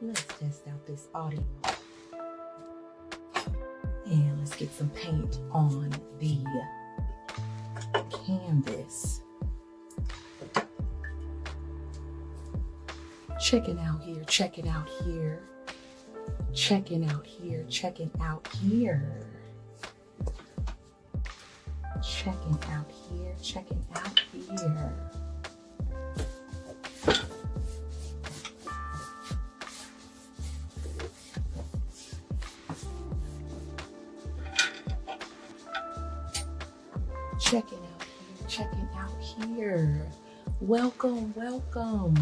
Let's test out this audio. And let's get some paint on the canvas. Checking out here, checking out here, checking out here, checking out here. Checking out here, checking out here. Checking out here, checking out here. Welcome, welcome.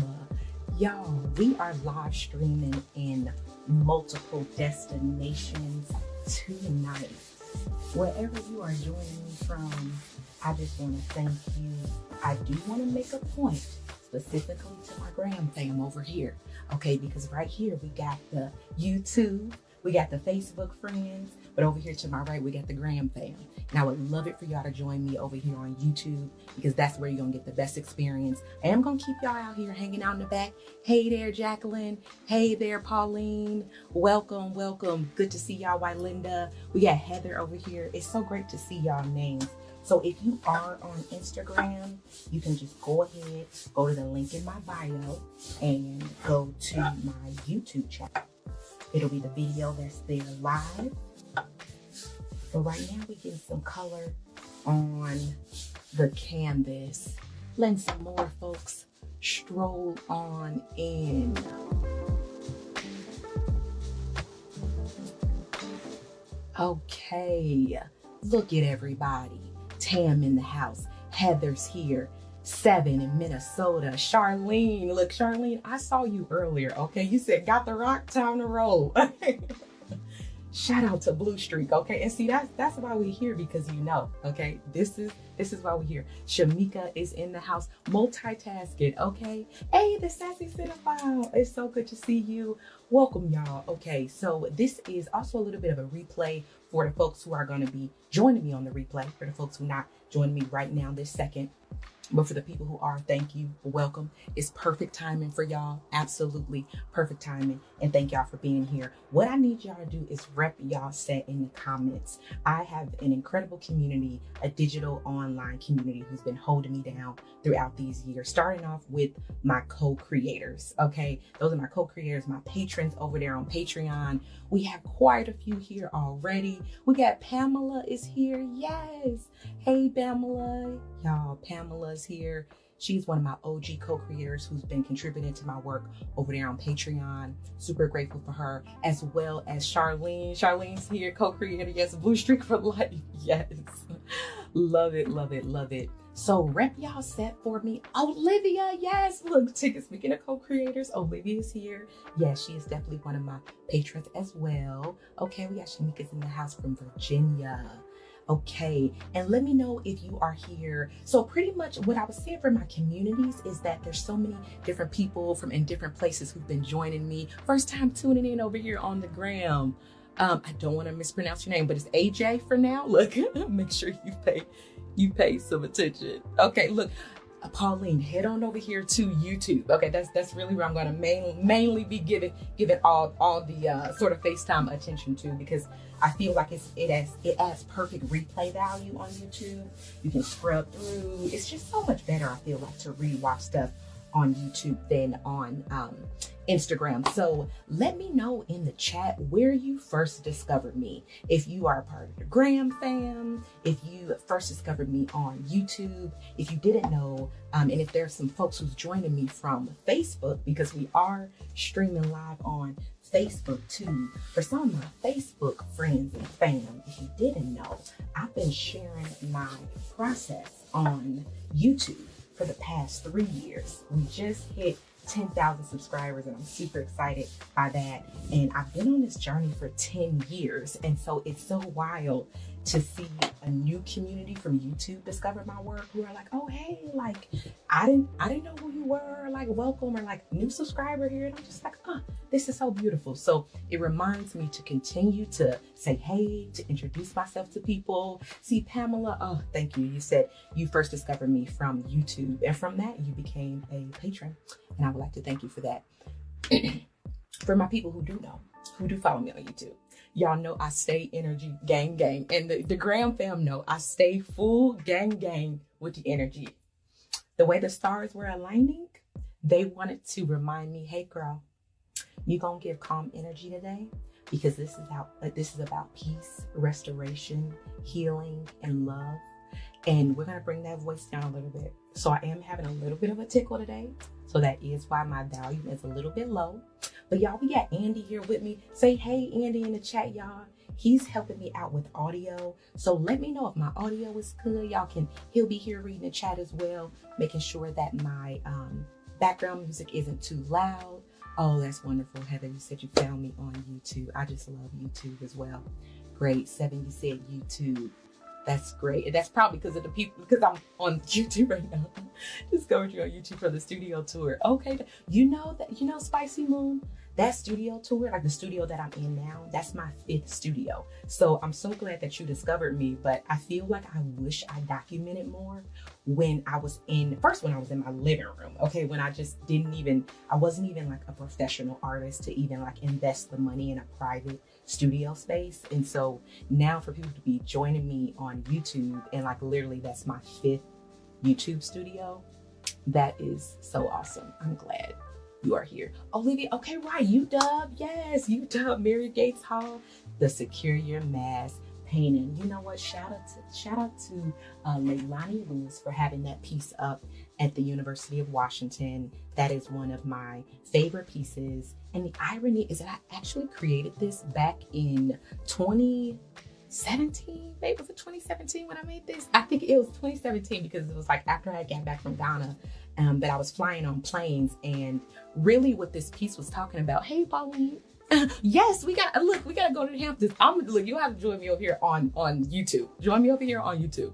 Y'all, we are live streaming in multiple destinations tonight. Wherever you are joining me from, I just want to thank you. I do want to make a point specifically to my gram fam over here, okay? Because right here we got the YouTube, we got the Facebook friends, but over here to my right, we got the gram fam. And I would love it for y'all to join me over here on YouTube because that's where you're gonna get the best experience. I am gonna keep y'all out here hanging out in the back. Hey there, Jacqueline. Hey there, Pauline. Welcome, welcome. Good to see y'all, White Linda. We got Heather over here. It's so great to see y'all names. So if you are on Instagram, you can just go ahead, go to the link in my bio and go to my YouTube channel. It'll be the video that's there live. But right now we get some color on the canvas. Letting some more folks stroll on in. Okay, look at everybody. Tam in the house, Heather's here, 7 in Minnesota, Charlene. Look, Charlene, I saw you earlier, okay? You said, got the rock, time to roll. Shout out to Blue Streak, okay? And see, that's why we're here, because you know, okay? This is why we're here. Shamika is in the house, multitasking, okay? Hey, the Sassy Cinephile, it's so good to see you. Welcome, y'all. Okay, so this is also a little bit of a replay for the folks who are going to be joining me on the replay, for the folks who not joining me right now this second. But for the people who are, thank you, welcome. It's perfect timing for y'all, absolutely perfect timing. And thank y'all for being here. What I need y'all to do is rep y'all set in the comments. I have an incredible community, a digital online community who's been holding me down throughout these years, starting off with my co-creators, okay? Those are my co-creators, my patrons over there on Patreon. We have quite a few here already. We got Pamela is here, yes. Hey, Pamela. Y'all, Pamela's here. She's one of my OG co-creators who's been contributing to my work over there on Patreon. Super grateful for her, as well as Charlene. Charlene's here, co-creator, yes, Blue Streak for life, yes. Love it, love it, love it. So rep y'all set for me. Olivia, yes, look, speaking of co-creators, Olivia's here. Yes, she is definitely one of my patrons as well. Okay, we got Shamika's in the house from Virginia. Okay, and let me know if you are here. So pretty much what I was saying for my communities is that there's so many different people from in different places who've been joining me. First time tuning in over here on the gram. I don't want to mispronounce your name, but it's AJ for now. Look, make sure you pay some attention. Okay, look, Pauline, head on over here to YouTube. Okay, that's really where I'm going to mainly be giving all the sort of FaceTime attention to, because I feel like it adds perfect replay value on YouTube. You can scrub through. It's just so much better, I feel like, to rewatch stuff on YouTube than on Instagram. So let me know in the chat where you first discovered me. If you are a part of the Gram fam, if you first discovered me on YouTube, if you didn't know, and if there's some folks who's joining me from Facebook, because we are streaming live on Facebook too. For some of my Facebook friends and fam, if you didn't know, I've been sharing my process on YouTube for the past 3 years. We just hit 10,000 subscribers, and I'm super excited by that. And I've been on this journey for 10 years. And so it's so wild to see a new community from YouTube discover my work, who are like, oh, hey, like, I didn't know who you were, like, welcome, or like, new subscriber here. And I'm just like, this is so beautiful. So it reminds me to continue to say, hey, to introduce myself to people. See, Pamela, oh, thank you. You said you first discovered me from YouTube, and from that you became a patron. And I would like to thank you for that. For my people who do know, who do follow me on YouTube, y'all know I stay energy gang. And the Graham fam know I stay full gang with the energy. The way the stars were aligning, they wanted to remind me, hey girl, you gonna give calm energy today, because this is about peace, restoration, healing, and love. And we're gonna bring that voice down a little bit. So I am having a little bit of a tickle today. So that is why my volume is a little bit low. But y'all, we got Andy here with me. Say hey, Andy, in the chat, y'all. He's helping me out with audio. So let me know if my audio is good. He'll be here reading the chat as well, making sure that my background music isn't too loud. Oh, that's wonderful. Heather, you said you found me on YouTube. I just love YouTube as well. Great. 7, you said YouTube. That's great. And that's probably because of the people, because I'm on YouTube right now. Discovered you on YouTube for the studio tour. Okay. You know, Spicy Moon, that studio tour, like the studio that I'm in now, that's my 5th studio. So I'm so glad that you discovered me, but I feel like I wish I documented more when I was in my living room. Okay. When I wasn't even like a professional artist to even like invest the money in a private studio space. And so now for people to be joining me on YouTube, and like literally that's my 5th YouTube studio, that is so awesome. I'm glad you are here. Olivia, okay, right, UW, yes, UW, Mary Gates Hall, the Secure Your Mask painting. You know what, shout out to Leilani Lewis for having that piece up at the University of Washington. That is one of my favorite pieces. And the irony is that I actually created this back in 2017. Maybe was it 2017 when I made this? I think it was 2017, because it was like after I got back from Ghana, that I was flying on planes. And really what this piece was talking about, hey, Pauline, yes, we gotta go to the Hamptons. Look, you have to join me over here on YouTube. Join me over here on YouTube.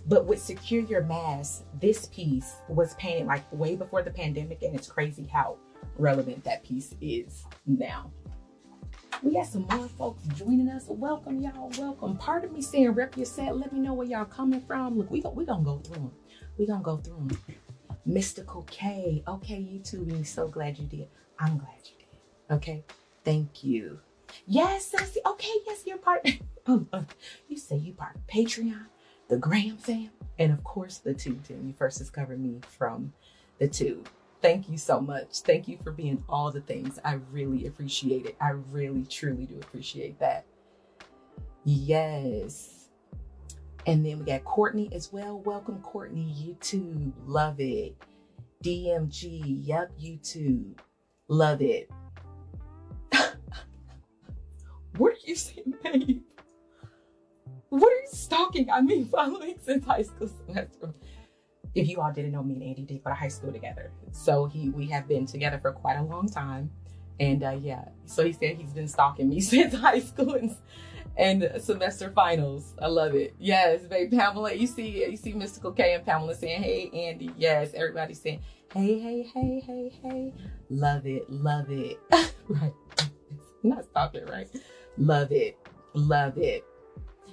But with Secure Your Mask, this piece was painted like way before the pandemic, and it's crazy how relevant that piece is now. We got some more folks joining us. Welcome, y'all. Welcome. Part of me saying rep your set. Let me know where y'all coming from. Look, we gonna go through them. We gonna go through them. Mystical K. Okay, YouTube. So glad you did. I'm glad you did. Okay. Thank you. Yes, Sassy. Okay, yes, you're part. You say you part of Patreon, the Graham fam, and of course the Tube Team. You first discovered me from the Tube. Thank you so much. Thank you for being all the things. I really appreciate it. I really, truly do appreciate that. Yes. And then we got Courtney as well. Welcome, Courtney. YouTube. Love it. DMG. Yep, YouTube. Love it. What are you saying, babe? What are you stalking? I mean, following since high school semester. If you all didn't know, me and Andy did go to high school together. So we have been together for quite a long time. And yeah, so he said he's been stalking me since high school and semester finals. I love it. Yes, babe, Pamela, you see Mystical K and Pamela saying, hey, Andy. Yes, everybody's saying, hey. Love it. Right. Not stalking, right? Love it.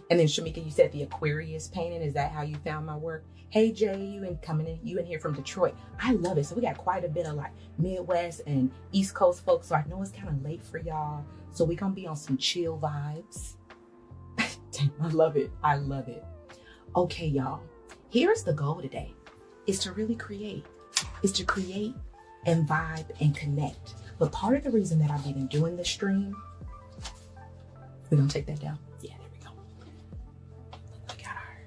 And then Shamika, you said the Aquarius painting. Is that how you found my work? Hey Jay, you in here from Detroit. I love it. So we got quite a bit of like Midwest and East Coast folks. So I know it's kind of late for y'all. So we're gonna be on some chill vibes. Damn, I love it. Okay, y'all. Here's the goal today. Is to really create. Is to create and vibe and connect. But part of the reason that I'm even doing this stream, we're gonna take that down. Yeah, there we go. We got our.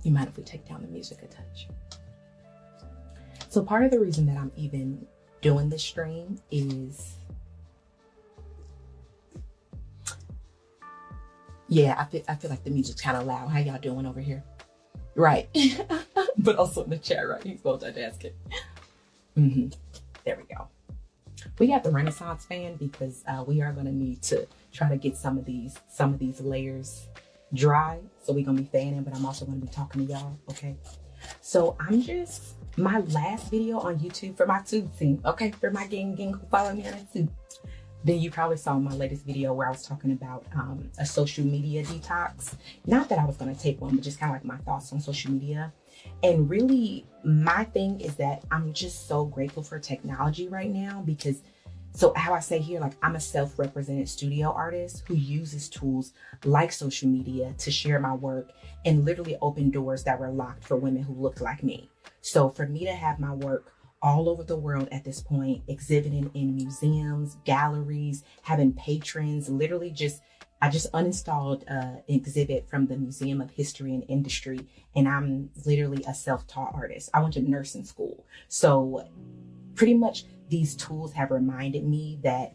You mind if we take down the music a touch? So part of the reason that I'm even doing this stream is, yeah, I feel like the music's kind of loud. How y'all doing over here? Right. but also in the chat, right? He's multitasking. Mm-hmm. There we go. We got the Renaissance fan because we are going to need to try to get some of these layers dry. So we're going to be fanning, but I'm also going to be talking to y'all. Okay. So my last video on YouTube for my tube team. Okay. For my gang who follow me on YouTube. Then you probably saw my latest video where I was talking about a social media detox. Not that I was going to take one, but just kind of like my thoughts on social media. And really, my thing is that I'm just so grateful for technology right now because, so how I say here, like I'm a self-represented studio artist who uses tools like social media to share my work and literally open doors that were locked for women who looked like me. So for me to have my work all over the world at this point, exhibiting in museums, galleries, having patrons, literally I just uninstalled an exhibit from the Museum of History and Industry, and I'm literally a self-taught artist. I went to nursing school. So pretty much these tools have reminded me that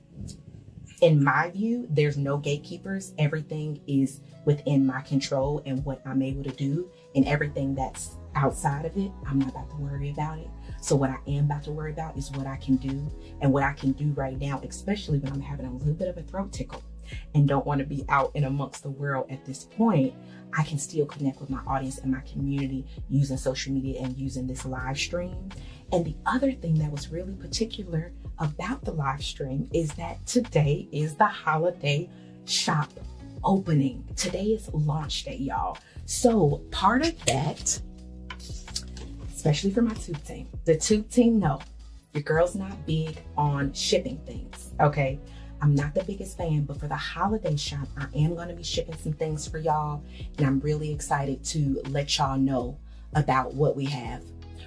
in my view, there's no gatekeepers. Everything is within my control and what I'm able to do, and everything that's outside of it, I'm not about to worry about it. So what I am about to worry about is what I can do, and what I can do right now, especially when I'm having a little bit of a throat tickle and don't want to be out and amongst the world at this point. I can still connect with my audience and my community using social media and using this live stream. And the other thing that was really particular about the live stream is that today is the holiday shop opening. Today is launch day, y'all. So part of that, especially for my tube team, the tube team know your girl's not big on shipping things, okay? I'm not the biggest fan, but for the holiday shop, I am going to be shipping some things for y'all, and I'm really excited to let y'all know about what we have.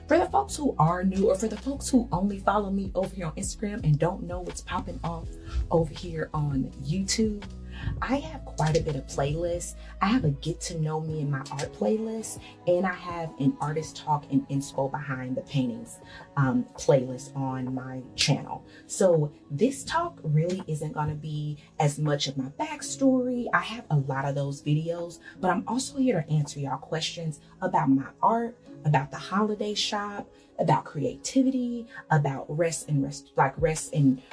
For the folks who are new, or for the folks who only follow me over here on Instagram and don't know what's popping off over here on YouTube, I have quite a bit of playlists. I have a get to know me and my art playlist, and I have an artist talk and inspo behind the paintings playlist on my channel. So this talk really isn't going to be as much of my backstory. I have a lot of those videos, but I'm also here to answer y'all questions about my art, about the holiday shop, about creativity, about rest and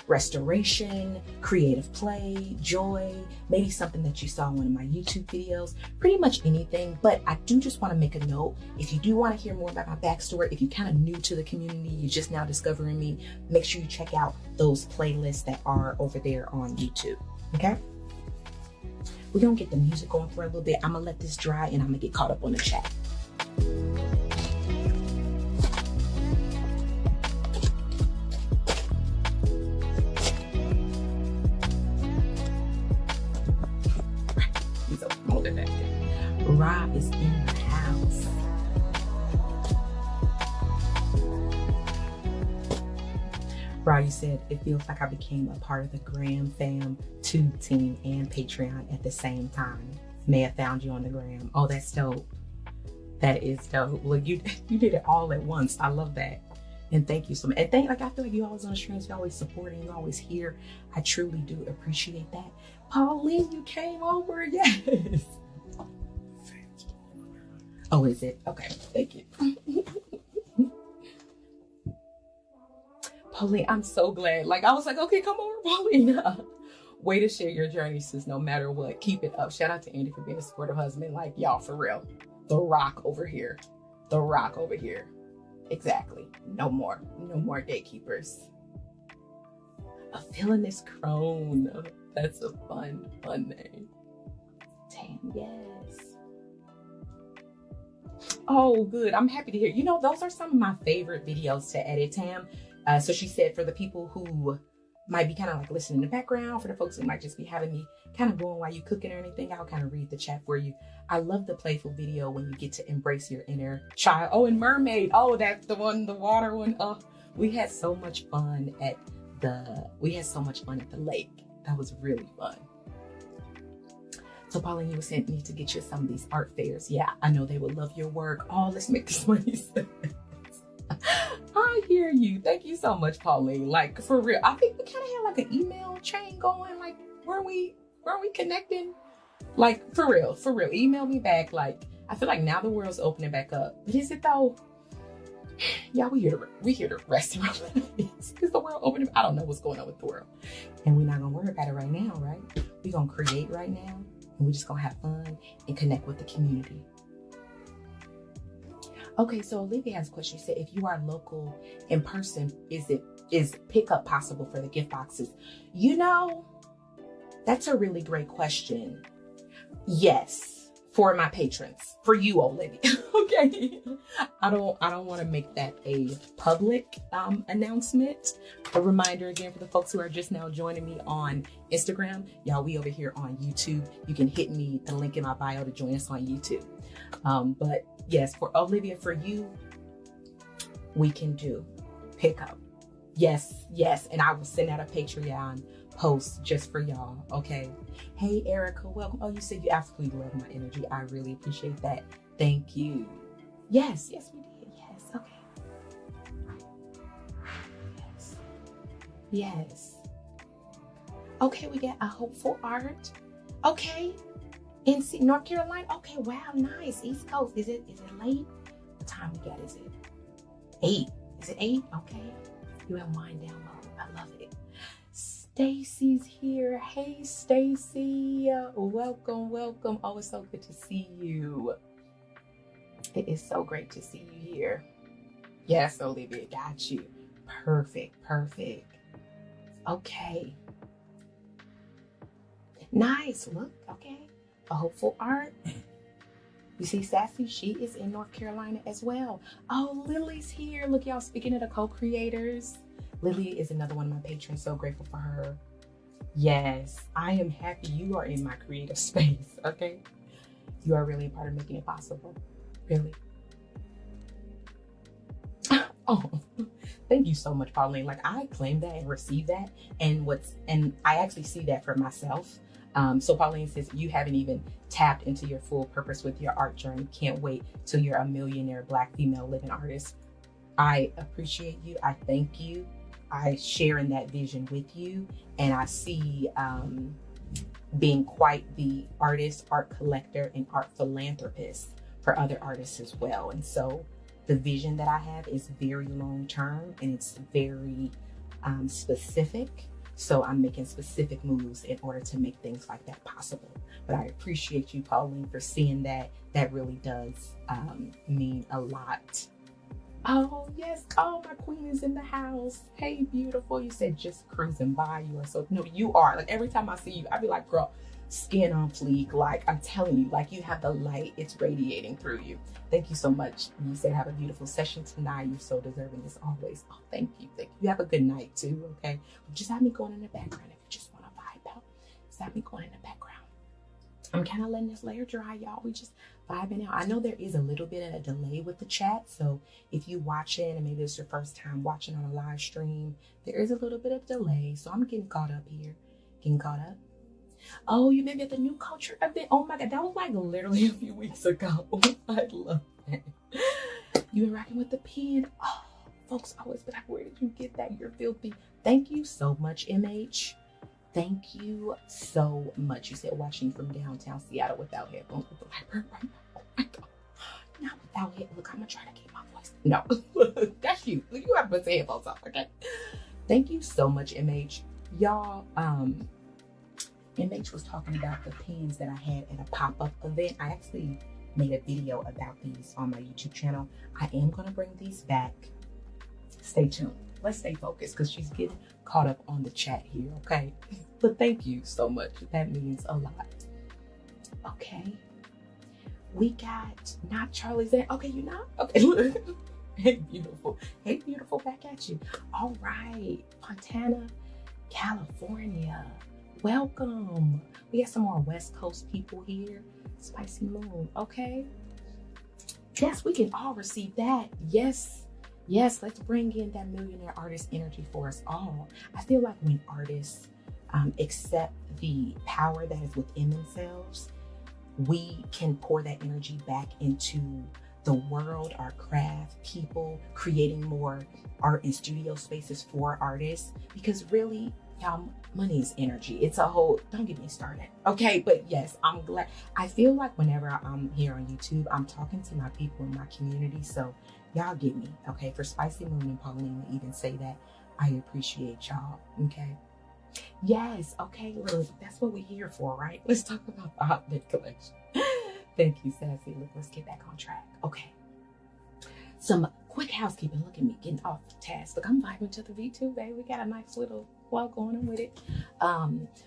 restoration, creative play, joy, maybe something that you saw in one of my YouTube videos, pretty much anything. But I do just want to make a note. If you do want to hear more about my backstory, if you're kind of new to the community, you're just now discovering me, make sure you check out those playlists that are over there on YouTube, okay? We're going to get the music going for a little bit. I'm going to let this dry and I'm going to get caught up on the chat. Rob is in the house. Rob, you said it feels like I became a part of the Gram Fam Tube team and Patreon at the same time. May have found you on the gram. Oh, that's dope. That is dope. Look, you did it all at once. I love that. And thank you so much. And I feel like you always on the streams, you always supporting, you always here. I truly do appreciate that. Pauline, you came over, yes. Oh, is it? Okay, thank you. Pauline, I'm so glad. Like, I was like, okay, come over, Pauline. Way to share your journey, sis, no matter what. Keep it up. Shout out to Andy for being a supportive husband. Like, y'all, for real. The rock over here. The rock over here. Exactly. No more gatekeepers. A villainous crone. That's a fun name. Damn, yes. Oh, good. I'm happy to hear. You know, those are some of my favorite videos to edit, Tam. So she said for the people who might be kind of like listening in the background, for the folks who might just be having me kind of going while you cooking or anything, I'll kind of read the chat for you. I love the playful video when you get to embrace your inner child. Oh, and Mermaid. Oh, that's the one, the water one. Oh, we had so much fun at the lake. That was really fun. So Pauline, you were saying you need to get you some of these art fairs. Yeah, I know they would love your work. Oh, let's make this money sense. I hear you. Thank you so much, Pauline. Like, for real. I think we kind of had like an email chain going. Like, weren't we connecting? Like, for real. Email me back. Like, I feel like now the world's opening back up. But is it though? Yeah, we here to rest in our lives. Is the world open? I don't know what's going on with the world. And we're not gonna worry about it right now, right? We're gonna create right now, and we're just gonna have fun and connect with the community. Okay, so Olivia has a question. She said, if you are local in person, is pickup possible for the gift boxes? You know, that's a really great question. Yes, for my patrons, for you, Olivia. Okay, I don't want to make that a public announcement. A reminder again for the folks who are just now joining me on Instagram, y'all, we over here on YouTube. You can hit me, the link in my bio, to join us on YouTube. But yes, for Olivia, for you, we can do pickup. Yes, and I will send out a Patreon post just for y'all. Okay. Hey, Erica, welcome. Oh, you said you absolutely love my energy. I really appreciate that. Thank you. Yes, we did. Yes, okay. Yes. Okay, we got a hopeful art. Okay. In North Carolina. Okay, wow, nice. East Coast. Is it late? What time we got? Is it 8? Is it 8? Okay. You have wind down mode. I love it. Stacy's here. Hey, Stacy. Welcome. Oh, it's so good to see you. It is so great to see you here. Yes, Olivia, got you. Perfect. Okay. Nice. Look, okay. A hopeful art. You see Sassy, she is in North Carolina as well. Oh, Lily's here. Look, y'all, speaking of the co-creators, Lily is another one of my patrons. So grateful for her. Yes, I am happy you are in my creative space, okay? You are really a part of making it possible. Really. Oh, thank you so much, Pauline. Like, I claim that and receive that. And I actually see that for myself. So Pauline says, you haven't even tapped into your full purpose with your art journey. Can't wait till you're a millionaire Black female living artist. I appreciate you. I thank you. I share in that vision with you. And I see being quite the artist, art collector, and art philanthropist for other artists as well. And so the vision that I have is very long-term, and it's very specific. So I'm making specific moves in order to make things like that possible. But I appreciate you, Pauline, for seeing that. That really does mean a lot. Oh, yes. Oh, my queen is in the house. Hey, beautiful. You said just cruising by. You are so, no, you are. Like, every time I see you, I be like, girl, skin on fleek. Like, I'm telling you, like, you have the light. It's radiating through you. Thank you so much. You said have a beautiful session tonight. You're so deserving as always. Oh, thank you. You have a good night too, okay? Just have me going in the background if you just want to vibe out. Just have me going in the background. I'm kind of letting this layer dry, y'all. We just vibing out. I know there is a little bit of a delay with the chat, so if you watching and maybe it's your first time watching on a live stream, there is a little bit of delay. So I'm getting caught up here. Getting caught up. Oh, you maybe at the new culture event. Oh my God, that was like literally a few weeks ago. I love that. You been rocking with the pen. Oh, folks always be like, where did you get that? You're filthy. Thank you so much, MH. Thank you so much. You said watching from downtown Seattle without headphones with the library right now. Oh my God. Not without headphones. Look, I'm gonna try to keep my voice. No, that's you. You have to put the headphones on, okay? Thank you so much, MH. Y'all, MH was talking about the pens that I had at a pop-up event. I actually made a video about these on my YouTube channel. I am gonna bring these back. Stay tuned. Let's stay focused because she's getting caught up on the chat here, okay? But thank you so much. That means a lot. Okay. We got not Charlie's there. Okay, you not? Okay, look. Hey, beautiful. Hey, beautiful, back at you. All right. Fontana, California. Welcome. We got some more West Coast people here. Spicy Moon, okay? Yes, we can all receive that. Yes, let's bring in that millionaire artist energy for us all. I feel like when artists accept the power that is within themselves, we can pour that energy back into the world, our craft, people, creating more art and studio spaces for artists. Because really, y'all, money is energy. It's a whole, don't get me started. Okay, but yes, I'm glad. I feel like whenever I'm here on YouTube, I'm talking to my people in my community. So Y'all get me, okay? For Spicy Moon and Pauline to even say that, I appreciate y'all, okay? Yes, okay, look, that's what we're here for, right? Let's talk about the holiday collection. Thank you, Sassy. Look, let's get back on track. Okay. Some quick housekeeping. Look at me getting off task. Look, I'm vibing to the V2, baby. We got a nice little flow going on with it.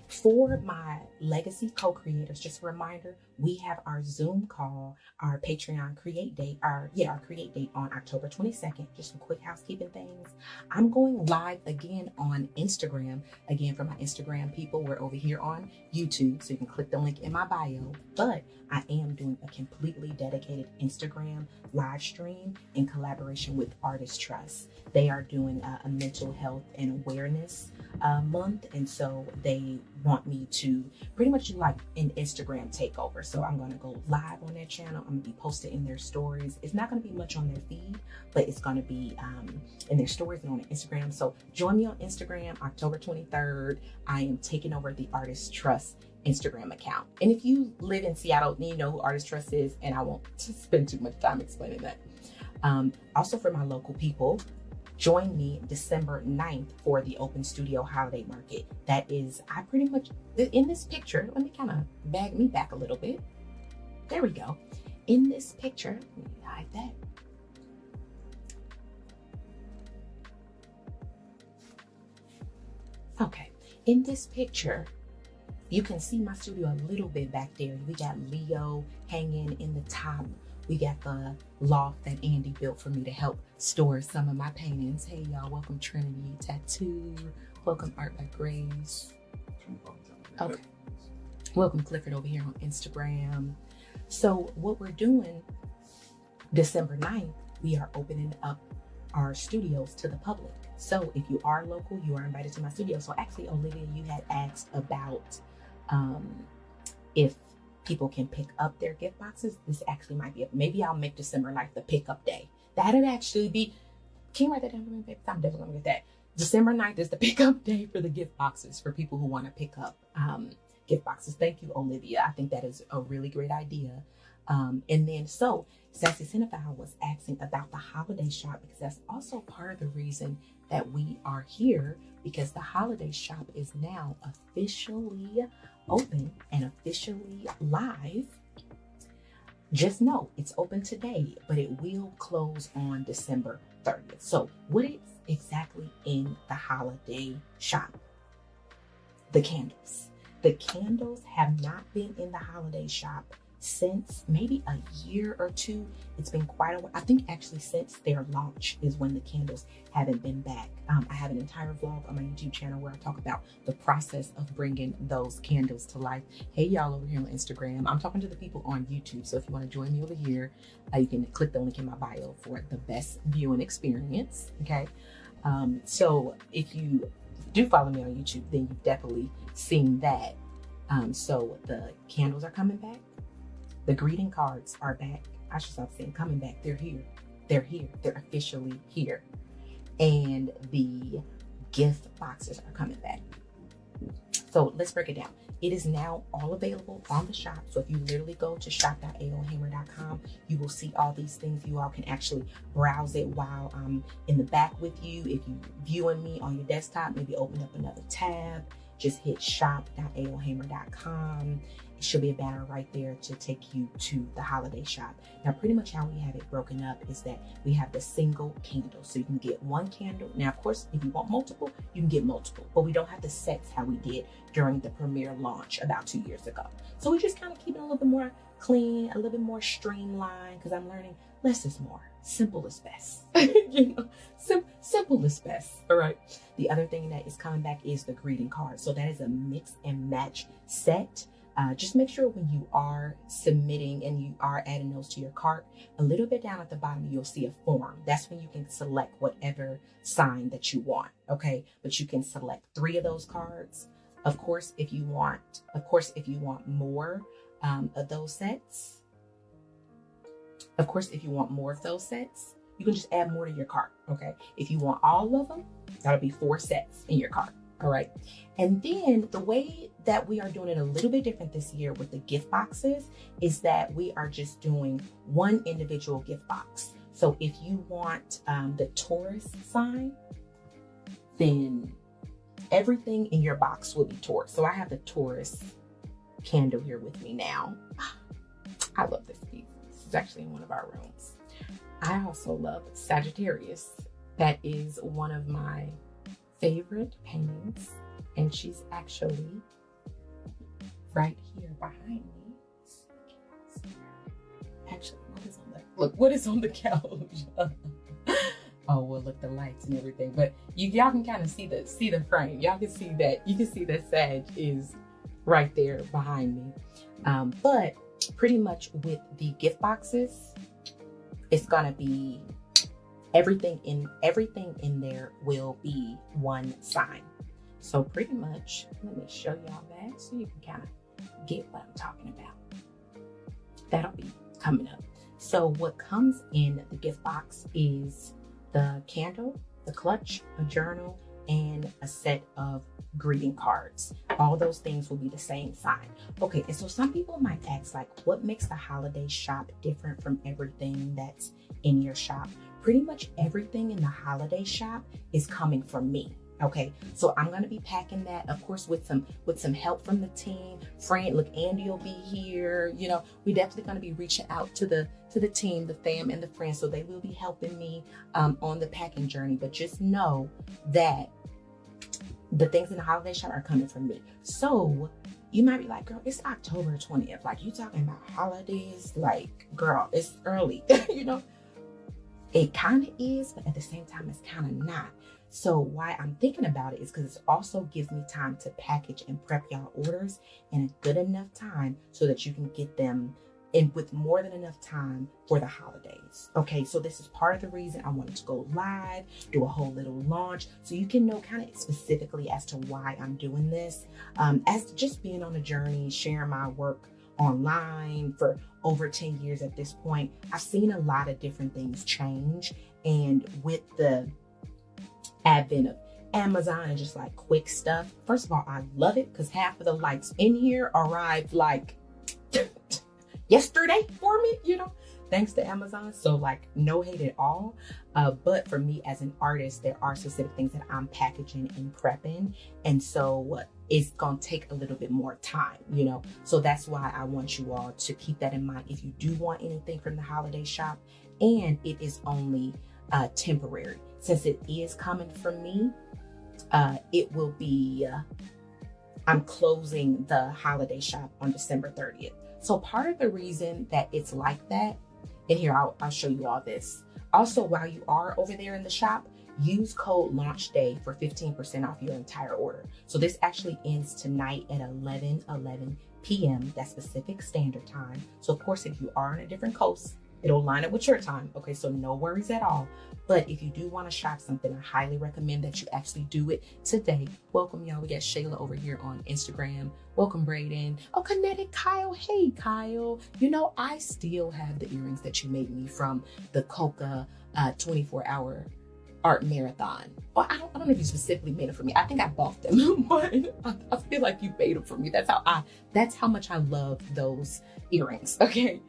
For my legacy co-creators, just a reminder, we have our Zoom call, our Patreon create date, our create date on October 22nd. Just some quick housekeeping things. I'm going live again on Instagram. Again, for my Instagram people, we're over here on YouTube, so you can click the link in my bio. But I am doing a completely dedicated Instagram live stream in collaboration with Artist Trust. They are doing a mental health and awareness month, and so they want me to pretty much do like an Instagram takeover. So I'm going to go live on their channel. I'm going to be posted in their stories. It's not going to be much on their feed, but it's going to be in their stories and on their Instagram. So join me on Instagram October 23rd. I am taking over the Artist Trust Instagram account. And if you live in Seattle, you know who Artist Trust is, and I won't spend too much time explaining that. Also for my local people, join me December 9th for the Open Studio Holiday Market. That is, I pretty much, in this picture, let me kind of bag me back a little bit. There we go. In this picture, let me hide that. Okay, in this picture, you can see my studio a little bit back there. We got Leo hanging in the top. We got the loft that Andy built for me to help store some of my paintings. Hey y'all, welcome Trinity Tattoo. Welcome Art by Grace. Okay. Welcome Clifford over here on Instagram. So what we're doing December 9th, we are opening up our studios to the public. So if you are local, you are invited to my studio. So actually, Olivia, you had asked about if people can pick up their gift boxes. This actually might be, maybe I'll make December 9th the pickup day. That'd actually be, can you write that down for me, baby? I'm definitely gonna get that. December 9th is the pickup day for the gift boxes for people who want to pick up gift boxes. Thank you, Olivia. I think that is a really great idea. And then, so Sassy Cinephile was asking about the holiday shop, because that's also part of the reason that we are here, because the holiday shop is now officially open and officially live. Just know it's open today, but it will close on December 30th. So what is exactly in the holiday shop? The candles. The candles have not been in the holiday shop since maybe a year or two. It's been quite a while. I think actually since their launch is when the candles haven't been back. I have an entire vlog on my YouTube channel where I talk about the process of bringing those candles to life. Hey y'all over here on Instagram. I'm talking to the people on YouTube. So if you want to join me over here, you can click the link in my bio for the best viewing experience. Okay. So if you do follow me on YouTube, then you've definitely seen that. So the candles are coming back. The greeting cards are back. I should stop saying coming back. They're here. They're here. They're officially here. And the gift boxes are coming back. So let's break it down. It is now all available on the shop. So if you literally go to shop.aolhammer.com, you will see all these things. You all can actually browse it while I'm in the back with you. If you viewing me on your desktop, maybe open up another tab. Just hit shop.aolhammer.com. It should be a banner right there to take you to the holiday shop. Now, pretty much how we have it broken up is that we have the single candle. So you can get one candle. Now, of course, if you want multiple, you can get multiple. But we don't have the sets how we did during the premiere launch about 2 years ago. So we just kind of keep it a little bit more clean, a little bit more streamlined, because I'm learning less is more. Simple is best. You know, simple is best. All right. The other thing that is coming back is the greeting card. So that is a mix and match set. Just make sure when you are submitting and you are adding those to your cart, a little bit down at the bottom, you'll see a form. That's when you can select whatever sign that you want. Okay. But you can select 3 of those cards. Of course, if you want more of those sets, you can just add more to your cart. Okay. If you want all of them, that'll be 4 sets in your cart. All right. And then the way that we are doing it a little bit different this year with the gift boxes is that we are just doing one individual gift box. So if you want the Taurus sign, then everything in your box will be Taurus. So I have the Taurus candle here with me now. I love this piece. This is actually in one of our rooms. I also love Sagittarius. That is one of my favorite paintings, and she's actually right here behind me. Actually, what is on the couch? Oh well, look, the lights and everything, but y'all can kind of see the frame. Y'all can see that. You can see that Sag is right there behind me. But pretty much with the gift boxes, it's gonna be everything in there will be one sign. So pretty much, let me show y'all that so you can kind of get what I'm talking about. That'll be coming up. So what comes in the gift box is the candle, the clutch, a journal, and a set of greeting cards. All those things will be the same sign. Okay, and so some people might ask, like, what makes the holiday shop different from everything that's in your shop? Pretty much everything in the holiday shop is coming from me. Okay, so I'm gonna be packing that, of course, with some help from the team. Look, Andy will be here. You know, we're definitely gonna be reaching out to the team, the fam, and the friends, so they will be helping me on the packing journey. But just know that the things in the holiday shop are coming from me. So you might be like, girl, it's October 20th. Like, you talking about holidays? Like, girl, it's early. You know, it kind of is, but at the same time, it's kind of not. So why I'm thinking about it is because it also gives me time to package and prep y'all orders in a good enough time so that you can get them in with more than enough time for the holidays. Okay, so this is part of the reason I wanted to go live, do a whole little launch, so you can know kind of specifically as to why I'm doing this. As just being on a journey, sharing my work online for over 10 years at this point, I've seen a lot of different things change. And with the advent of Amazon and just like quick stuff, first of all, I love it because half of the lights in here arrived like yesterday for me, you know, thanks to Amazon. So like, no hate at all. But for me as an artist, there are specific things that I'm packaging and prepping. And so it's gonna take a little bit more time, you know? So that's why I want you all to keep that in mind if you do want anything from the holiday shop. And it is only temporary. Since it is coming from me, it will be, I'm closing the holiday shop on December 30th. So part of the reason that it's like that, and here, I'll show you all this. Also, while you are over there in the shop, use code LAUNCHDAY for 15% off your entire order. So this actually ends tonight at 11:11 p.m. That's Pacific Standard Time. So of course, if you are on a different coast, it'll line up with your time. Okay, so no worries at all. But if you do want to shop something, I highly recommend that you actually do it today. Welcome, y'all. We got Shayla over here on Instagram. Welcome, Brayden. Oh, Kinetic Kyle. Hey, Kyle. You know, I still have the earrings that you made me from the Coca 24-hour art marathon. Well, I don't know if you specifically made it for me. I think I bought them, but I feel like you made them for me. That's how much I love those earrings. Okay.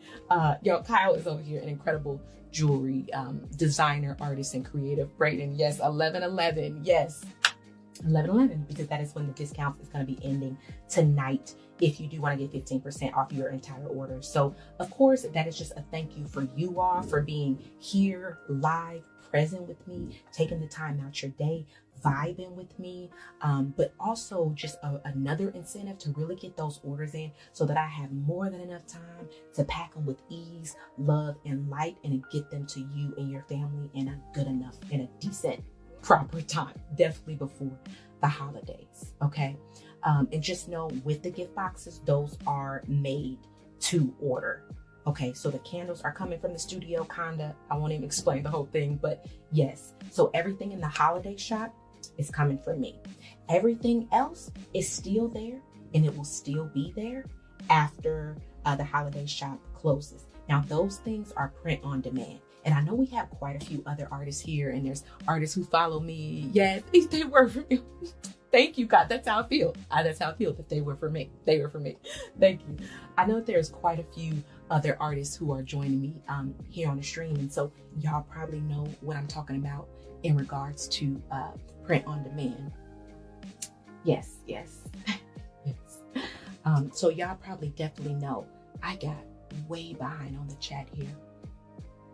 Yo, Kyle is over here, an incredible jewelry designer, artist, and creative. Brayden, yes, 11/11. Yes, 11/11, because that is when the discount is going to be ending tonight. If you do want to get 15% off your entire order. So of course, that is just a thank you for you all for being here live, present with me, taking the time out your day, vibing with me, but also just another incentive to really get those orders in so that I have more than enough time to pack them with ease, love, and light, and get them to you and your family in a good enough, in a decent, proper time, definitely before the holidays, okay? And just know with the gift boxes, those are made to order. Okay, so the candles are coming from the studio, kinda. I won't even explain the whole thing, but yes. So everything in the holiday shop is coming from me. Everything else is still there, and it will still be there after the holiday shop closes. Now, those things are print on demand. And I know we have quite a few other artists here, and there's artists who follow me. Yes, they work for me. Thank you, God. That's how I feel. That's how I feel that they were for me. They were for me. Thank you. I know there's quite a few other artists who are joining me here on the stream. And so y'all probably know what I'm talking about in regards to print on demand. Yes, yes, yes. So y'all probably definitely know I got way behind on the chat here.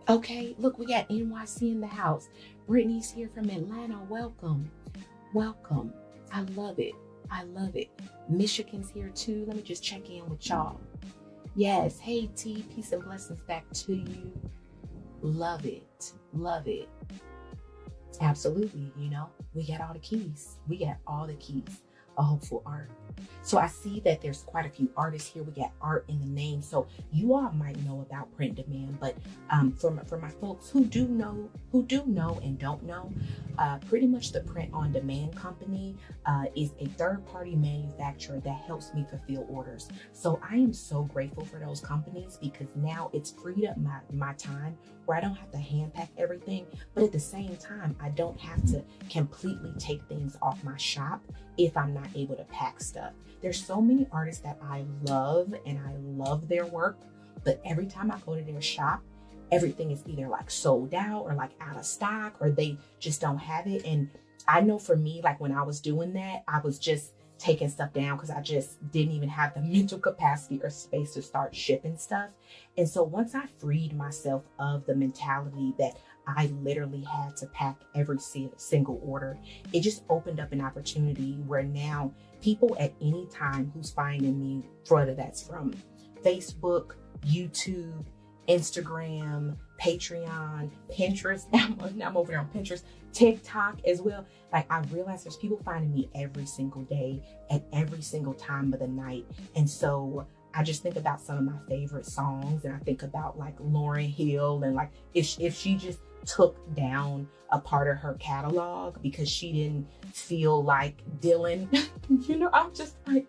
Okay, look, we got NYC in the house. Brittany's here from Atlanta. Welcome, welcome. I love it. I love it. Michigan's here too. Let me just check in with y'all. Yes, hey T, peace and blessings back to you. Love it, love it. Absolutely, you know, we got all the keys. We got all the keys. A hopeful art. So I see that there's quite a few artists here. We got art in the name. So you all might know about print demand, but for my folks who do know and don't know, pretty much the print on demand company is a third-party manufacturer that helps me fulfill orders. So I am so grateful for those companies because now it's freed up my time where I don't have to hand pack everything, but at the same time, I don't have to completely take things off my shop if I'm not able to pack stuff. There's so many artists that I love and I love their work, but every time I go to their shop, everything is either like sold out or like out of stock or they just don't have it. And I know for me, like when I was doing that, I was just taking stuff down because I just didn't even have the mental capacity or space to start shipping stuff. And so once I freed myself of the mentality that I literally had to pack every single order, it just opened up an opportunity where now people at any time who's finding me, whether that's from Facebook, YouTube, Instagram, Patreon, Pinterest. I'm over there on Pinterest, TikTok as well. Like I realize there's people finding me every single day at every single time of the night. And so I just think about some of my favorite songs and I think about like Lauryn Hill and like if she just took down a part of her catalog because she didn't feel like Dylan, you know, I'm just like,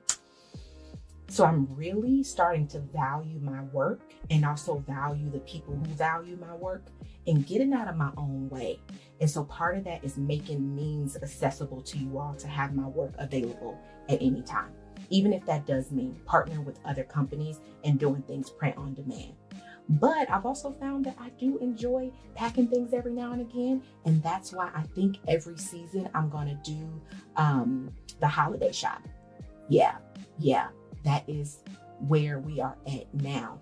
so I'm really starting to value my work and also value the people who value my work and getting out of my own way. And so part of that is making means accessible to you all to have my work available at any time, even if that does mean partnering with other companies and doing things print on demand. But I've also found that I do enjoy packing things every now and again. And that's why I think every season I'm gonna do the holiday shop. Yeah. That is where we are at now.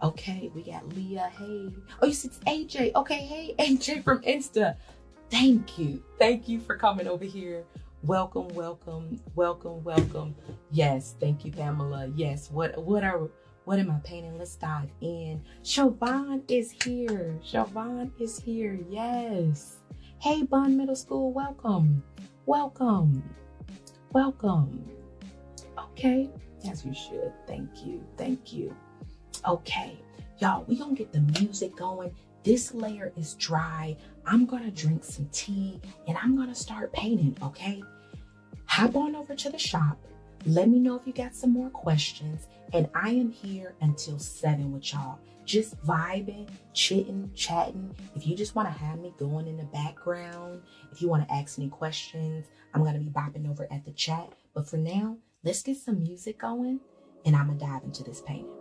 Okay, we got Leah. Hey. Oh, you said it's AJ. Okay, hey, AJ from Insta. Thank you. Thank you for coming over here. Welcome. Yes, thank you, Pamela. Yes, what am I painting? Let's dive in. Siobhan is here. Yes. Hey, Bond Middle School, welcome. Okay, as you should. Thank you. Okay, y'all, we gonna get the music going. This layer is dry. I'm gonna drink some tea and I'm gonna start painting, okay? Hop on over to the shop. Let me know if you got some more questions. And I am here until 7 with y'all. Just vibing, chitting, chatting. If you just want to have me going in the background, if you want to ask any questions, I'm going to be bopping over at the chat. But for now, let's get some music going and I'm going to dive into this painting.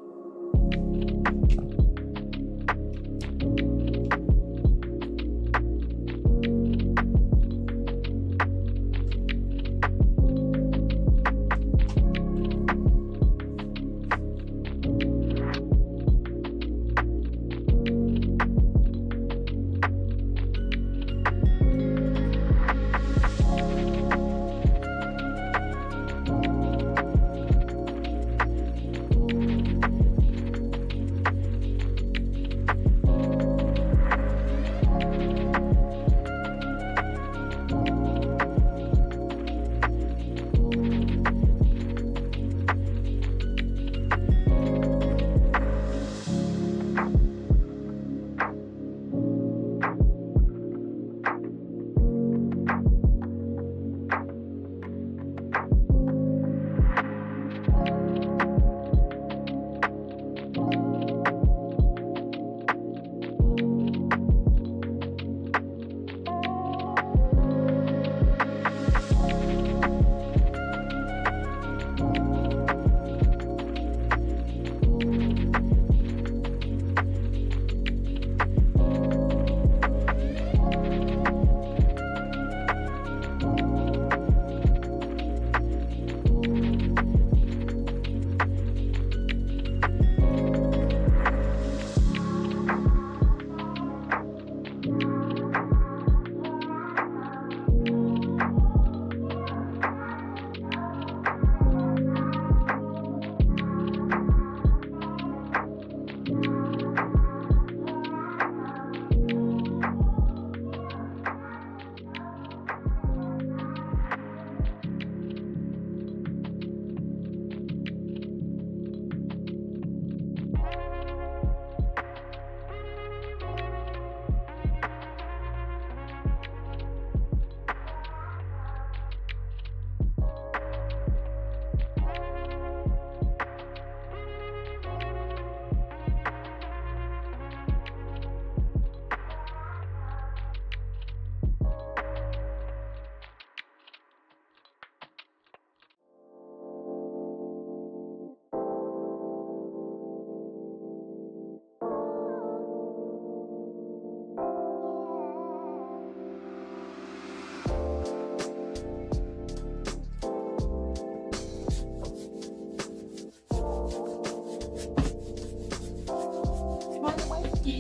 All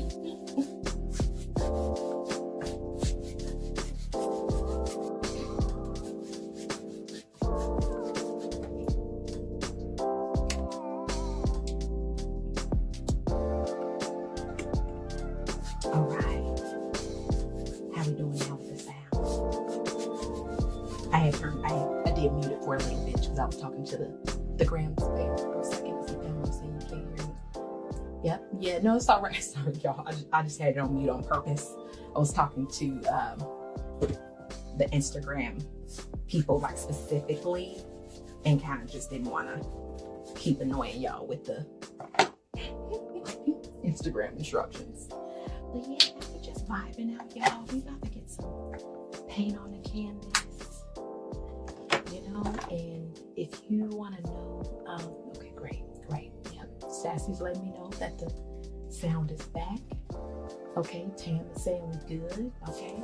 right. How we doing now with the sound? I did mute it for a little bit because I was talking to the gram space for a second because he found me saying you can't hear me. Yep. Yeah, no, it's all right. Sorry, y'all. I just had it on mute on purpose. I was talking to the Instagram people, like, specifically, and kind of just didn't want to keep annoying y'all with the Instagram instructions. But yeah, we're just vibing out, y'all. We about to get some paint on the canvas, you know. And if you want to know, okay, great. Yep, Sassy's letting me know that the sound is back. Okay, Tam is saying we good. Okay,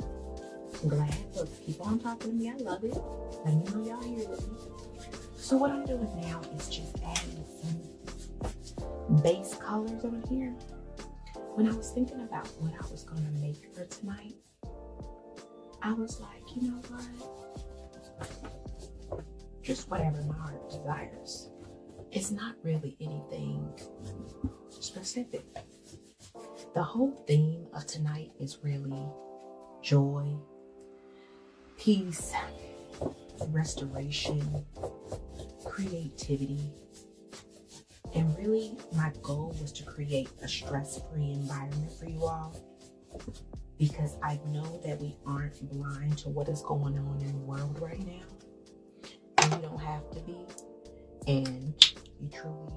I'm glad. Look, keep on talking to me. I love it. Let me know y'all here with me. So what I'm doing now is just adding some base colors on here. When I was thinking about what I was going to make for tonight, I was like, you know what? Just whatever my heart desires. It's not really anything specific. The whole theme of tonight is really joy, peace, restoration, creativity. And really, my goal was to create a stress-free environment for you all, because I know that we aren't blind to what is going on in the world right now. And you don't have to be. And you truly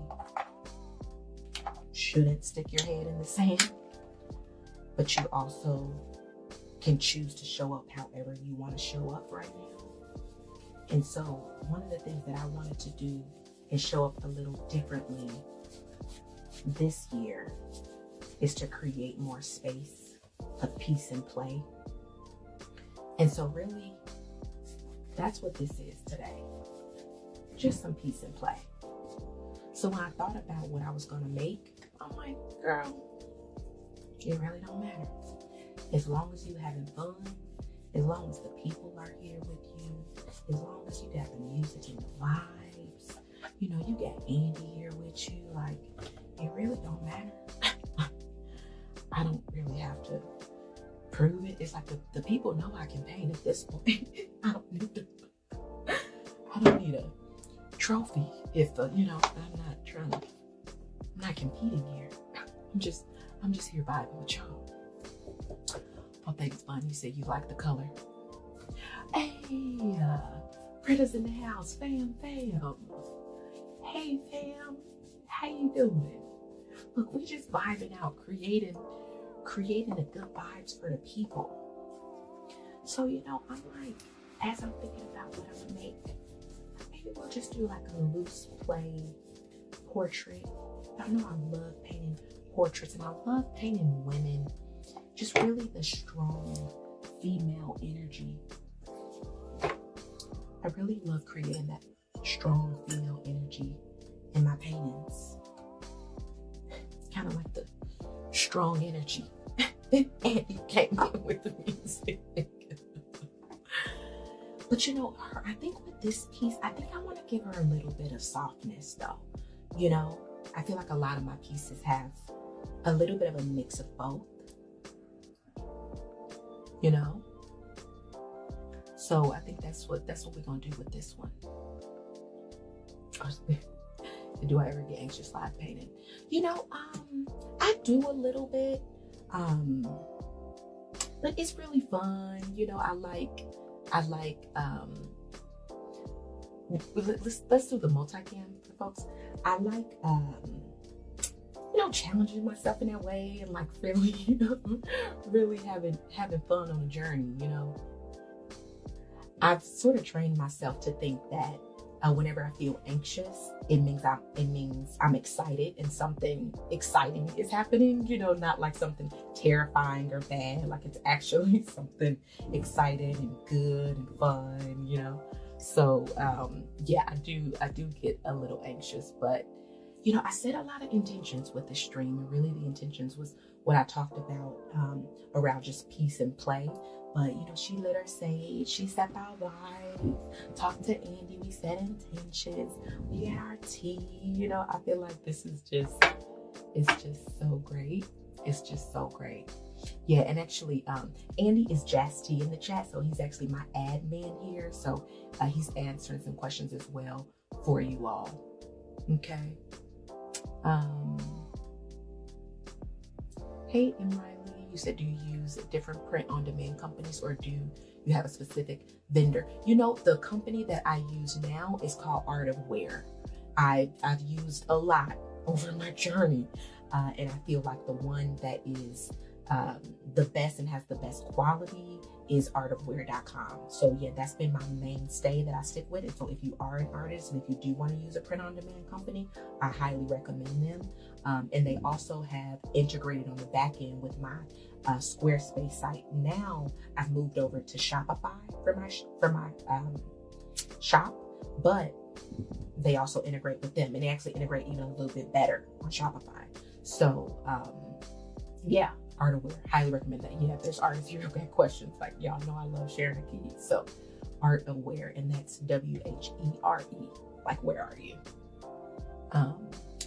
shouldn't stick your head in the sand. But you also can choose to show up however you want to show up right now. And so one of the things that I wanted to do and show up a little differently this year is to create more space of peace and play. And so really, that's what this is today. Just some peace and play. So when I thought about what I was gonna make, I'm like, girl, it really don't matter. As long as you're having fun, as long as the people are here with you, as long as you got the music and the vibes, you know, you got Andy here with you, like, it really don't matter. I don't really have to prove it. It's like the people know I can paint at this point. I don't need a trophy if, you know, I'm not competing here. I'm just here vibing with y'all. I think it's fun. You said you like the color. Hey, Britta's in the house. Fam. Hey, fam. How you doing? Look, we just vibing out, creating the good vibes for the people. So, you know, I'm like, as I'm thinking about what I'm gonna make, maybe we'll just do like a loose play portrait. I know I love painting portraits, and I love painting women. Just really the strong female energy. I really love creating that strong female energy in my paintings. Kind of like the strong energy. And you came in with the music. But you know, I think with this piece, I think I want to give her a little bit of softness though. You know, I feel like a lot of my pieces have a little bit of a mix of both. You know? So I think that's what we're gonna do with this one. Do I ever get anxious live painting? You know, I do a little bit. But it's really fun. You know, I like let's do the multicam for folks. I like you know, challenging myself in that way and like really really having fun on a journey, you know. I've sort of trained myself to think that whenever I feel anxious, it means I'm excited and something exciting is happening, you know, not like something terrifying or bad, like it's actually something exciting and good and fun, you know. So yeah, I do get a little anxious, but you know, I set a lot of intentions with this stream, and really the intentions was what I talked about around just peace and play. But, you know, she lit her sage, she set our vibes, talked to Andy, we set intentions, we had our tea. You know, I feel like this is just, it's just so great. It's just so great. Yeah, and actually, Andy is Jazz T in the chat, so he's actually my admin here. So he's answering some questions as well for you all. Okay. Hey, and Riley, you said, do you use different print-on-demand companies, or do you have a specific vendor? You know, the company that I use now is called Art of Wear. I've used a lot over my journey, and I feel like the one that is the best and has the best quality is artofwear.com. So yeah, that's been my mainstay that I stick with. And so if you are an artist and if you do want to use a print-on-demand company, I highly recommend them. And they also have integrated on the back end with my Squarespace site. Now I've moved over to Shopify for my shop, but they also integrate with them, and they actually integrate even a little bit better on Shopify. So yeah, Art of Wear, highly recommend that. Yeah, if there's artists here who got questions, like y'all know I love sharing the keys. So Art of Wear, and that's WHERE, like where are you?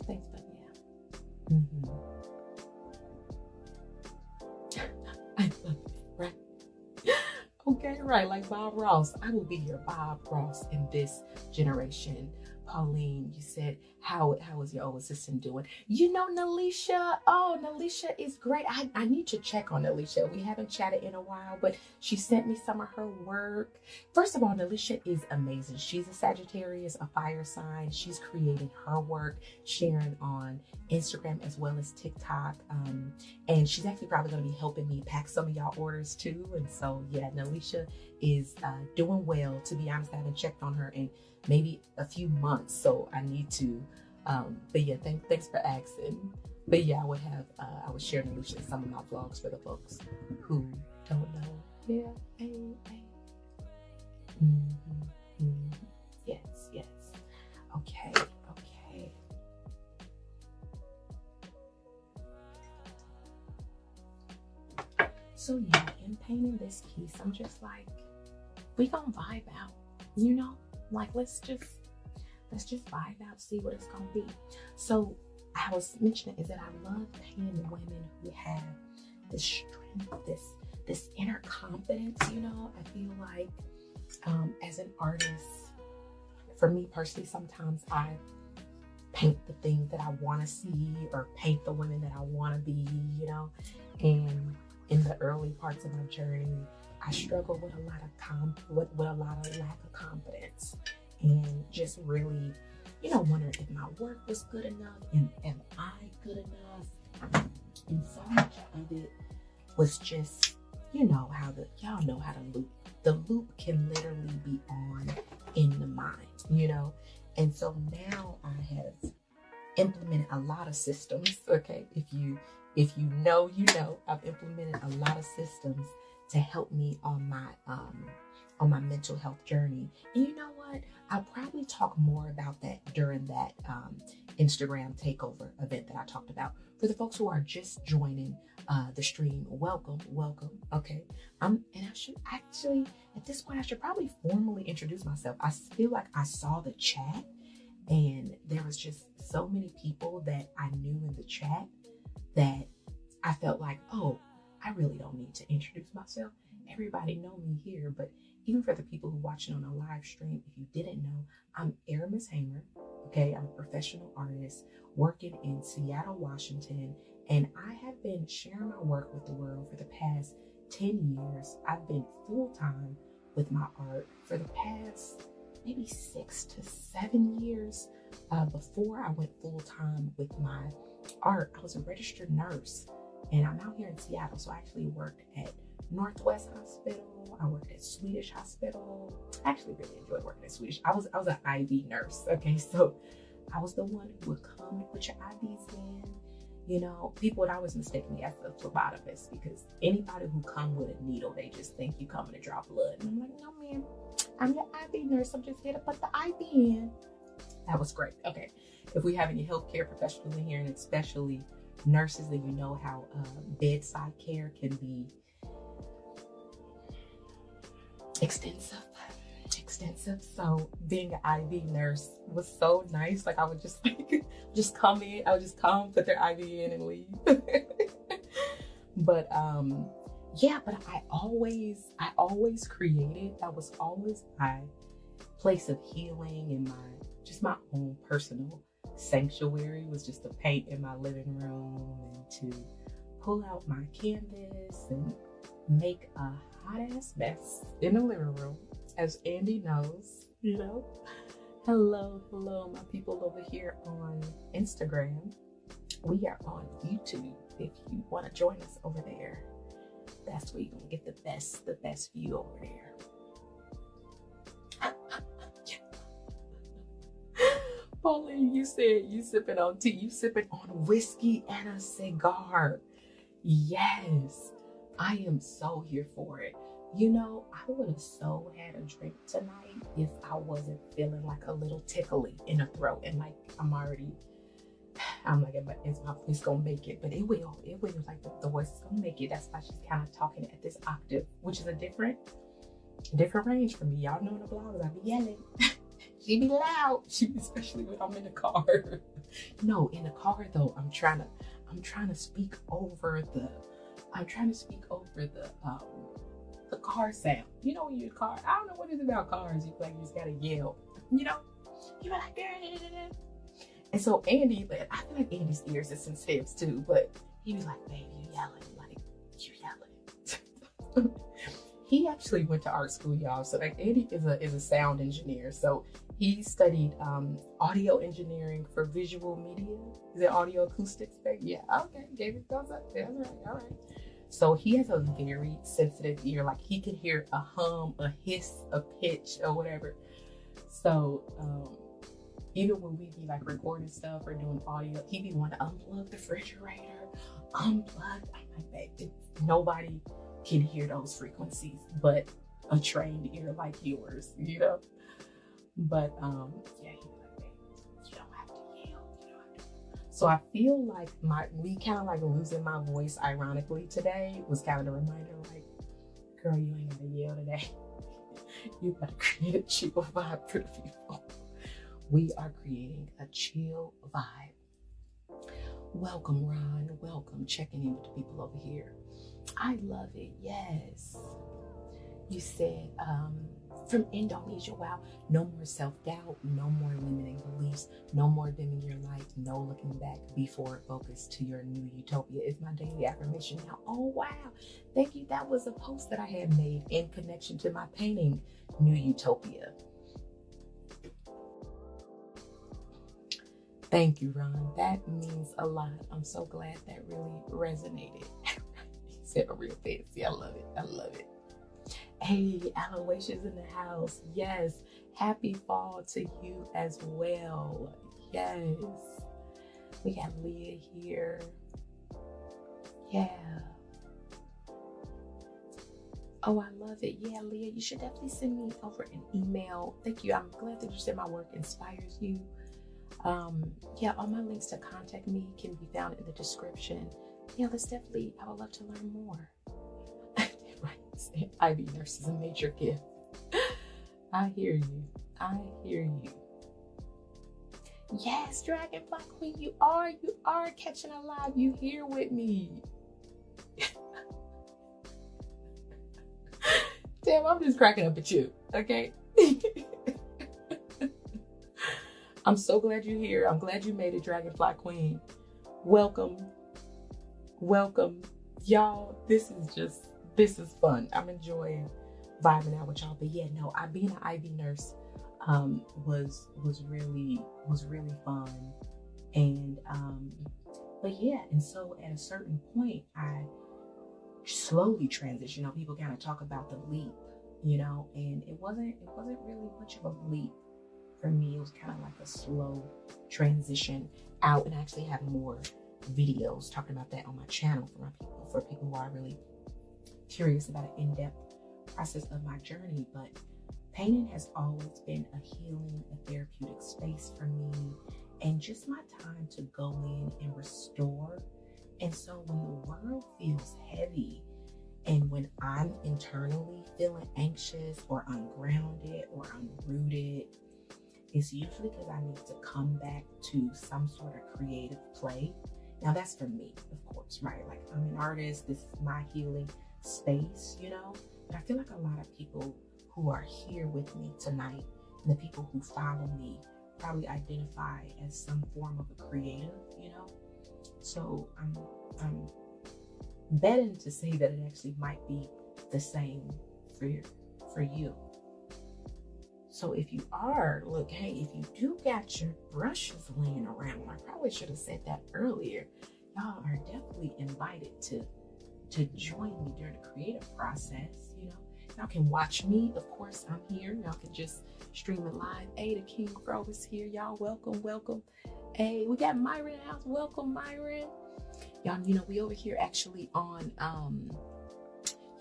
Thanks, but yeah. I love it, right? Okay, right, like Bob Ross. I will be your Bob Ross in this generation. Pauline, you said, how is your old assistant doing? You know, Nalisha, Nalisha is great. I need to check on Nalisha. We haven't chatted in a while, but she sent me some of her work. First of all, Nalisha is amazing. She's a Sagittarius, a fire sign. She's creating her work, sharing on Instagram as well as TikTok. And she's actually probably going to be helping me pack some of y'all orders too. And so, yeah, Nalisha is doing well. To be honest, I haven't checked on her in maybe a few months, so I need to. But yeah, thanks for asking. But yeah, I would share Nalisha in some of my vlogs for the folks who don't know. Yeah, hey. Yes. Okay. So yeah, in painting this piece, I'm just like, we gonna vibe out, you know? Like, let's just vibe out, see what it's gonna be. So I was mentioning is that I love painting women who have this strength, this inner confidence, you know? I feel like as an artist, for me personally, sometimes I paint the things that I want to see or paint the women that I want to be, you know? And in the early parts of my journey, I struggled with a lot of lack of confidence, and just really, you know, wondering if my work was good enough, and am I good enough? And so much of it was just, you know, y'all know how to loop. The loop can literally be on in the mind, you know? And so now I have implemented a lot of systems, okay? If you know, you know, I've implemented a lot of systems to help me on my mental health journey. And you know what? I'll probably talk more about that during that Instagram takeover event that I talked about. For the folks who are just joining the stream, welcome. Okay. And I should actually, at this point, I should probably formally introduce myself. I feel like I saw the chat and there was just so many people that I knew in the chat that I felt like, oh, I really don't need to introduce myself. Everybody know me here, but even for the people who are watching on a live stream, if you didn't know, I'm Aramis Hamer. Okay, I'm a professional artist working in Seattle, Washington, and I have been sharing my work with the world for the past 10 years. I've been full-time with my art for the past maybe 6 to 7 years. Before I went full-time with my art, I was a registered nurse, and I'm out here in Seattle, so I actually worked at Northwest Hospital. I worked at Swedish Hospital. I actually really enjoyed working at Swedish. I was an IV nurse, okay? So I was the one who would come and put your IVs in. You know, people would always mistake me as a phlebotomist because anybody who come with a needle, they just think you coming to draw blood. And I'm like, no, ma'am, I'm your IV nurse. I'm just here to put the IV in. That was great. Okay. If we have any healthcare professionals in here, and especially nurses, then you know how bedside care can be extensive. So being an IV nurse was so nice. Like I would just just come in, I would just come, put their IV in and leave. But yeah, but I always created, that was always my place of healing, and my own personal sanctuary was just to paint in my living room and to pull out my canvas and make a hot ass mess in the living room, as Andy knows, you know. Hello, my people over here on Instagram. We are on YouTube. If you want to join us over there, that's where you're gonna get the best view over there. Pauline, you said you sipping on tea, you sipping on whiskey and a cigar. Yes, I am so here for it. You know, I would have so had a drink tonight if I wasn't feeling like a little tickly in the throat, and like I'm like, is my voice gonna make it? But it will. Like the voice is gonna make it. That's why she's kind of talking at this octave, which is a different range for me. Y'all know in the blogs I be yelling. She be loud. Especially when I'm in the car. No, in the car though, I'm trying to speak over the car sound. You know, when you're in a car, I don't know what it is about cars. You just gotta yell. You know, you're like, and so Andy, I feel like Andy's ears are sensitive too, but he was like, babe, you yelling. He actually went to art school, y'all. So like Andy is a sound engineer. So he studied audio engineering for visual media. Is it audio acoustics? Yeah, okay, gave it thumbs up. That's right, all right. So he has a very sensitive ear. Like he can hear a hum, a hiss, a pitch, or whatever. So even when we be like recording stuff or doing audio, he be wanting to unplug the refrigerator, unplug. I'm like, babe, nobody can hear those frequencies but a trained ear like yours, you know? But yeah, he was like, babe, you don't have to yell. So I feel like me kind of like losing my voice ironically today was kind of a reminder, like, girl, you ain't gotta yell today. You gotta create a chill vibe for the people. We are creating a chill vibe. Welcome, Ron. Welcome. Checking in with the people over here. I love it. Yes. You said from Indonesia. Wow. No more self-doubt. No more limiting beliefs. No more dimming your light. No looking back. Be forward focused to your new utopia is my daily affirmation now. Oh, wow. Thank you. That was a post that I had made in connection to my painting, New Utopia. Thank you, Ron. That means a lot. I'm so glad that really resonated. He said a real fancy. I love it. I love it. Hey, Aloysius in the house. Yes. Happy fall to you as well. Yes. We got Leah here. Yeah. Oh, I love it. Yeah, Leah, you should definitely send me over an email. Thank you. I'm glad that you said my work inspires you. Yeah, all my links to contact me can be found in the description. Yeah, I would love to learn more. Right, IV nurse is a major gift. I hear you. Yes, Dragonfly Queen, you are catching a live. You here with me. Damn, I'm just cracking up at you, okay? I'm so glad you're here. I'm glad you made it, Dragonfly Queen. Welcome. Y'all, this is fun. I'm enjoying vibing out with y'all. But yeah, no, being an IV nurse was really fun. And but yeah, and so at a certain point I slowly transitioned. You know, people kind of talk about the leap, you know, and it wasn't really much of a leap. For me, it was kind of like a slow transition out, and I actually have more videos talking about that on my channel for people who are really curious about an in-depth process of my journey. But painting has always been a healing, a therapeutic space for me, and just my time to go in and restore And so when the world feels heavy, and when I'm internally feeling anxious or ungrounded or unrooted, it's usually because I need to come back to some sort of creative play. Now that's for me, of course, right? Like, I'm an artist, this is my healing space, But I feel like a lot of people who are here with me tonight, and the people who follow me, probably identify as some form of a creative, So I'm betting to say that it actually might be the same for you. So if you are, look, hey, if you do got your brushes laying around, I probably should have said that earlier, y'all are definitely invited to join me during the creative process, Y'all can watch me, of course, I'm here. Y'all can just stream it live. Hey, the King Crow is here, y'all. Welcome. Hey, we got Myron in the house. Welcome, Myron. Y'all, we over here actually on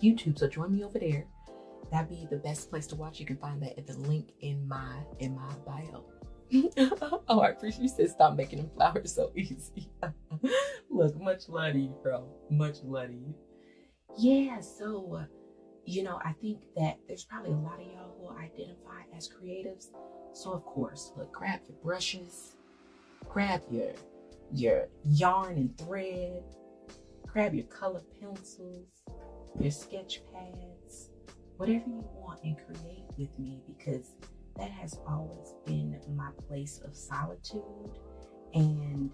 YouTube, so join me over there. That'd be the best place to watch. You can find that at the link in my bio. Oh, I appreciate you said stop making them flowers so easy. Look, much love to you, bro. Much love to you. Yeah, so I think that there's probably a lot of y'all who identify as creatives. So of course, look, grab your brushes, grab your yarn and thread, grab your color pencils, your sketch pads, whatever you want, and create with me, because that has always been my place of solitude. And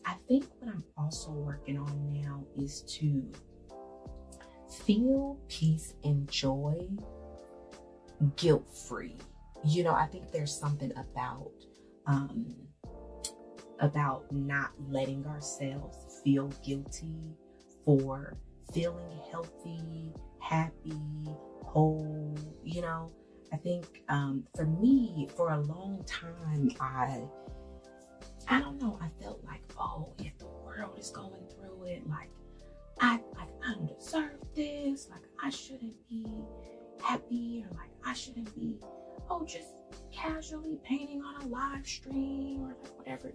I think what I'm also working on now is to feel peace and joy guilt-free. I think there's something about not letting ourselves feel guilty for feeling healthy, happy, whole. I think for me, for a long time, I don't know, I felt like, oh, if the world is going through it, like I don't deserve this, like I shouldn't be happy, or like I shouldn't be just casually painting on a live stream, or like whatever,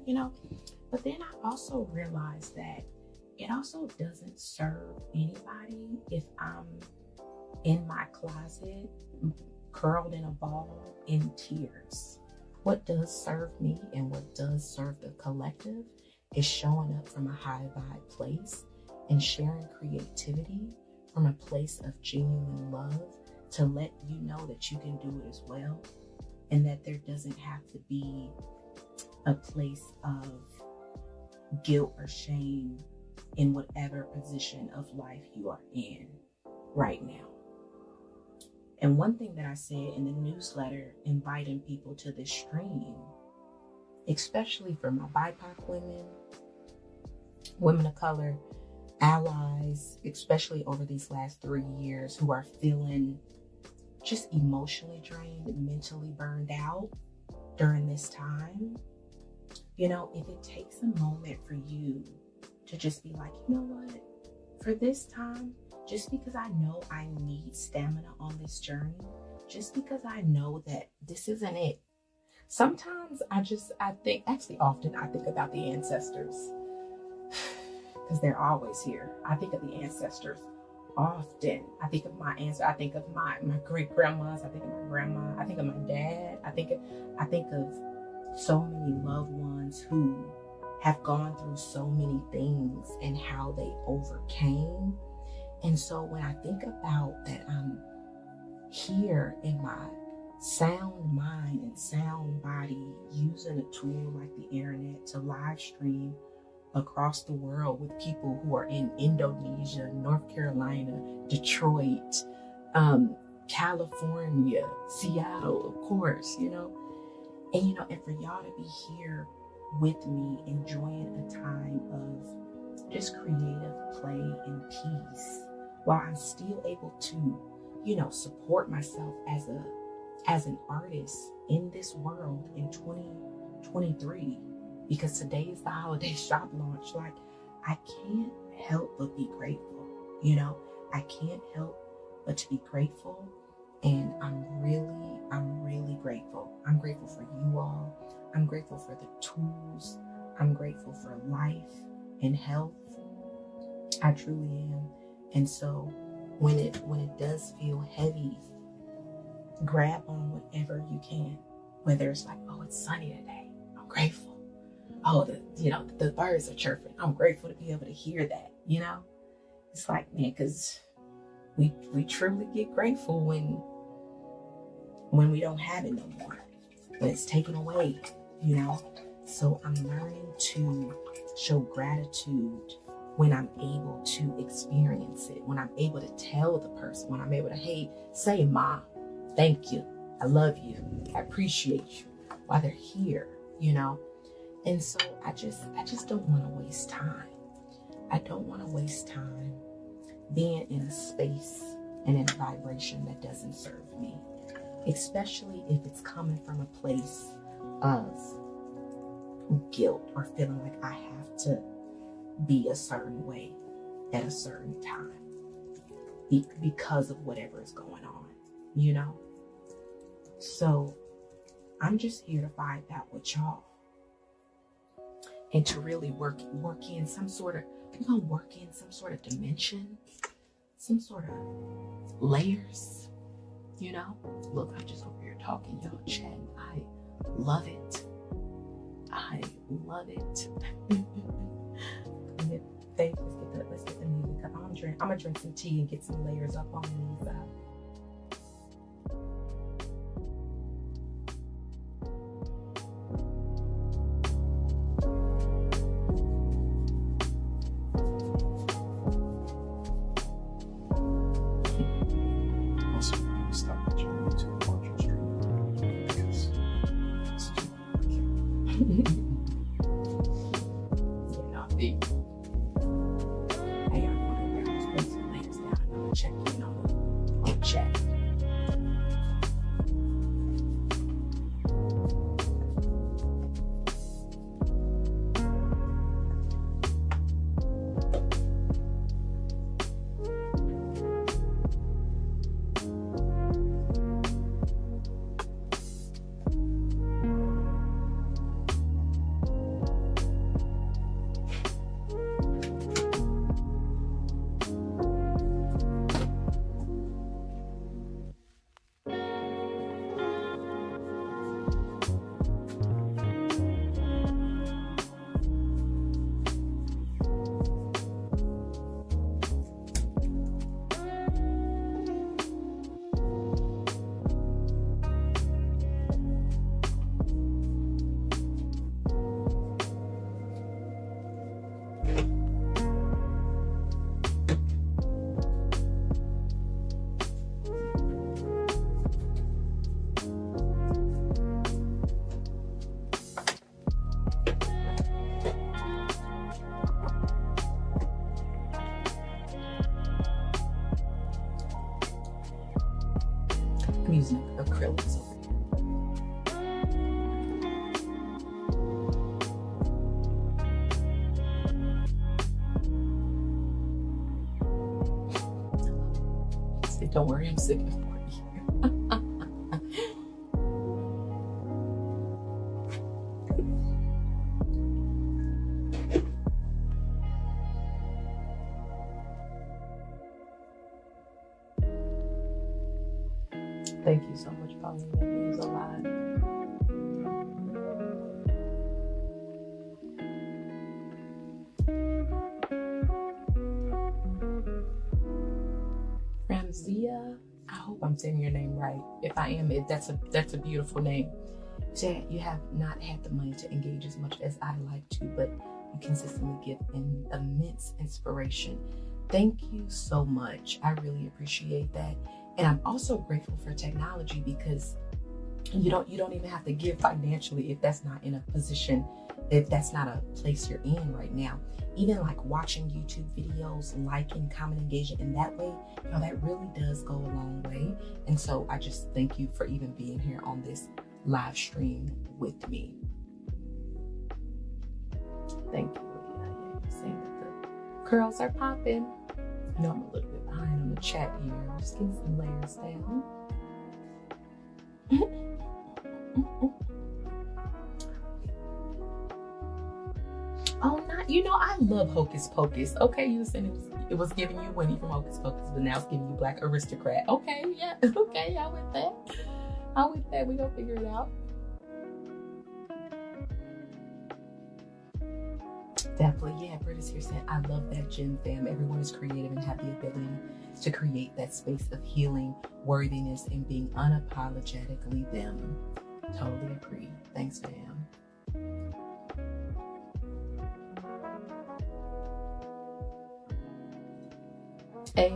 But then I also realized that it also doesn't serve anybody if I'm in my closet, curled in a ball in tears. What does serve me and what does serve the collective is showing up from a high vibe place and sharing creativity from a place of genuine love to let you know that you can do it as well, and that there doesn't have to be a place of guilt or shame in whatever position of life you are in right now. And one thing that I said in the newsletter inviting people to this stream, especially for my BIPOC women of color, allies, especially over these last 3 years, who are feeling just emotionally drained, mentally burned out during this time, if it takes a moment for you to just be like, you know what, for this time, just because I know I need stamina on this journey, just because I know that this isn't it. Sometimes often I think about the ancestors, because they're always here. I think of the ancestors often. I think of my ancestors. I think of my great grandmas. I think of my grandma. I think of my dad. I think of so many loved ones who have gone through so many things and how they overcame. And so when I think about that, I'm here in my sound mind and sound body, using a tool like the internet to live stream across the world with people who are in Indonesia, North Carolina, Detroit, California, Seattle, of course, and for y'all to be here with me, enjoying a time of just creative play and peace, while I'm still able to, support myself as an artist in this world in 2023. Because today is the holiday shop launch. Like, I can't help but be grateful. I can't help but to be grateful. And I'm really grateful. I'm grateful for you all. I'm grateful for the tools. I'm grateful for life and health. I truly am. And so when it does feel heavy, grab on whatever you can. Whether it's like, oh, it's sunny today, I'm grateful. Oh, the birds are chirping, I'm grateful to be able to hear that. It's like, man, because we truly get grateful when we don't have it no more, when it's taken away. So I'm learning to show gratitude when I'm able to experience it, when I'm able to tell the person, when I'm able to, hey, say, Mom, thank you, I love you, I appreciate you, while they're here, And so I just don't want to waste time. I don't want to waste time being in a space and in a vibration that doesn't serve me, especially if it's coming from a place of guilt or feeling like I have to be a certain way at a certain time because of whatever is going on, So I'm just here to vibe that with y'all and to really work in some sort of, we're gonna work in some sort of dimension, some sort of layers, Look, I'm just over here talking, y'all chatting. I love it. I love it. Let's get the music up. I'm gonna drink some tea and get some layers up on these. I'm using acrylics over here. Say, don't worry, I'm sipping for you. Thank you so much, Pauline. That means a lot. Ramzia, I hope I'm saying your name right. If I am, that's a beautiful name. Said you have not had the money to engage as much as I like to, but you consistently give immense inspiration. Thank you so much. I really appreciate that. And I'm also grateful for technology because you don't even have to give financially if that's not in a position, if that's not a place you're in right now. Even like watching YouTube videos, liking, comment, engaging in that way, that really does go a long way. And so I just thank you for even being here on this live stream with me. Thank you, Leah. Yeah, you're saying that the curls are popping. I know I'm a little bit behind on the chat here. I'm just getting some layers down. Oh, not you know, I love Hocus Pocus. Okay, you saying it was giving you Winnie from Hocus Pocus, but now it's giving you Black Aristocrat. Okay, yeah, okay, I with that. We gonna figure it out. Definitely, yeah. Britta's here saying, I love that gym, fam. Everyone is creative and have the ability to create that space of healing, worthiness, and being unapologetically them. Totally agree. Thanks, fam. Hey,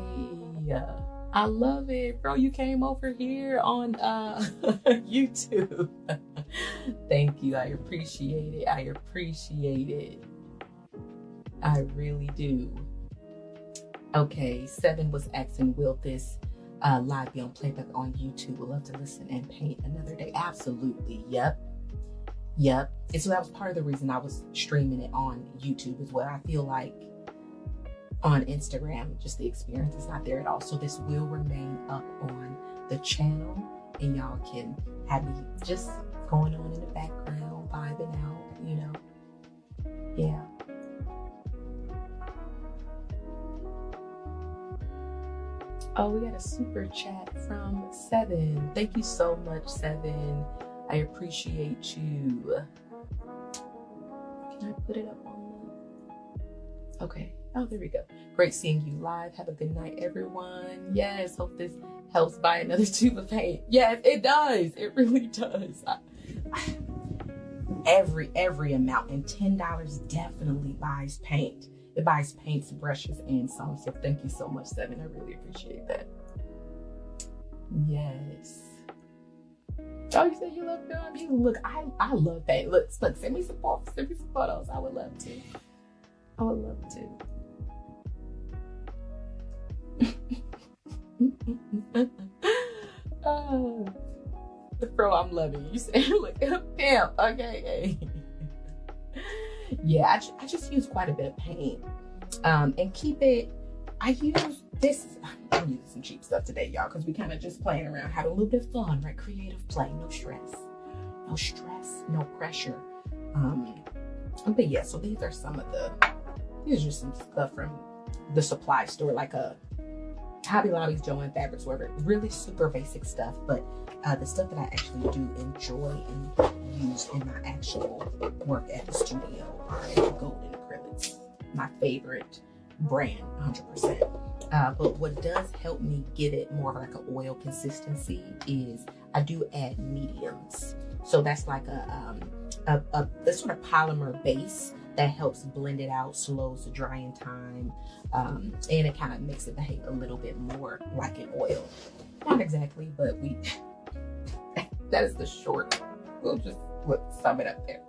I love it, bro. You came over here on YouTube. Thank you. I appreciate it. I really do. Okay, 7 was asking, will this live be on playback on YouTube? Would love to listen and paint another day. Absolutely. Yep. And so that was part of the reason I was streaming it on YouTube as well. I feel like on Instagram, just the experience is not there at all. So this will remain up on the channel, and y'all can have me just going on in the background, vibing out, you know. Yeah. Oh, we got a super chat from 7. Thank you so much, 7. I appreciate you. Can I put it up on the... Okay. Oh, there we go. Great seeing you live. Have a good night, everyone. Yes, hope this helps buy another tube of paint. Yes, it does. It really does. Every amount, and $10 definitely buys paint. It buys paints, brushes, and some. So thank you so much, 7. I really appreciate that. Yes. Oh, you said you love film? You look, I love paint. Look, send me some photos. I would love to. Bro, I'm loving you. Say, look, pimp. Okay. Yeah, I just use quite a bit of paint, and keep it. I'm using some cheap stuff today, y'all, because we kind of just playing around, having a little bit of fun, right? Creative play, no stress, no pressure. But yeah, so these are just some stuff from the supply store, like a Hobby Lobby's, Joann Fabrics, whatever. Really super basic stuff, but the stuff that I actually do enjoy and use in my actual work at the studio are golden acrylics. My favorite brand, 100%. But what does help me get it more like an oil consistency is I do add mediums. So that's like this sort of polymer base that helps blend it out, slows the drying time, and it kind of makes it behave a little bit more like an oil. Not exactly, but that is the short. We'll just sum it up there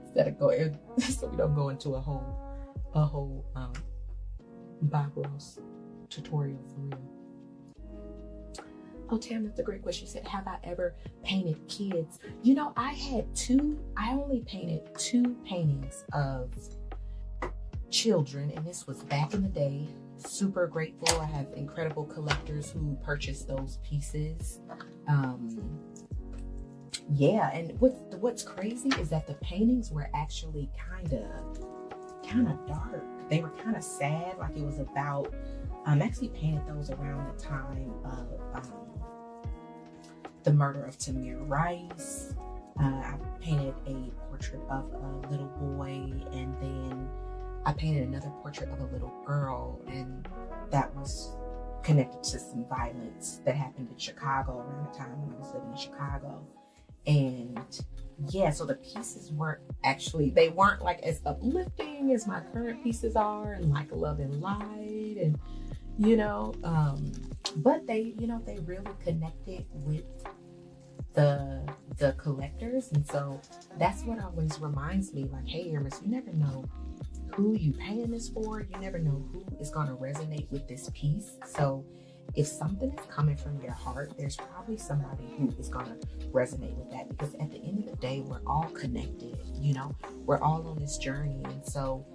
instead of going, so we don't go into a whole Bob Ross tutorial for real. Oh, Tam, that's a great question. She said, have I ever painted kids? You know, I only painted 2 paintings of children, and this was back in the day. Super grateful. I have incredible collectors who purchased those pieces. Yeah, and what's crazy is that the paintings were actually kind of dark. They were kind of sad, like it was about, actually painted those around the time of the murder of Tamir Rice. I painted a portrait of a little boy, and then I painted another portrait of a little girl, and that was connected to some violence that happened in Chicago around the time when I was living in Chicago. And yeah, so the pieces they weren't like as uplifting as my current pieces are, and like love and light, and but they really connected with the collectors. And so that's what always reminds me, like, hey, Hermes, you never know who you paying this for. You never know who is going to resonate with this piece. So if something is coming from your heart, there's probably somebody who is going to resonate with that, because at the end of the day, we're all connected, we're all on this journey. And so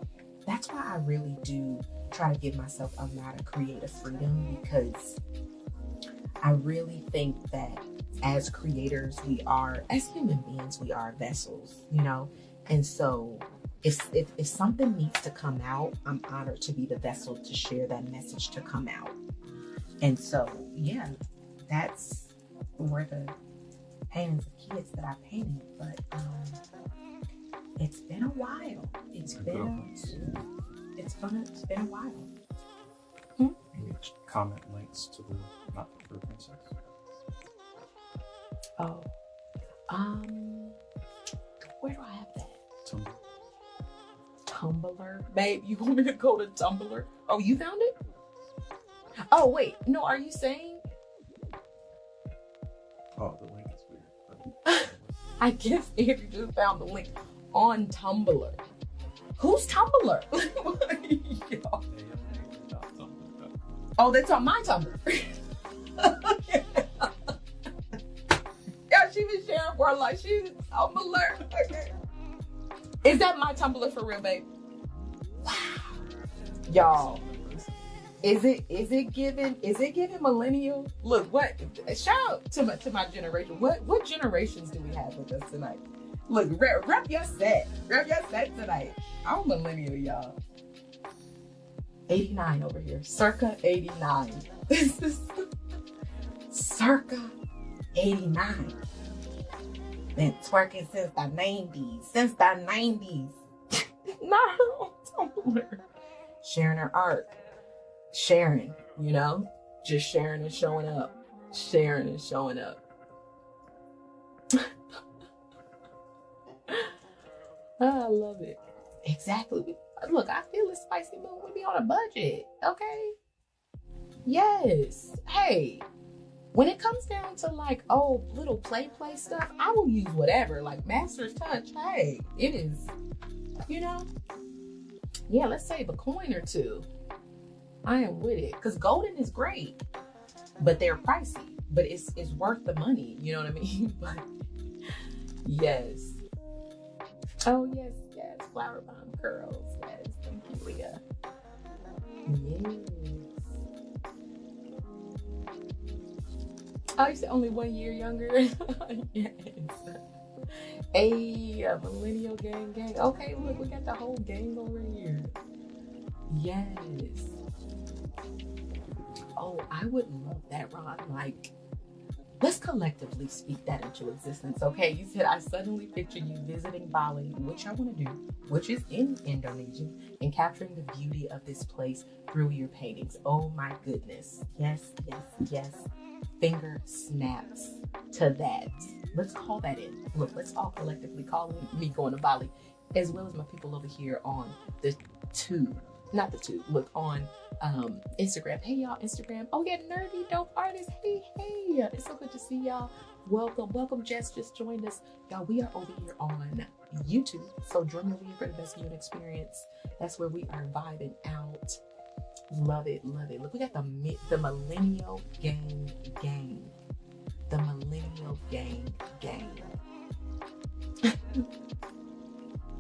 that's why I really do try to give myself a lot of creative freedom, because I really think that as creators, as human beings, we are vessels, and so if something needs to come out, I'm honored to be the vessel to share that message to come out. And so, yeah, that's where the paintings of kids that I painted. But it's been a while. It's been a while. Comment links to the not for princess. Oh, where do I have that? Tumblr, babe. You want me to go to Tumblr? Oh, you found it? Oh, wait. No, are you saying? Oh, the link is weird. I guess Andrew just found the link on Tumblr. Who's Tumblr? Oh, that's on my Tumblr. Yeah, she was sharing for like she's Tumblr. Okay. Is that my Tumblr for real, babe? Wow. Y'all. Is it giving millennial? Look, what shout out to my generation. What generations do we have with us tonight? Look, rep your set. Rep your set tonight. I'm millennial, y'all. 89 over here. Circa 89. This is circa 89. Been twerking since the 90s. Since the 90s. Not her on Tumblr. Sharing her art. Sharing, you know? Just sharing and showing up. Sharing and showing up. I love it. Exactly. Look, I feel it's spicy, but we be on a budget, okay? Yes. Hey, when it comes down to like, oh, little play stuff, I will use whatever. Like Master's Touch, hey, it is, you know? Yeah, let's save a coin or two. I am with it. Because golden is great, but they're pricey. But it's worth the money, you know what I mean? But yes. Oh, yes. Flower bomb curls. Yes. Thank you, Leah. Yes. Oh, you said only 1 year younger? Yes. Hey, a millennial gang. Okay, look, we got the whole gang over here. Yes. Oh, I would love that, Ron. Like, let's collectively speak that into existence, okay? You said, I suddenly picture you visiting Bali, which I want to do, which is in Indonesia, and capturing the beauty of this place through your paintings. Oh my goodness. Yes. Finger snaps to that. Let's call that in. Look, let's all collectively call in me going to Bali, as well as my people over here on the on Instagram. Hey y'all, Instagram. Oh yeah, nerdy dope artist. Hey, it's so good to see y'all. Welcome. Jess just joined us, y'all. We are over here on YouTube, so join me for the best viewing experience. That's where we are vibing out. Love it. Look, we got the millennial gang. The millennial gang.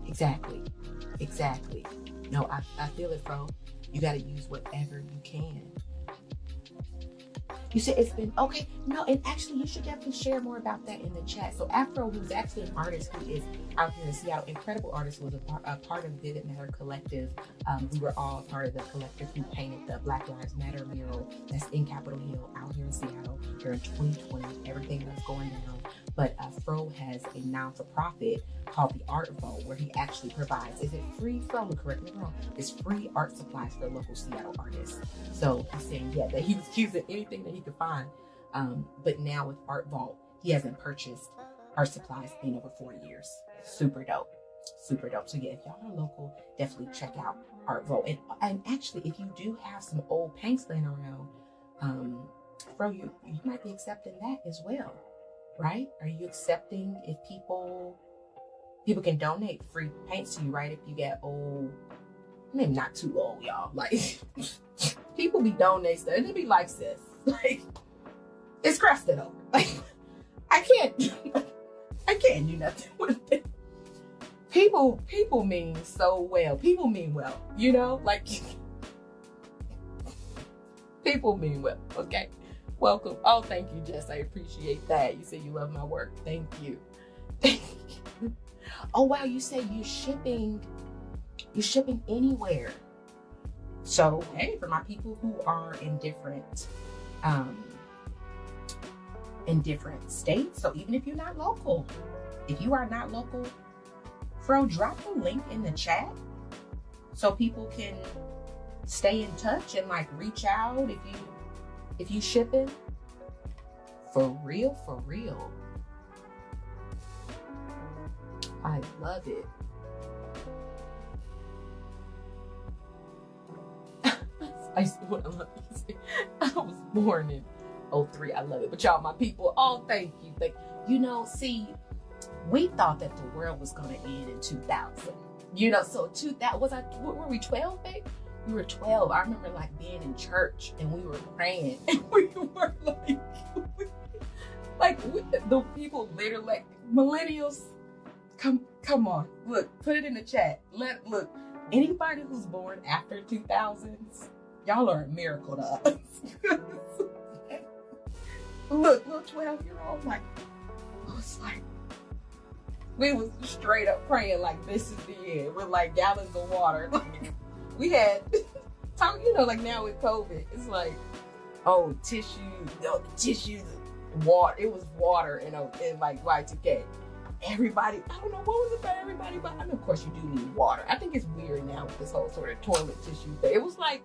Exactly. No, I feel it, bro. You got to use whatever you can. You said it's been okay. No, and actually, you should definitely share more about that in the chat. So Afro, who's actually an artist who is out here in Seattle, incredible artist, was a part of Vivid Matter Collective. We were all part of the collective who painted the Black Lives Matter mural that's in Capitol Hill out here in Seattle during 2020. Everything that's going down. But Fro has a non-for-profit called the Art Vault, where he actually provides, is it free, Fro? Correct me if I'm wrong. It's free art supplies for local Seattle artists. So he's saying, yeah, that he was using anything that he could find. But now with Art Vault, he hasn't purchased art supplies in over 4 years. Super dope. So yeah, if y'all are local, definitely check out Art Vault. And actually, if you do have some old paints laying around, Fro, you might be accepting that as well. Right? Are you accepting if people can donate free paints to you, right? If you get old, maybe not too old, y'all. Like, people be donating stuff and they be like, sis, like, it's crusted over. Like, I can't do nothing with it. People mean so well. People mean well, you know? Like, people mean well, okay? Welcome. Oh, thank you, Jess. I appreciate that. You say you love my work. Thank you. Oh, wow. You say you're shipping You're shipping anywhere. So, hey, for my people who are in different states, so even if you're not local, if you are not local, Fro, drop the link in the chat so people can stay in touch and like reach out if you shipping. For real, for real. I love it. I was born in 03. I love it. But y'all, my people, oh, thank you. You know, see, we thought that the world was going to end in 2000. You know, so what were we, 12, babe? We were 12. I remember like being in church and we were praying and we were the people later, like millennials, come on, look, put it in the chat. Look, anybody who's born after 2000s, y'all are a miracle to us. Look, little 12-year-old, like, I was like, we was straight up praying like this is the end with like gallons of water. Like we had, you know, like now with COVID, it's like, oh, tissues, water. It was water in like Y2K. Everybody, I don't know what was it for everybody, but I mean, of course you do need water. I think it's weird now with this whole sort of toilet tissue thing. It was like,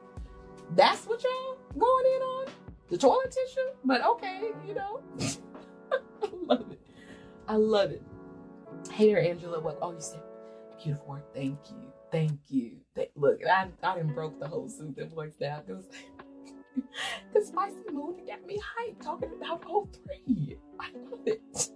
that's what y'all going in on? The toilet tissue? But okay, you know. I love it. Hey there, Angela. Oh, you said beautiful work. Thank you. Look, I done broke the whole soothing voice down because Spicy Moon got me hyped talking about 03. I love it.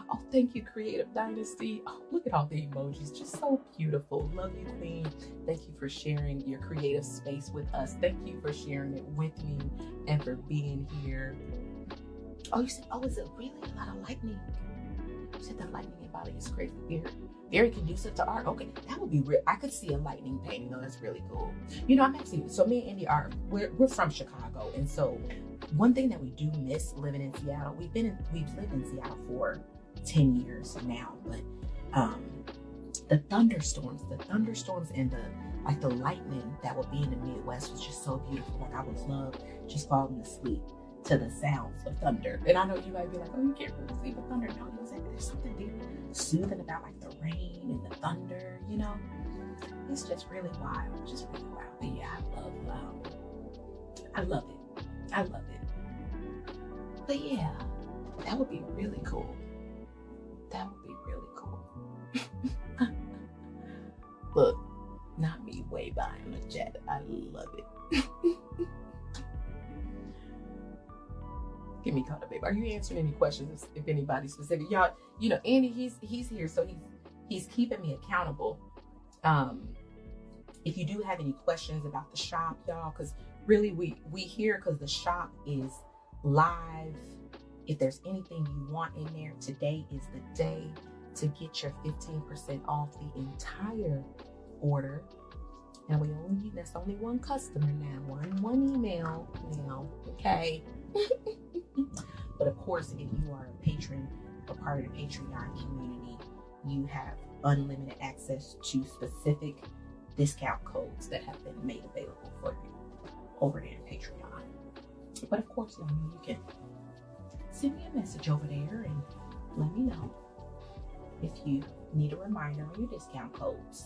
Oh, thank you, Creative Dynasty. Oh, look at all the emojis. Just so beautiful. Love you, Queen. Thank you for sharing your creative space with us. Thank you for sharing it with me and for being here. Oh, you said, is it really a lot of lightning? You said the lightning in Bali is crazy. Very conducive to art. Okay, that would be real. I could see a lightning painting though. That's really cool. You know, I'm actually, so me and Andy we're from Chicago. And so one thing that we do miss living in Seattle, we've lived in Seattle for 10 years now, but the thunderstorms and the lightning that would be in the Midwest was just so beautiful. Like I would love just falling asleep to the sounds of thunder. And I know you might be like, oh, you can't really sleep with thunder. No, it was like there's something very soothing about like the rain and the thunder, you know? It's just really wild. But yeah, I love it. But yeah, that would be really cool. Look, not me way behind the chat. I love it. Give me color, babe. Are you answering any questions if anybody's specific? Y'all, you know, Andy, he's here, so he's keeping me accountable. If you do have any questions about the shop, y'all, because really we here because the shop is live. If there's anything you want in there, today is the day to get your 15% off the entire order. And that's only one customer now, one email now, okay? But of course, if you are a patron or part of the Patreon community, you have unlimited access to specific discount codes that have been made available for you over there in Patreon. But of course, y'all know you can send me a message over there and let me know if you need a reminder on your discount codes.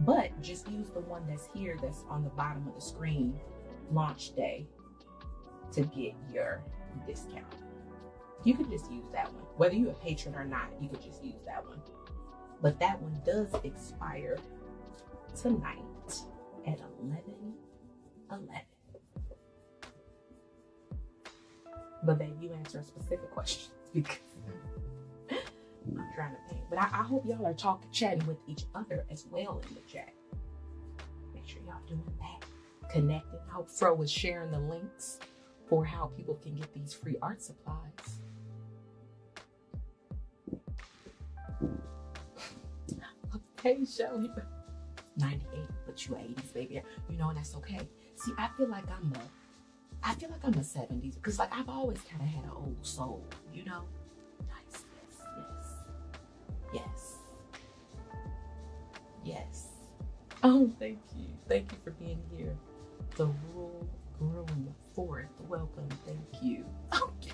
But just use the one that's here, that's on the bottom of the screen, launch day, to get your discount. You could just use that one. Whether you're a patron or not, you could just use that one. But that one does expire tonight at 11:11. But then you answer specific questions because I'm trying to think. But I hope y'all are chatting with each other as well in the chat. Make sure y'all doing that. Connecting. I hope Fro was sharing the links for how people can get these free art supplies. Hey, Shelly. 98, but you 80s, baby. You know, and that's okay. See, I feel like I'm a 70s because like I've always kind of had an old soul, you know? Nice. Yes. Oh, thank you. Thank you for being here. The Rural Groom 4th. Welcome. Thank you. Okay.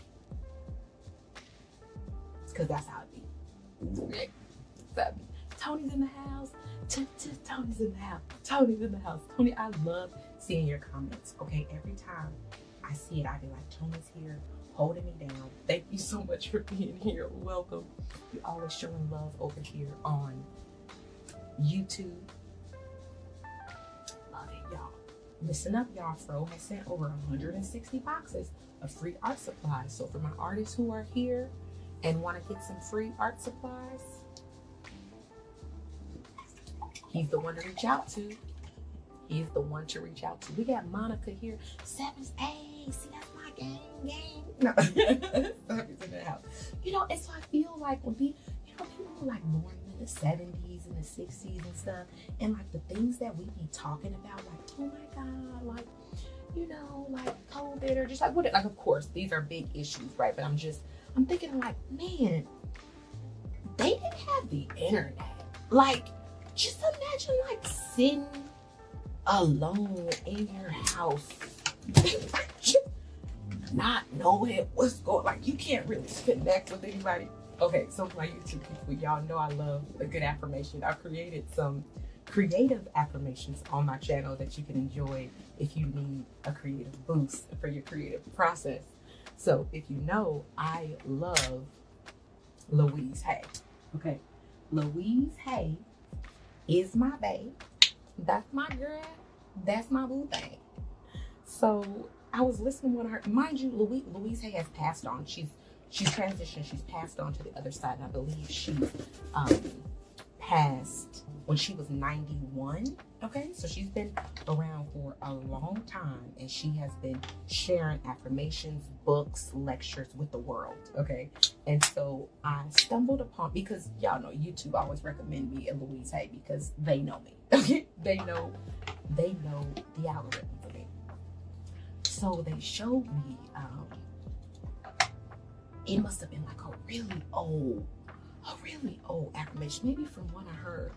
It's because that's how it be. Tony's in the house. Tony's in the house. Tony's in the house. Tony, I love seeing your comments. Okay, every time I see it, I be like, Tony's here, holding me down. Thank you so much for being here. Welcome. You're always showing love over here on YouTube. Love it, y'all. Listen up, y'all. Fro has sent over 160 boxes of free art supplies. So for my artists who are here and want to get some free art supplies, he's the one to reach out to. He's the one to reach out to. We got Monica here. Seven's A. See, that's my gang. No. Seven's in the house. You know, and so I feel like when people were like born in the 70s and the 60s and stuff, and like the things that we be talking about, like, oh my God, like, you know, like COVID or just like what, like, of course, these are big issues, right? But I'm thinking like, man, they didn't have the internet. Like, just imagine like sitting alone in your house, not knowing what's going, like you can't really connect with anybody. Okay, so for my YouTube people, y'all know I love a good affirmation. I've created some creative affirmations on my channel that you can enjoy if you need a creative boost for your creative process. So if you know, I love Louise Hay. Okay, Louise Hay is my babe. That's my girl. That's my boo thing. So I was listening to her. Mind you, Louise Hay has passed on. She's transitioned. She's passed on to the other side. And I believe she passed when she was 91. Okay, so she's been around for a long time, and she has been sharing affirmations, books, lectures with the world. Okay, and so I stumbled upon, because y'all know YouTube always recommend me and Louise Hay because they know me. Okay, they know the algorithm for me. So they showed me. It must have been like a really old affirmation, maybe from one of her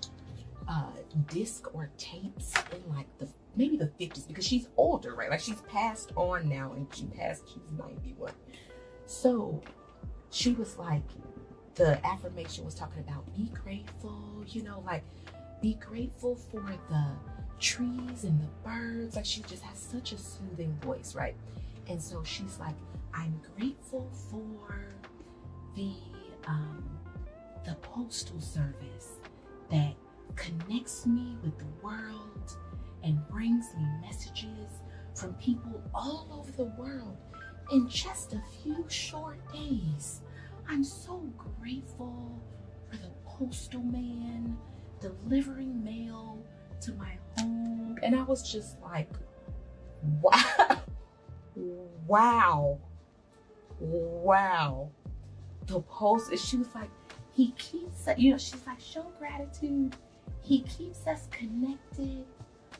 disc or tapes in like maybe the 50s, because she's older, right? Like she's passed on now, and she's 91. So she was like, the affirmation was talking about be grateful, you know, like be grateful for the trees and the birds. Like she just has such a soothing voice, right? And so she's like, I'm grateful for the postal service that connects me with the world and brings me messages from people all over the world in just a few short days. I'm so grateful for the postal man delivering mail to my home. And I was just like, wow. The post, she was like, he keeps, you know, she's like, show gratitude. He keeps us connected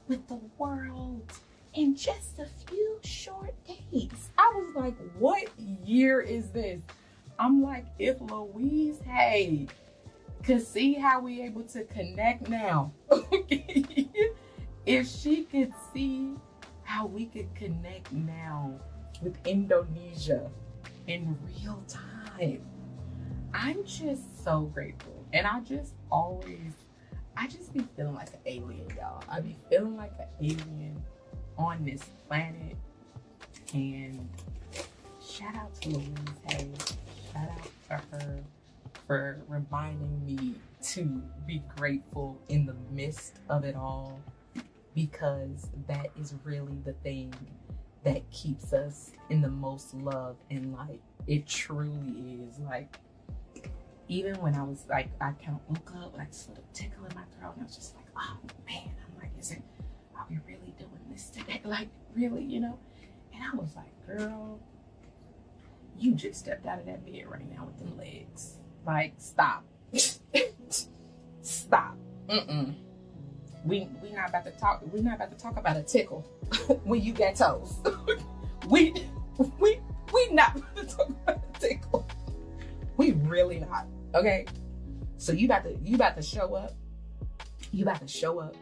with the world in just a few short days. I was like, what year is this? I'm like, if Louise Hay could see how we able to connect now, if she could see how we could connect now with Indonesia in real time, I'm just so grateful. And I just be feeling like an alien, y'all. I be feeling like an alien on this planet. And shout out to Louise Hay. Shout out to her for reminding me to be grateful in the midst of it all, because that is really the thing that keeps us in the most love and light. It truly is. Like, even when I was like, I kind of woke up like this little tickle in my throat, and I was just like, oh man, I'm like, are we really doing this today? Like, really, you know? And I was like, girl, you just stepped out of that bed right now with them legs. Like, stop. Stop. We not about to talk. We're not about to talk about a tickle when you got toes. we not about to talk about a tickle. We really not. Okay. So you about to show up. You about to show up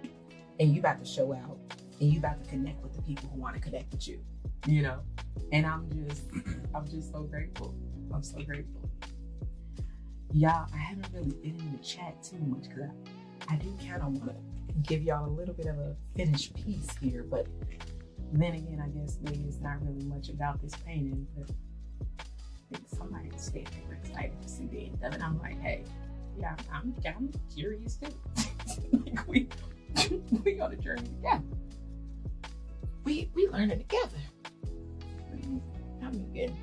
and you about to show out, and you about to connect with the people who want to connect with you, you know? And I'm just so grateful. I'm so grateful. Y'all, I haven't really been in the chat too much because I do kind of want to give y'all a little bit of a finished piece here, but then again, I guess maybe it's not really much about this painting, but I think somebody was standing there excited to see the end of it. I'm like, hey, yeah, I'm curious too. Like we on a journey together. We learning together. I mean,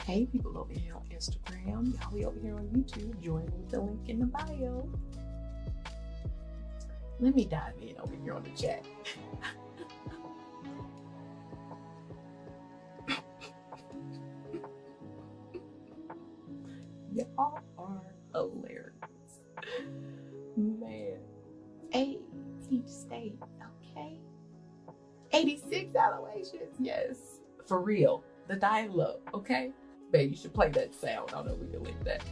hey, people over here on Instagram, y'all we over here on YouTube, join with the link in the bio. Let me dive in over here on the chat. Y'all are hilarious. Man. 8 each state, okay? 86 evaluations, yes. For real. The dialogue, okay? Babe, you should play that sound. I don't know if we can link that.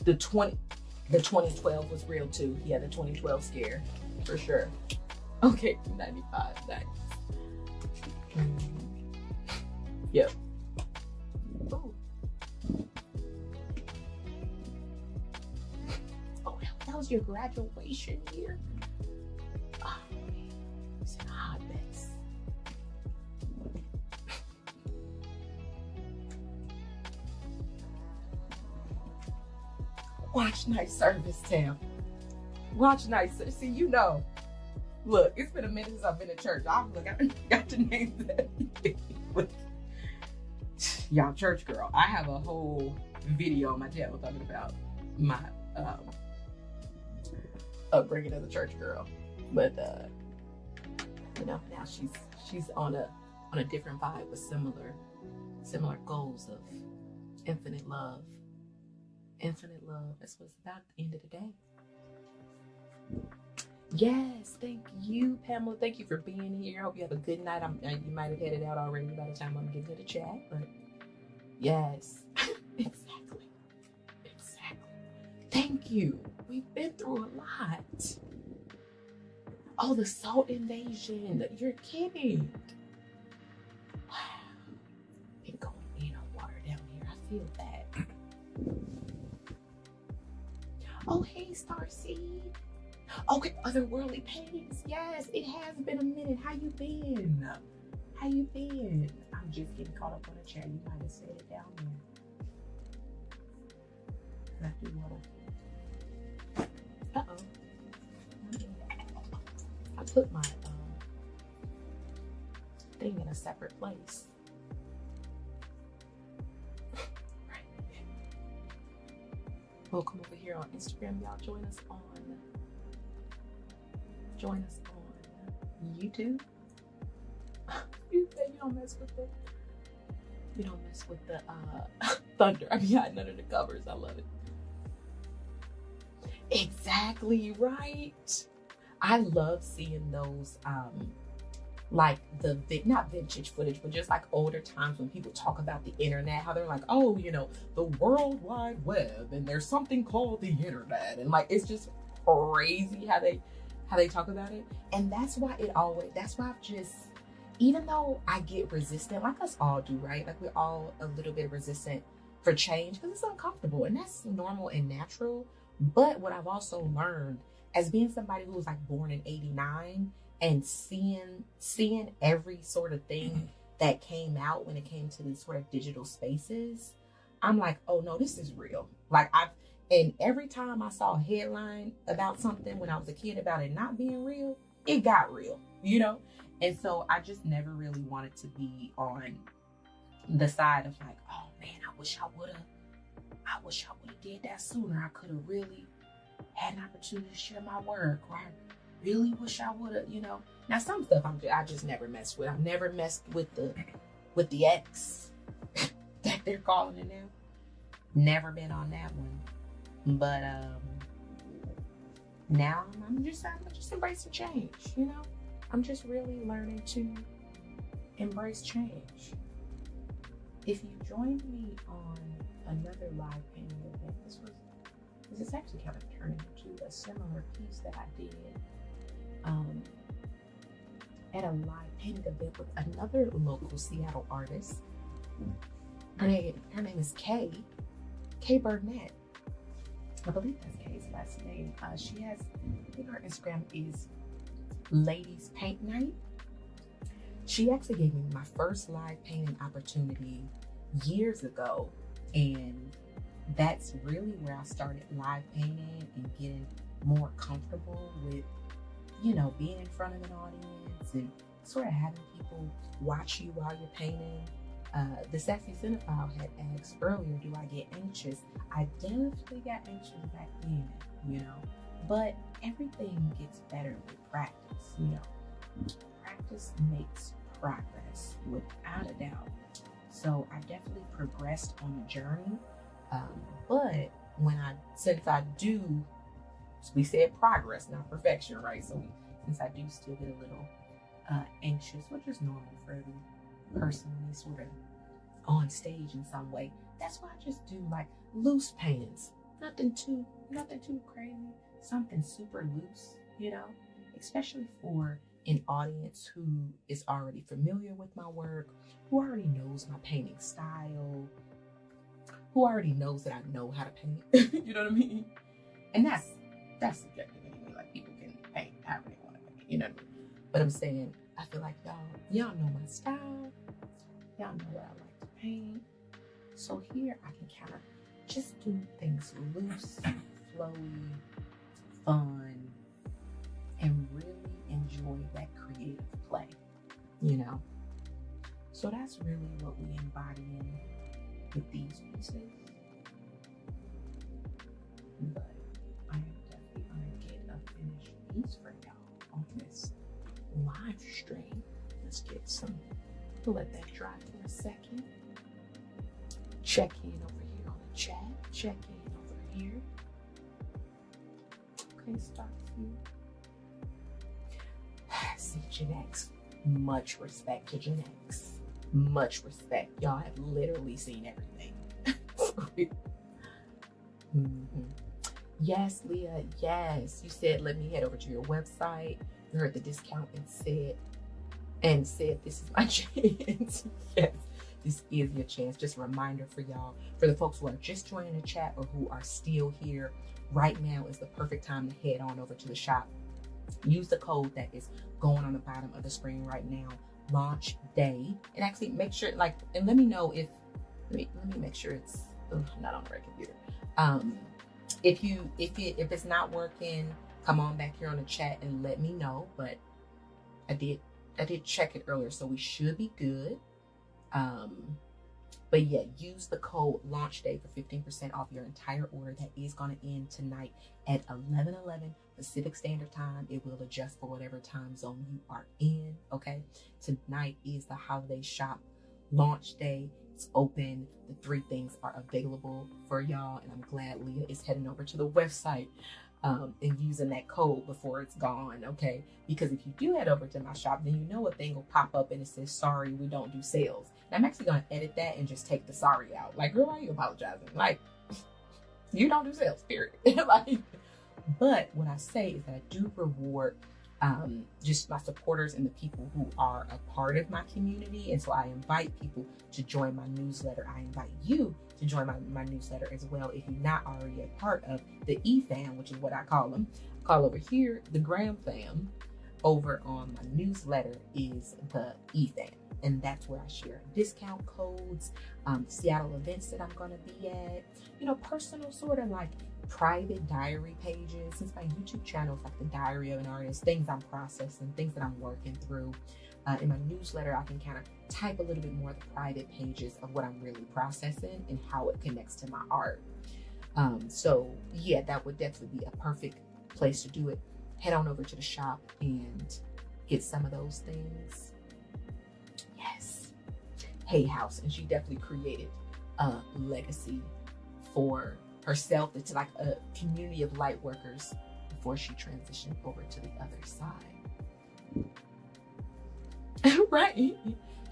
The 2012 was real too. Yeah, the 2012 scare, for sure. Okay, 95, nice. Yep. Ooh. Oh, that was your graduation year? Oh, man. It's a hot mess. Watch night service, Tam. Watch night service. See, you know. Look, it's been a minute since I've been to church. I got to name that. Y'all, church girl. I have a whole video on my channel talking about my upbringing as a church girl. But you know, now she's on a different vibe with similar goals of infinite love. Infinite love. That's what it's about at the end of the day. Yes, thank you, Pamela. Thank you for being here. I hope you have a good night. You might have headed out already by the time I'm getting to the chat, but yes, exactly. Thank you. We've been through a lot. Oh, the salt invasion. You're kidding. Wow. Been going in on water down here. I feel that. Oh, hey, Starseed. Okay, otherworldly paintings. Yes, it has been a minute. How you been? I'm just getting caught up on the chat. You might have said it down there. I do want to. I put my thing in a separate place. Right. Welcome over here on Instagram, y'all. Join us on YouTube. You don't mess with the thunder. I be hiding under the covers. I love it. Exactly right. I love seeing those like the not vintage footage, but just like older times when people talk about the internet, how they're like, oh, you know, the World Wide Web, and there's something called the internet, and like it's just crazy how they talk about it. And that's why I've just, even though I get resistant, like us all do, right? Like we're all a little bit resistant for change because it's uncomfortable, and that's normal and natural. But what I've also learned as being somebody who was like born in '89 and seeing every sort of thing that came out when it came to these sort of digital spaces, I'm like, oh no, this is real. And every time I saw a headline about something when I was a kid about it not being real, it got real, you know? And so I just never really wanted to be on the side of like, oh man, I wish I would have did that sooner. I could have really had an opportunity to share my work, or I really wish I would have, you know. Now some stuff I just never messed with. I've never messed with the X that they're calling it now. Never been on that one. But now I'm just embracing change, you know? I'm just embracing change, you know? I'm just really learning to embrace change. if you joined me on another live painting event, this is actually kind of turning into a similar piece that I did at a live painting event with another local Seattle artist. Her name is Kay Burnett. I believe that's Kay's last name. She has, I think her Instagram is Ladies Paint Night. She actually gave me my first live painting opportunity years ago, and that's really where I started live painting and getting more comfortable with, you know, being in front of an audience and sort of having people watch you while you're painting. The Sassy Cinephile had asked earlier, do I get anxious? I definitely got anxious back then, you know, but everything gets better with practice, you know. Practice makes progress, without a doubt. So I definitely progressed on the journey, but since I do, we said progress, not perfection, right? So since I do still get a little anxious, which is normal for every person when they sort of on stage in some way, that's why I just do like loose paintings, nothing too crazy, something super loose, you know, especially for an audience who is already familiar with my work, who already knows my painting style, who already knows that I know how to paint. You know what I mean? And that's subjective anyway. Like, people can paint however they want to paint, you know what I mean? But I'm saying, I feel like y'all know my style. Y'all know what I like to paint. So here I can kind of just do things loose, flowy, fun, and really enjoy that creative play, you know? So that's really what we embody in with these pieces. But I am definitely gonna get a finished piece for y'all on this live stream. Let's get some, we'll let that dry for a second. Check in over here on the chat. Check in over here. Okay, start here. See, Gen X. Much respect to Gen X. Much respect. Y'all have literally seen everything. Yes, Leah. Yes. You said, let me head over to your website. You heard the discount and said this is my chance. Yes, this is your chance. Just a reminder for y'all, for the folks who are just joining the chat or who are still here, right now is the perfect time to head on over to the shop. Use the code that is going on the bottom of the screen right now, launch day, and actually make sure, like, and let me know if, let me make sure it's not on the right computer. If it's not working, come on back here on the chat and let me know. But I did check it earlier, so we should be good. But yeah, use the code launch day for 15% off your entire order. That is going to end tonight at 11:11 Pacific Standard Time. It will adjust for whatever time zone you are in. Okay, tonight is the holiday shop launch day. It's open. The 3 things are available for y'all, and I'm glad Leah is heading over to the website and using that code before it's gone. Okay, because if you do head over to my shop, then you know a thing will pop up and it says, sorry, we don't do sales. And I'm actually going to edit that and just take the sorry out. Like, girl, why are you apologizing? Like, you don't do sales, period. Like, but what I say is that I do reward just my supporters and the people who are a part of my community. And so I invite people to join my newsletter. I invite you to join my newsletter as well if you're not already a part of the E-fam, which is what I call them. I call over here the Gram fam. Over on my newsletter is the E-fam. And that's where I share discount codes, Seattle events that I'm going to be at, you know, personal sort of like private diary pages. Since my YouTube channel is like the diary of an artist, things I'm processing, things that I'm working through. In my newsletter, I can kind of type a little bit more of the private pages of what I'm really processing and how it connects to my art. So yeah, that would definitely be a perfect place to do it. Head on over to the shop and get some of those things. Yes. Hay House, and she definitely created a legacy for herself. It's like a community of light workers before she transitioned over to the other side. Right.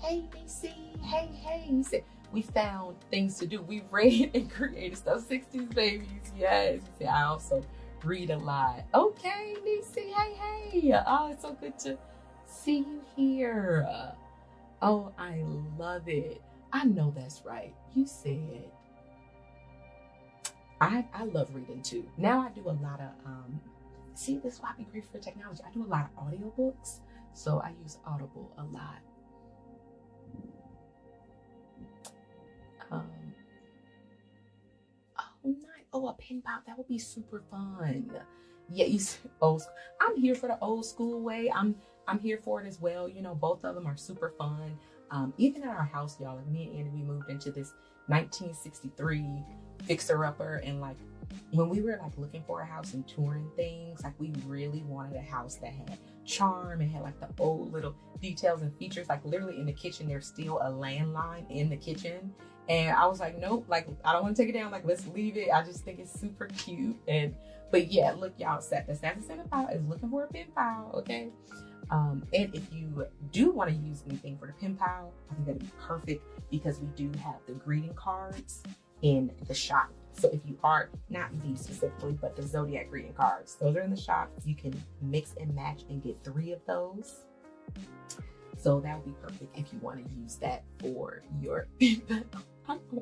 Hey, DC. Hey. He said, we found things to do. We read and created stuff. 60s babies. Yes. He said, I also read a lot. Okay, DC. Hey. Oh, it's so good to see you here. Oh, I love it. I know that's right. You said, I love reading too. Now I do a lot of, see, this is why I be great for technology. I do a lot of audiobooks. So I use Audible a lot. A pen pal, that would be super fun. Yeah, old school. I'm here for the old school way. I'm here for it as well. You know, both of them are super fun. Even at our house, y'all, like me and Andy, we moved into this 1963 fixer-upper, and like when we were like looking for a house and touring things, like we really wanted a house that had charm and had like the old little details and features. Like literally in the kitchen, there's still a landline in the kitchen. And I was like, nope, like, I don't want to take it down. Like, let's leave it. I just think it's super cute. But yeah, look, y'all, the Sassy Santa Pile is looking for a pen pal, okay? And if you do want to use anything for the pen pal, I think that'd be perfect because we do have the greeting cards in the shop. So if you are, not these specifically, but the Zodiac greeting cards, those are in the shop. You can mix and match and get 3 of those. So that would be perfect if you want to use that for your pen pal.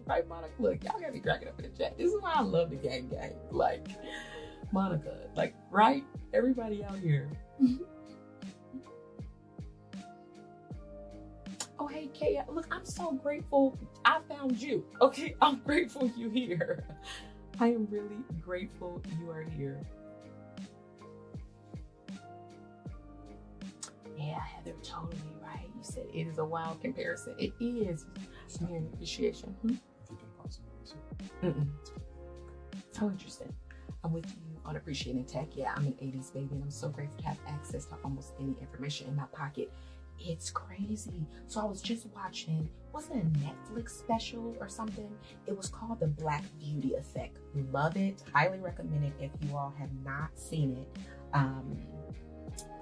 Right, Monica? Look, y'all gotta be cracking up in the chat. This is why I love the gang. Like, Monica, like, right? Everybody out here. Oh, hey, Kaya. Look, I'm so grateful I found you. Okay, I'm grateful you're here. I am really grateful you are here. Yeah, Heather, totally right. You said it is a wild comparison. It is. Mere appreciation. So interesting. I'm with you on appreciating tech. Yeah, I'm an 80s baby and I'm so grateful to have access to almost any information in my pocket. It's crazy. So I was just watching, wasn't it a Netflix special or something? It was called The Black Beauty Effect. Love it. Highly recommend it if you all have not seen it.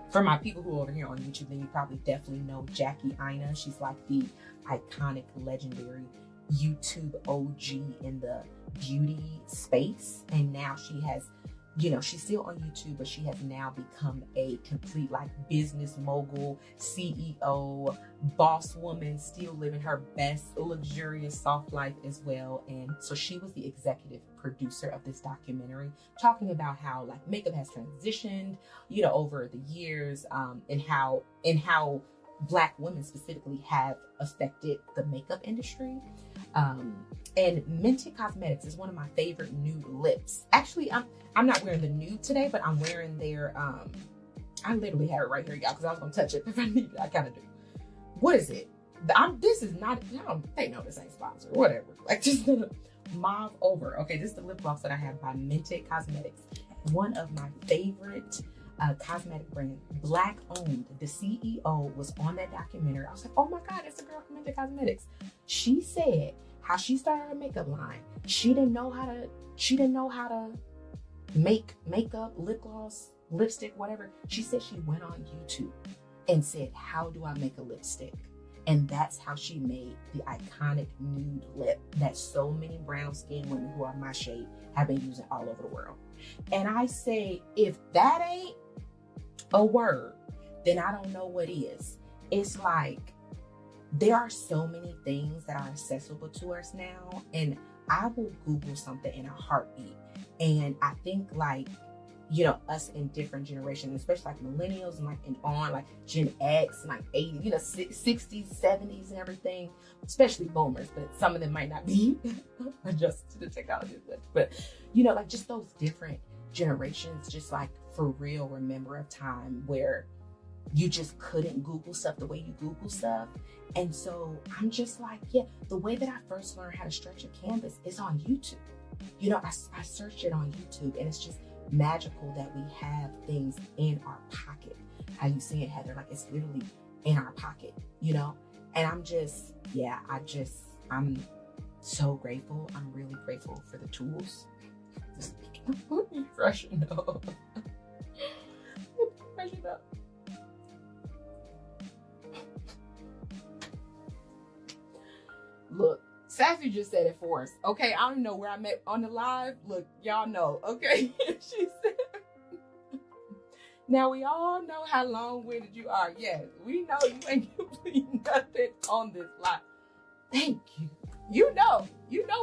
For my people who are over here on YouTube, then you probably definitely know Jackie Aina. She's like the iconic, legendary YouTube OG in the beauty space. And now she has, you know, she's still on YouTube, but she has now become a complete like business mogul, CEO, boss woman, still living her best luxurious soft life as well. And so she was the executive producer of this documentary, talking about how like makeup has transitioned, you know, over the years, and how Black women specifically have affected the makeup industry. And Minty Cosmetics is one of my favorite nude lips. Actually, I'm not wearing the nude today, but I'm wearing their, I literally have it right here, y'all, because I was gonna touch it if I need it. I kind of do. What is it? This is not, they know this ain't sponsored, whatever. Like just mauve over. Okay, this is the lip gloss that I have by Minty Cosmetics. One of my favorite cosmetic brand, Black owned. The CEO was on that documentary. I was like, oh my God, it's the girl from Minty Cosmetics. She said how she started her makeup line. She didn't know how to make makeup, lip gloss, lipstick, whatever. She said she went on YouTube and said, how do I make a lipstick? And that's how she made the iconic nude lip that so many brown skinned women who are my shade have been using all over the world. And I say, if that ain't a word, then I don't know what is. It's like, there are so many things that are accessible to us now, and I will Google something in a heartbeat. And I think like, you know, us in different generations, especially like millennials and like and on like Gen X and like 80s, you know, 60s, 70s and everything, especially boomers, but some of them might not be adjusted to the technology. But you know, like just those different generations, just like for real remember a time where you just couldn't Google stuff the way you Google stuff. And so I'm just like, yeah, the way that I first learned how to stretch a canvas is on YouTube. You know, I searched it on YouTube, and it's just magical that we have things in our pocket. How you see it, Heather, like it's literally in our pocket, you know? And I'm just, yeah, I'm so grateful. I'm really grateful for the tools. Just freshen up. Freshen up. Look, Sassy just said it for us. Okay, I don't know where I'm at on the live. Look, y'all know. Okay, she said. Now we all know how long-winded you are. Yes, we know you ain't completing nothing on this live. Thank you. You know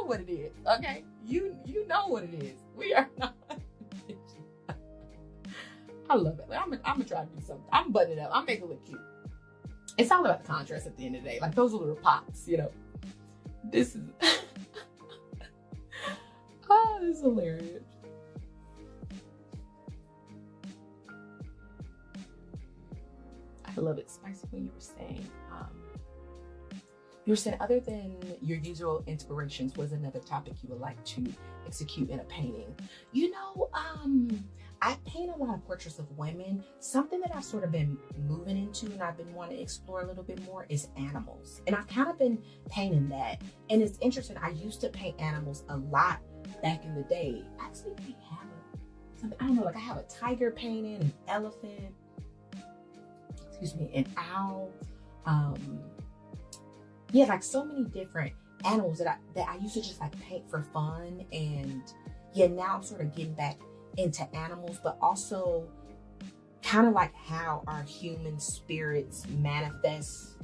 what it is. Okay, you know what it is. We are not. I love it. I'm gonna try to do something. I'm buttoning it up. I'm making it look cute. It's all about the contrast at the end of the day. Like those little pops, you know. This is oh, this is hilarious. I love it. Spicy, when you were saying other than your usual inspirations, was another topic you would like to execute in a painting? You know, I paint a lot of portraits of women. Something that I've sort of been moving into and I've been wanting to explore a little bit more is animals. And I've kind of been painting that. And it's interesting. I used to paint animals a lot back in the day. Actually, I have something, I don't know, like I have a tiger painting, an elephant, an owl. Yeah, like so many different animals that I used to just like paint for fun. And yeah, now I'm sort of getting back into animals, but also kind of like how our human spirits manifest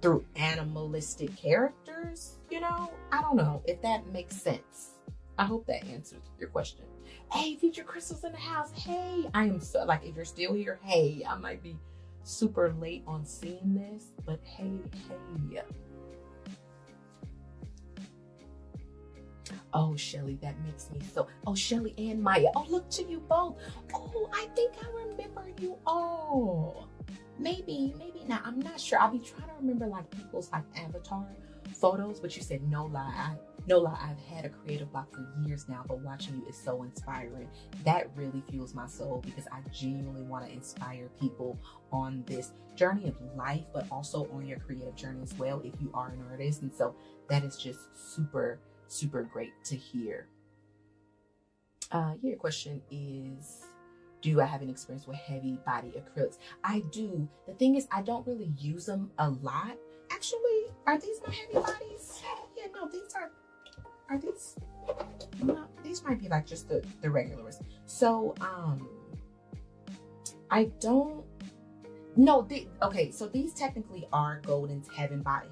through animalistic characters, you know? I don't know if that makes sense. I hope that answers your question. Hey, Future Crystal's in the house. Hey, I am so, like, if you're still here, hey, I might be super late on seeing this, but hey. Oh, Shelly, that makes me so. Oh, Shelly and Maya. Oh, look to you both. Oh, I think I remember you all. Maybe not. I'm not sure. I'll be trying to remember like people's like avatar photos, but you said no lie. I've had a creative block for years now, but watching you is so inspiring. That really fuels my soul because I genuinely want to inspire people on this journey of life, but also on your creative journey as well if you are an artist. And so that is just super great to hear. Your question is, do I have an experience with heavy body acrylics? I do. The thing is, I don't really use them a lot. Actually, are these my heavy bodies? Yeah, no, these might be like just the regular ones. So, I don't, no, okay, so these technically are Golden's heavy body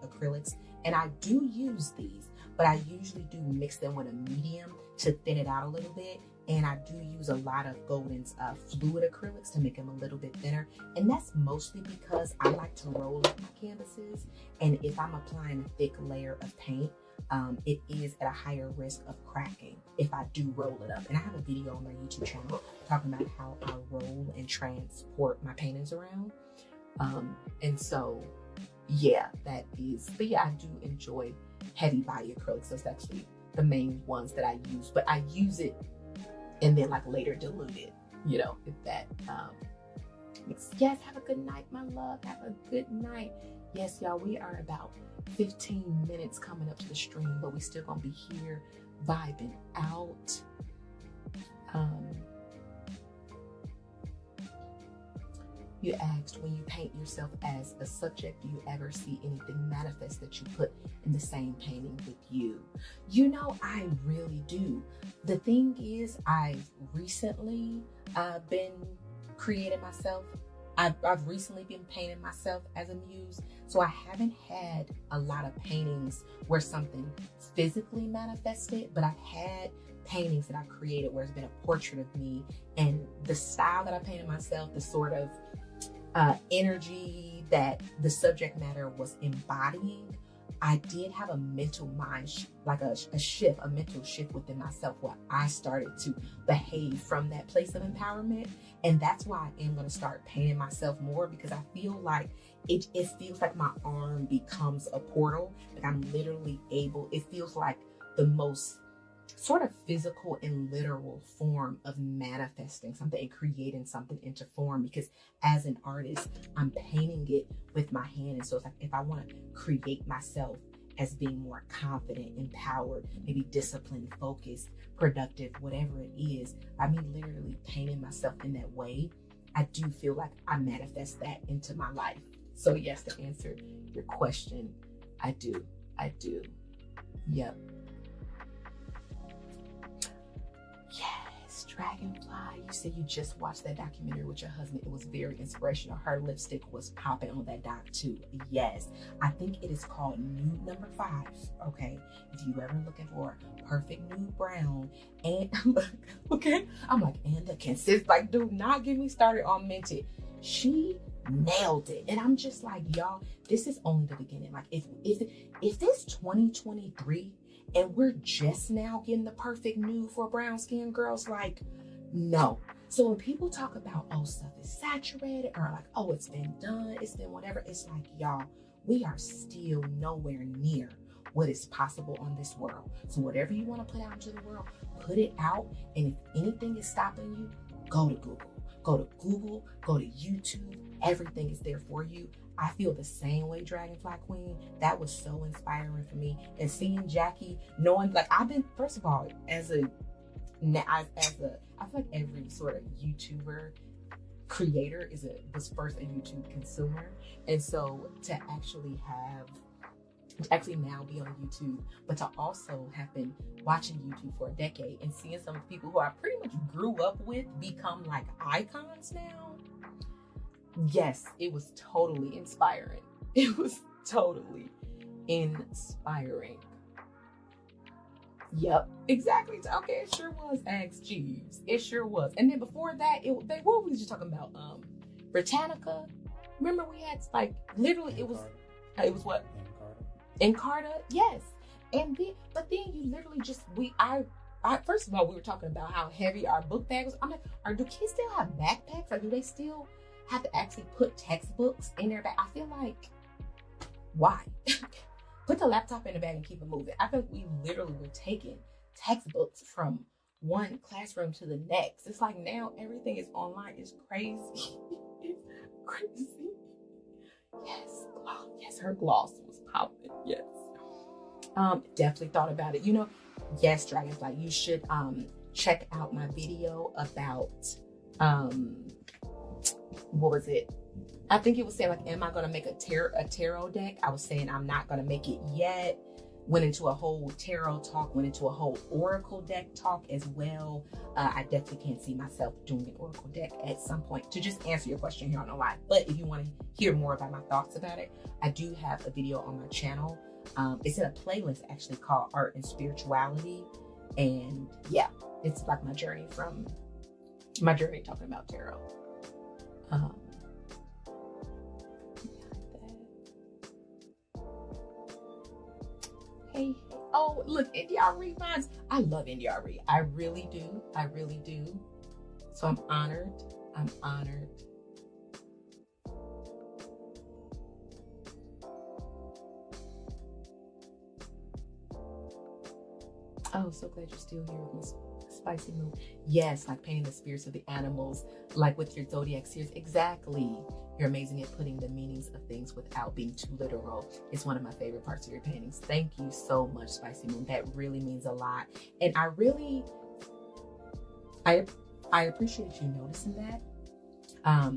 acrylics, and I do use these, but I usually do mix them with a medium to thin it out a little bit. And I do use a lot of Golden's fluid acrylics to make them a little bit thinner. And that's mostly because I like to roll up my canvases. And if I'm applying a thick layer of paint, it is at a higher risk of cracking if I do roll it up. And I have a video on my YouTube channel talking about how I roll and transport my paintings around. And so, yeah, that is, but yeah, I do enjoy heavy body acrylics. That's actually the main ones that I use, but I use it and then like later dilute it, you know, if that yes, have a good night, my love. Have a good night. Yes, y'all, we are about 15 minutes coming up to the stream, but we still gonna be here vibing out. You asked, when you paint yourself as a subject, do you ever see anything manifest that you put in the same painting with you? You know, I really do. The thing is, I've recently been creating myself. I've recently been painting myself as a muse. So I haven't had a lot of paintings where something physically manifested, but I've had paintings that I created where it's been a portrait of me, and the style that I painted myself, the sort of energy that the subject matter was embodying, I did have a mental mind, like a mental shift within myself where I started to behave from that place of empowerment. And that's why I am going to start painting myself more, because I feel like it feels like my arm becomes a portal. Like I'm literally able, it feels like the most sort of physical and literal form of manifesting something and creating something into form, because as an artist, I'm painting it with my hand. And so it's like, if I want to create myself as being more confident, empowered, maybe disciplined, focused, productive, whatever it is, I mean, literally painting myself in that way, I do feel like I manifest that into my life. So yes, to answer your question, I do. I do. Yep. Yes, Dragonfly. You said you just watched that documentary with your husband. It was very inspirational. Her lipstick was popping on that doc too. Yes. I think it is called Nude Number 5. Okay. If you ever looking for perfect nude brown and okay. I'm like, and the consist, like, do not get me started on Minted. She nailed it. And I'm just like, y'all, this is only the beginning. Like, if this 2023 and we're just now getting the perfect nude for brown skinned girls, like, no. So when people talk about, oh, stuff is saturated, or like, oh, it's been done, it's been whatever, it's like, y'all, we are still nowhere near what is possible on this world. So whatever you want to put out into the world, put it out. And if anything is stopping you, go to Google. Go to Google, go to YouTube. Everything is there for you. I feel the same way, Dragonfly Queen. That was so inspiring for me. And seeing Jackie, knowing, like, I've been, first of all, I feel like every sort of YouTuber creator was first a YouTube consumer. And so to actually now be on YouTube, but to also have been watching YouTube for a decade and seeing some of the people who I pretty much grew up with become like icons now. Yes, it was totally inspiring. It was totally inspiring. Yep, exactly. Okay, it sure was. Ask Jeeves. It sure was. And then before that, what were we just talking about? Britannica. Remember we had, like, literally it was what? Encarta, yes. And then, but then you literally just, first of all, we were talking about how heavy our book bag was. I'm like, do kids still have backpacks? Or do they still have to actually put textbooks in their bag? I feel like, why? Put the laptop in the bag and keep it moving. I feel like we literally were taking textbooks from one classroom to the next. It's like now everything is online. It's crazy. It's crazy. Yes, yes, her gloss was popping. Yes. Definitely thought about it. Yes, Dragonfly, you should check out my video about what was it? I think it was saying, like, am I gonna make a tarot deck? I was saying I'm not gonna make it yet. Went into a whole tarot talk, went into a whole oracle deck talk as well. I definitely can't see myself doing an oracle deck at some point, to just answer your question here on the live. But if you want to hear more about my thoughts about it, I do have a video on my channel. It's in a playlist actually called Art and Spirituality. And yeah, it's like my journey talking about tarot. Hey, oh, look, NDR reminds. I love NDR. I really do. I really do. So I'm honored. I'm honored. Oh, so glad you're still here with Miss Spicy Moon. Yes, like painting the spirits of the animals, like with your zodiac series. Exactly. You're amazing at putting the meanings of things without being too literal. It's one of my favorite parts of your paintings. Thank you so much, Spicy Moon. That really means a lot. And I appreciate you noticing that.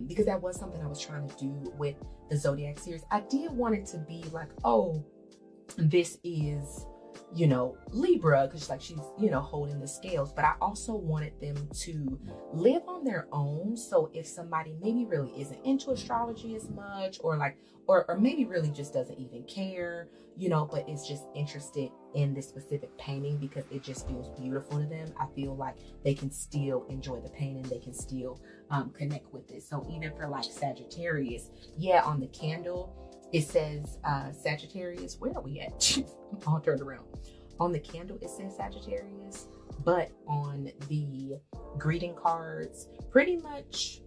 Because that was something I was trying to do with the zodiac series. I did want it to be like, oh, this is, Libra, because like she's, holding the scales, but I also wanted them to live on their own. So if somebody maybe really isn't into astrology as much, or maybe really just doesn't even care, but is just interested in this specific painting because it just feels beautiful to them, I feel like they can still enjoy the painting. They can still connect with it. So even for like Sagittarius, yeah, on the candle, it says Sagittarius. Where are we at? I'm all turned around. On the candle, it says Sagittarius, but on the greeting cards, pretty much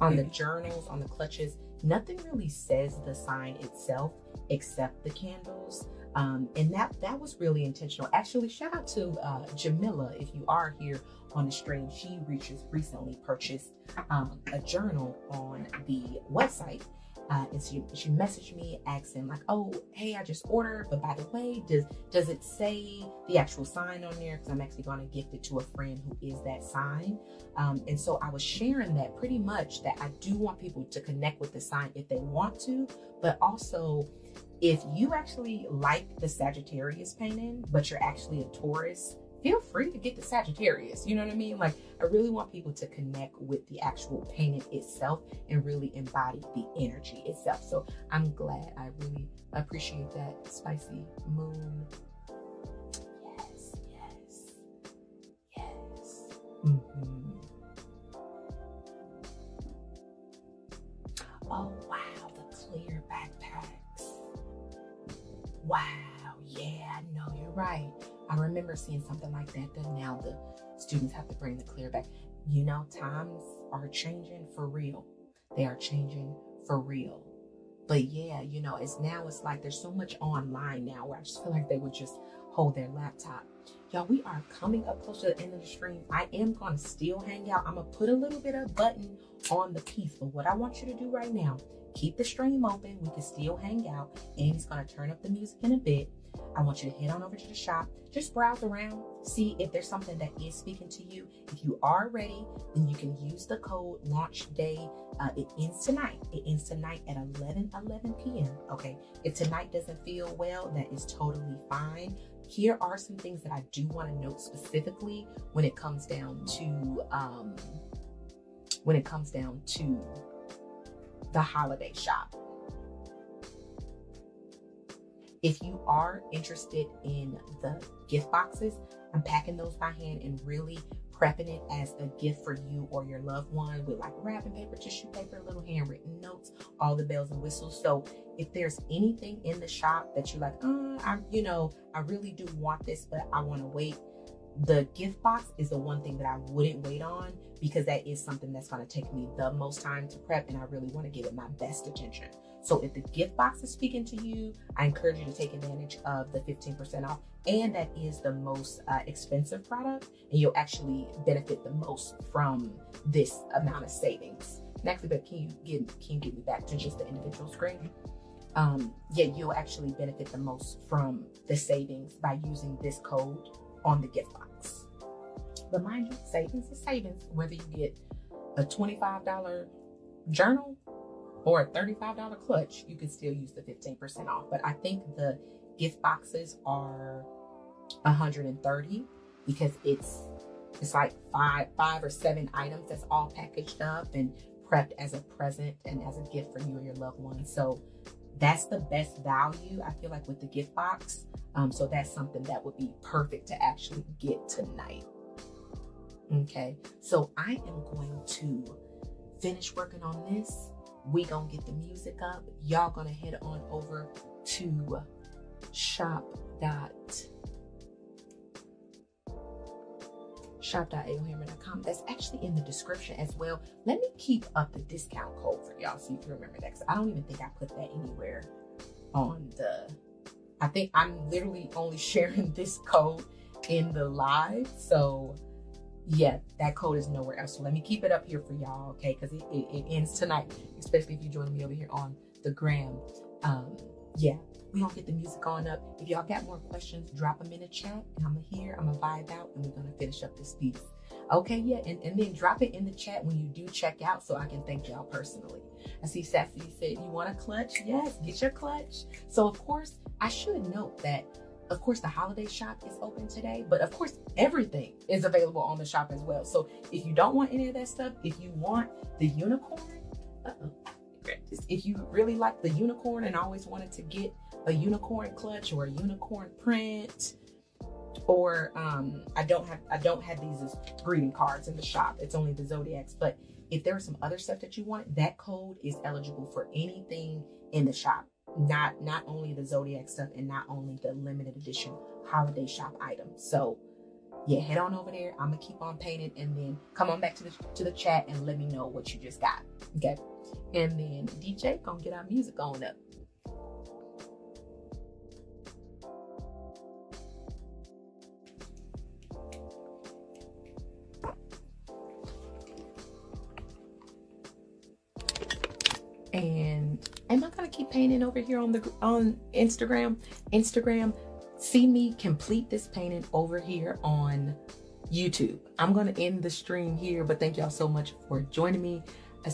on the journals, on the clutches, nothing really says the sign itself except the candles. And that was really intentional. Actually, shout out to Jamila, if you are here on the stream. She recently purchased a journal on the website. And she messaged me asking like, oh, hey, I just ordered, but by the way, does it say the actual sign on there? Because I'm actually going to gift it to a friend who is that sign. And so I was sharing that pretty much, that I do want people to connect with the sign if they want to, but also If you actually like the Sagittarius painting, but you're actually a Taurus, feel free to get the Sagittarius. You know what I mean? Like, I really want people to connect with the actual painting itself and really embody the energy itself. So I'm glad. I really appreciate that, Spicy Moon. Yes, yes, yes. Oh, wow, the clear backpacks. Wow, yeah, I know, you're right. I remember seeing something like that. That now the students have to bring the clear back. You know, times are changing for real. They are changing for real. But yeah, you know, it's like there's so much online now where I just feel like they would just hold their laptop. Y'all, we are coming up close to the end of the stream. I am going to still hang out. I'm going to put a little bit of button on the piece. But what I want you to do right now, keep the stream open. We can still hang out. Amy's going to turn up the music in a bit. I want you to head on over to the shop. Just browse around, see if there's something that is speaking to you. If you are ready, then you can use the code launch day. It ends tonight. It ends tonight at 11 p.m. Okay. If tonight doesn't feel well, that is totally fine. Here are some things that I do want to note specifically when it comes down to the holiday shop. If you are interested in the gift boxes, I'm packing those by hand and really prepping it as a gift for you or your loved one with like wrapping paper, tissue paper, little handwritten notes, all the bells and whistles. So if there's anything in the shop that you're like, I really do want this, but I want to wait, the gift box is the one thing that I wouldn't wait on, because that is something that's going to take me the most time to prep, and I really want to give it my best attention. So if the gift box is speaking to you, I encourage you to take advantage of the 15% off. And that is the most expensive product, and you'll actually benefit the most from this amount of savings. Next, but can you get me back to just the individual screen? You'll actually benefit the most from the savings by using this code on the gift box. But mind you, savings is savings. Whether you get a $25 journal or a $35 clutch, you can still use the 15% off. But I think the gift boxes are $130 because it's like five or seven items that's all packaged up and prepped as a present and as a gift for you or your loved one. So that's the best value, I feel like, with the gift box. So that's something that would be perfect to actually get tonight. Okay, so I am going to finish working on this. We gonna get the music up. Y'all gonna head on over to shop.aohammer.com. That's actually in the description as well. Let me keep up the discount code for y'all so you can remember that, because I don't even think I put that anywhere on I think I'm literally only sharing this code in the live. So yeah, that code is nowhere else. So let me keep it up here for y'all, okay? Because it ends tonight, especially if you join me over here on the gram. We gonna get the music on up. If y'all got more questions, drop them in the chat, and I'm gonna vibe out, and we're gonna finish up this piece. Okay, yeah, and then drop it in the chat when you do check out so I can thank y'all personally. I see Sassy said, you want a clutch? Yes, get your clutch. So of course, I should note that, of course, the holiday shop is open today, but of course, everything is available on the shop as well. So if you don't want any of that stuff, if you want the unicorn, if you really like the unicorn and always wanted to get a unicorn clutch or a unicorn print, or I don't have these as greeting cards in the shop. It's only the Zodiacs. But if there was some other stuff that you want, that code is eligible for anything in the shop. Not only the Zodiac stuff and not only the limited edition holiday shop items. So yeah, head on over there. I'm gonna keep on painting, and then come on back to the chat and let me know what you just got. Okay, and then DJ gonna get our music on up. And am I gonna keep painting over here on Instagram? See me complete this painting over here on YouTube. I'm gonna end the stream here, but thank y'all so much for joining me. I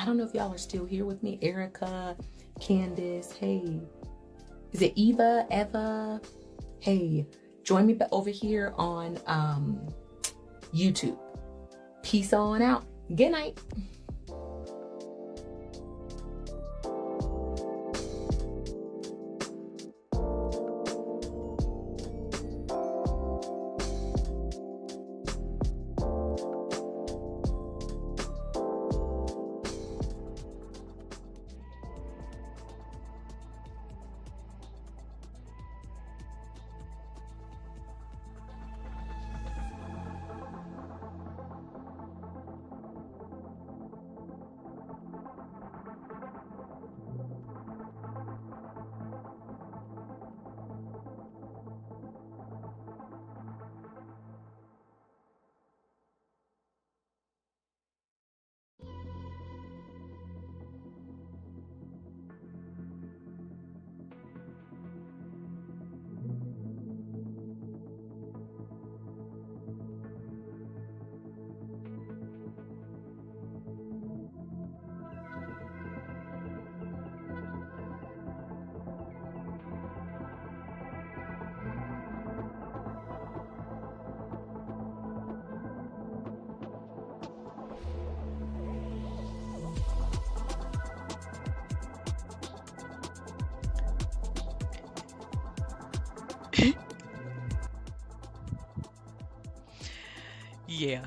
don't know if y'all are still here with me. Erica, Candace, hey, Is it Eva? Hey, join me over here on YouTube. Peace on out. Good night. Yeah.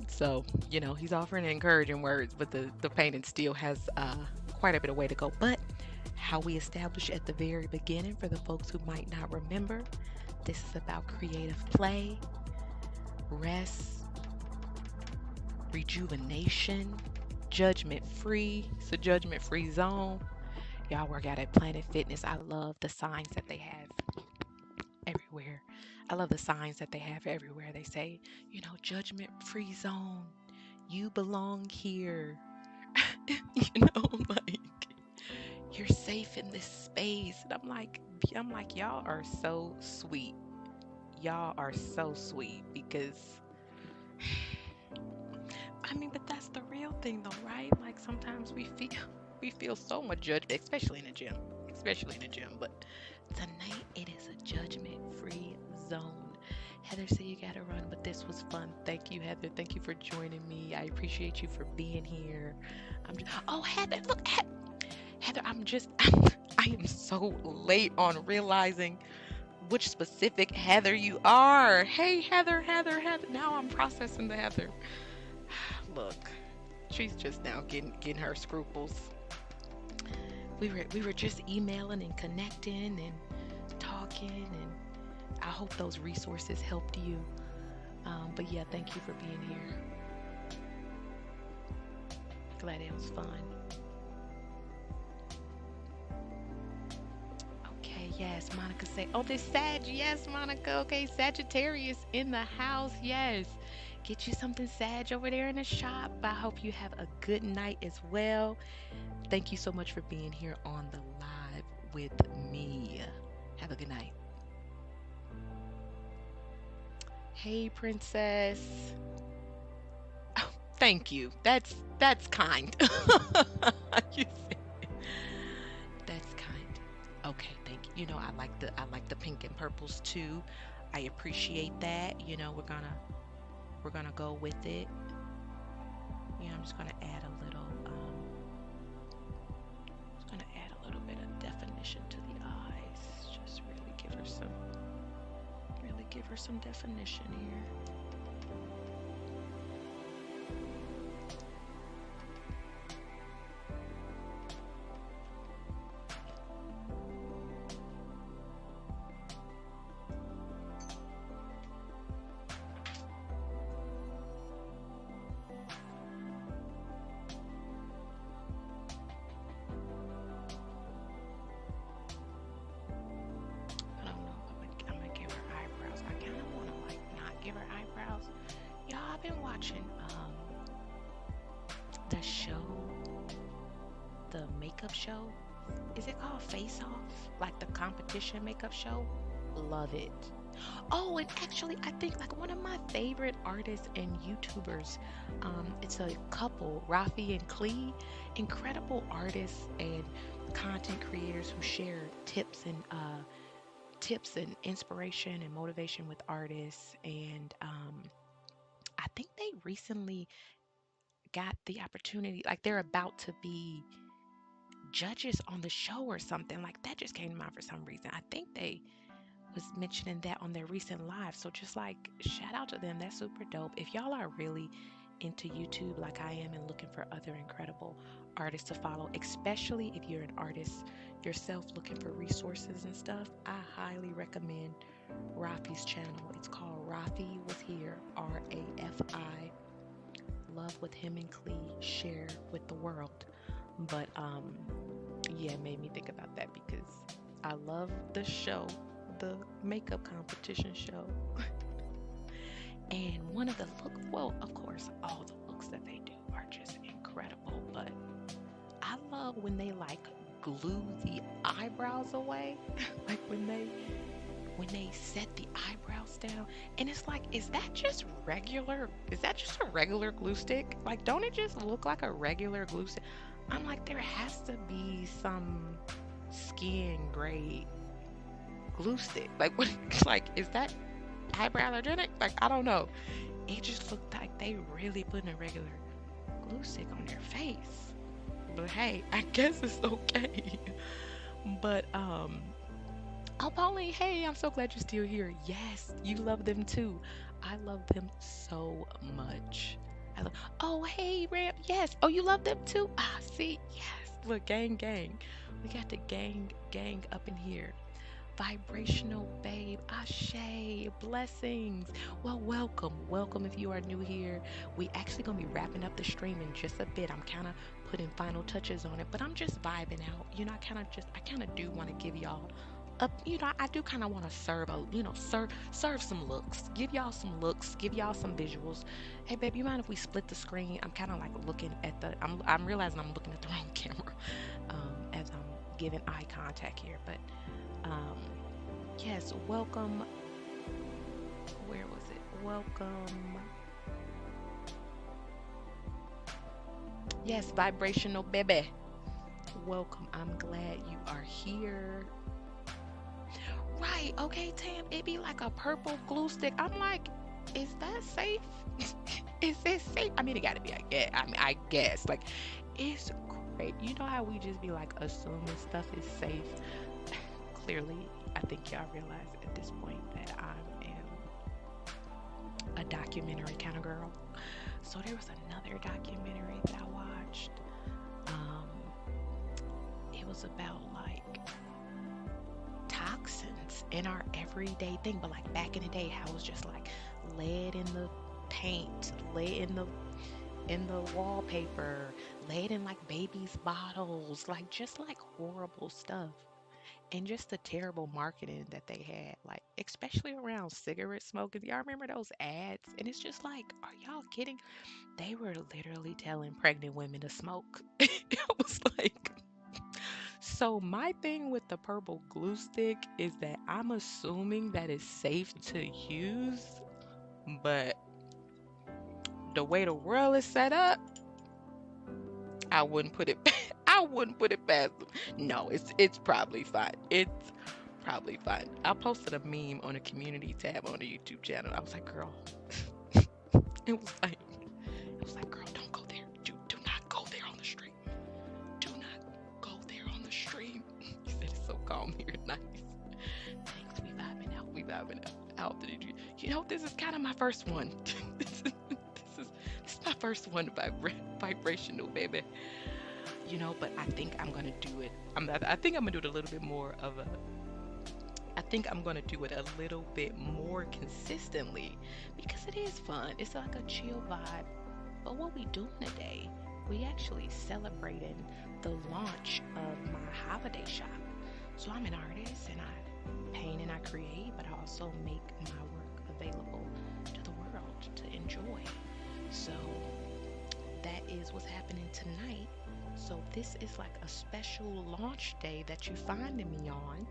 So, he's offering encouraging words, but the painting still has quite a bit of way to go. But how we established at the very beginning, for the folks who might not remember, this is about creative play, rest, rejuvenation, judgment-free. It's a judgment-free zone. Y'all work out at Planet Fitness. I love the signs that they have everywhere. I love the signs that they have everywhere. They say, judgment-free zone. You belong here. Like, you're safe in this space. And I'm like, y'all are so sweet. Y'all are so sweet because, but that's the real thing though, right? Like sometimes we feel so much judgment, especially in the gym. But tonight it is a judgment-free zone. Heather said you gotta run, but this was fun. Thank you, Heather. Thank you for joining me. I appreciate you for being here. Heather, look, Heather, I am so late on realizing which specific Heather you are. Hey, Heather. Now I'm processing the Heather. Look, she's just now getting her scruples. We were just emailing and connecting and talking, and I hope those resources helped you. But yeah, thank you for being here. Glad it was fun. Okay, yes, Monica say, this Sag, yes, Monica. Okay, Sagittarius in the house, yes. Get you something Sag over there in the shop. I hope you have a good night as well. Thank you so much for being here on the live with me. Have a good night. Hey, Princess. Oh, thank you. That's kind. You said, that's kind. Okay, thank you. I like the pink and purples too. I appreciate that. We're gonna go with it. I'm just gonna add a little bit of definition to the eyes. Just really give her some definition here. The show, the makeup show, is it called Face Off? Like the competition makeup show? Love it. Oh, and actually I think like one of my favorite artists and YouTubers, it's a couple, Rafi and Klee, incredible artists and content creators who share tips and inspiration and motivation with artists. And I think they recently got the opportunity, like they're about to be judges on the show or something. Like that just came to mind for some reason. I think they was mentioning that on their recent live. So just like shout out to them. That's super dope. If y'all are really into YouTube like I am and looking for other incredible artists to follow, especially if you're an artist yourself looking for resources and stuff, I highly recommend Rafi's channel. It's called Rafi Was Here, Rafi. Love with him and Clee share with the world. But yeah, it made me think about that because I love the show, the makeup competition show. And one of the well, of course, all the looks that they do are just incredible, but I love when they like glue the eyebrows away. Like when they set the eyebrows down, and it's like, is that just a regular glue stick? Like, don't it just look like a regular glue stick? I'm like, there has to be some skin grade glue stick. Like, what? Like, is that eyebrow allergenic? Like, I don't know. It just looked like they really putting a regular glue stick on their face. But hey, I guess it's okay. But oh, Pauline, hey, I'm so glad you're still here. Yes, you love them too. I love them so much. Oh, hey, Ramp. Yes. Oh, you love them too? Ah, see, yes. Look, gang. We got the gang up in here. Vibrational babe, Ashe, blessings. Well, welcome if you are new here. We actually gonna be wrapping up the stream in just a bit. I'm kind of putting final touches on it, but I'm just vibing out. You know, I kind of do want to give y'all I do kind of want to serve some looks, give y'all some looks, give y'all some visuals. Hey, babe, you mind if we split the screen? I'm kind of like looking at I'm realizing I'm looking at the wrong camera, as I'm giving eye contact here, but. Yes, welcome. Where was it? Welcome. Yes, vibrational baby. Welcome. I'm glad you are here. Right, okay, Tam. It be like a purple glue stick. I'm like, is that safe? Is it safe? I mean, it gotta be, I guess. Like, it's great. You know how we just be like assuming stuff is safe? Clearly, I think y'all realize at this point that I am a documentary kind of girl. So there was another documentary that I watched. It was about like toxins in our everyday thing, but like back in the day, how it was just like lead in the paint, lead in the wallpaper, lead in like babies' bottles, like just like horrible stuff. And just the terrible marketing that they had, like especially around cigarette smoking. Y'all remember those ads? And it's just like, are y'all kidding? They were literally telling pregnant women to smoke. It was like, so my thing with the purple glue stick is that I'm assuming that it's safe to use, but the way the world is set up, I wouldn't put it I wouldn't put it past them. No, it's probably fine. It's probably fine. I posted a meme on a community tab on the YouTube channel. I was like, girl, it was like, girl, don't go there. Do not go there on the stream. Do not go there on the stream. You said it's so calm here and nice. Thanks, we vibing out. How did you know, this is kind of my first one. this is my first one, vibrational baby. You know, but I think I'm gonna do it. I think I'm gonna do it a little bit more of a. I think I'm gonna do it a little bit more consistently because it is fun. It's like a chill vibe. But what we doing today? We actually celebrating the launch of my holiday shop. So I'm an artist and I paint and I create, but I also make my work available to the world to enjoy. So that is what's happening tonight. So this is like a special launch day that you finding me on.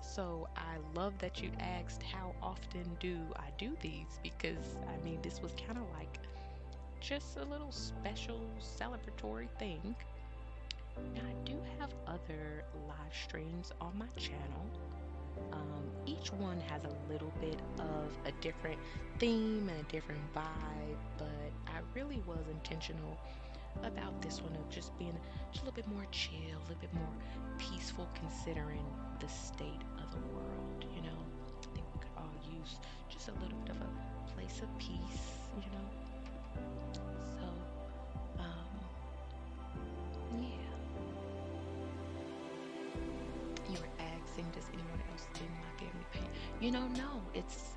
So I love that you asked how often do I do these, because I mean this was kind of like just a little special celebratory thing. Now, I do have other live streams on my channel. Each one has a little bit of a different theme and a different vibe, but I really was intentional about this one of just being just a little bit more chill, a little bit more peaceful considering the state of the world, you know. I think we could all use just a little bit of a place of peace, you know. So, yeah. You were asking, does anyone else in my family paint? You know, no, it's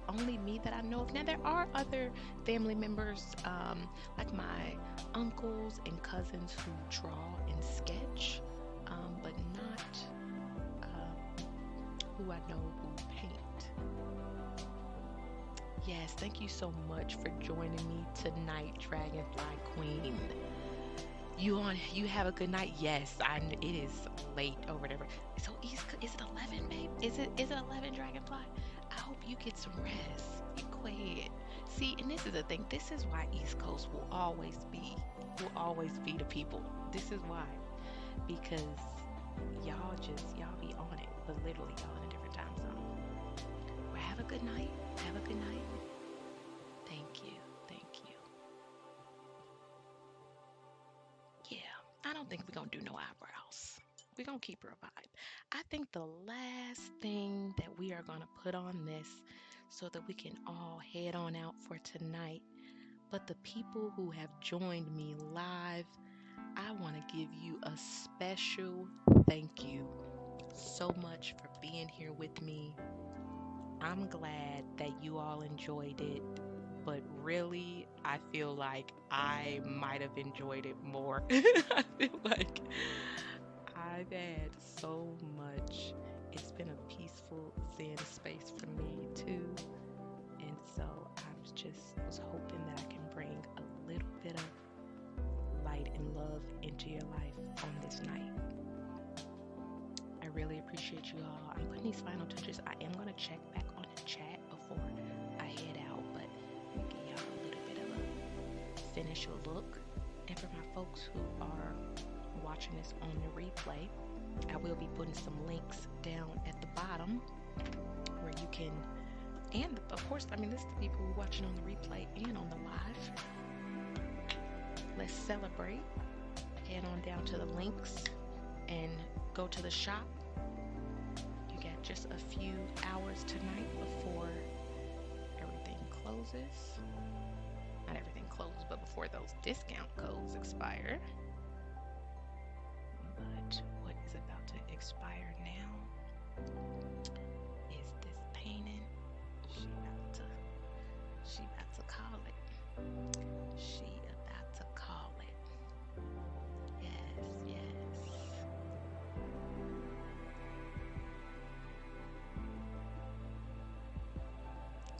only me that I know of. Now there are other family members, like my uncles and cousins who draw and sketch, but not who I know who paint. Yes, thank you so much for joining me tonight, Dragonfly Queen. You have a good night? Yes, it is late or whatever. So is it 11, babe? Is it 11, Dragonfly? I hope you get some rest. You go ahead. See, and this is the thing. This is why East Coast will always be the people. This is why. Because y'all be on it, but literally y'all in a different time zone. Well, have a good night. Have a good night. Thank you. Thank you. Yeah, I don't think we're gonna do no eyebrows. We're gonna keep her a vibe. I think the last thing that we are gonna put on this so that we can all head on out for tonight. But the people who have joined me live, I want to give you a special thank you so much for being here with me. I'm glad that you all enjoyed it, but really, I feel like I might have enjoyed it more. I feel like I've had so much. It's been a peaceful zen space for me too. And so I was hoping that I can bring a little bit of light and love into your life on this night. I really appreciate you all. I'm putting these final touches. I am going to check back on the chat before I head out, but give y'all a little bit of a finish look. And for my folks who are watching this on the replay, I will be putting some links down at the bottom where you can, and of course, I mean, this is the people who are watching on the replay and on the live. Let's celebrate. Head on down to the links and go to the shop. You got just a few hours tonight before everything closes. Not everything closes, but before those discount codes expire. But what is about to expire now is this painting. She about to call it. She about to call it. Yes, yes.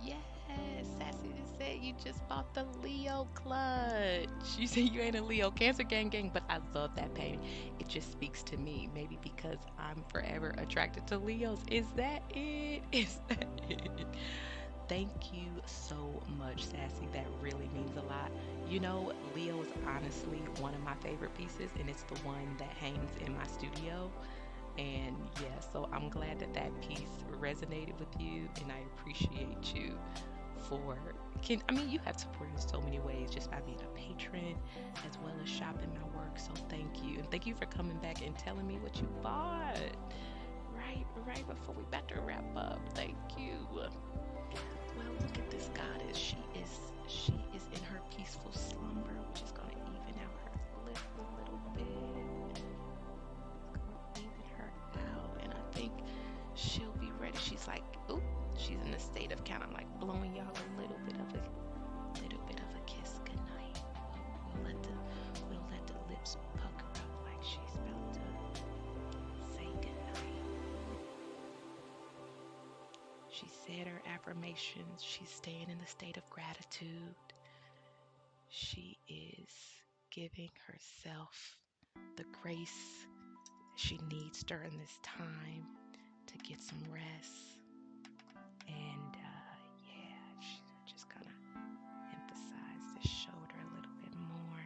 Yes, Sassy just said you just bought the Leo clutch. You said you ain't a Leo. Cancer gang, but I love that painting. It just speaks to me. Maybe because I'm forever attracted to Leos. Is that it? Is that it? Thank you so much, Sassy. That really means a lot. You know, Leo is honestly one of my favorite pieces, and it's the one that hangs in my studio. And yeah, so I'm glad that that piece resonated with you, and I appreciate you for you have supported in so many ways just by being a patron as well as shopping my work. So thank you. And thank you for coming back and telling me what you bought. Right before we about to wrap up. Thank you. Well, look at this goddess. She is in her peaceful slumber, which is gonna even out her lip a little bit. Even her out, and I think she'll be ready. She's like, oop, she's in a state of kind of like blowing y'all a little bit of a kiss goodnight. We'll let the lips pucker up like she's about to say goodnight. She said her affirmations. She's staying in the state of gratitude. She is giving herself the grace she needs during this time to get some rest. And yeah, she's just gonna emphasize the shoulder a little bit more.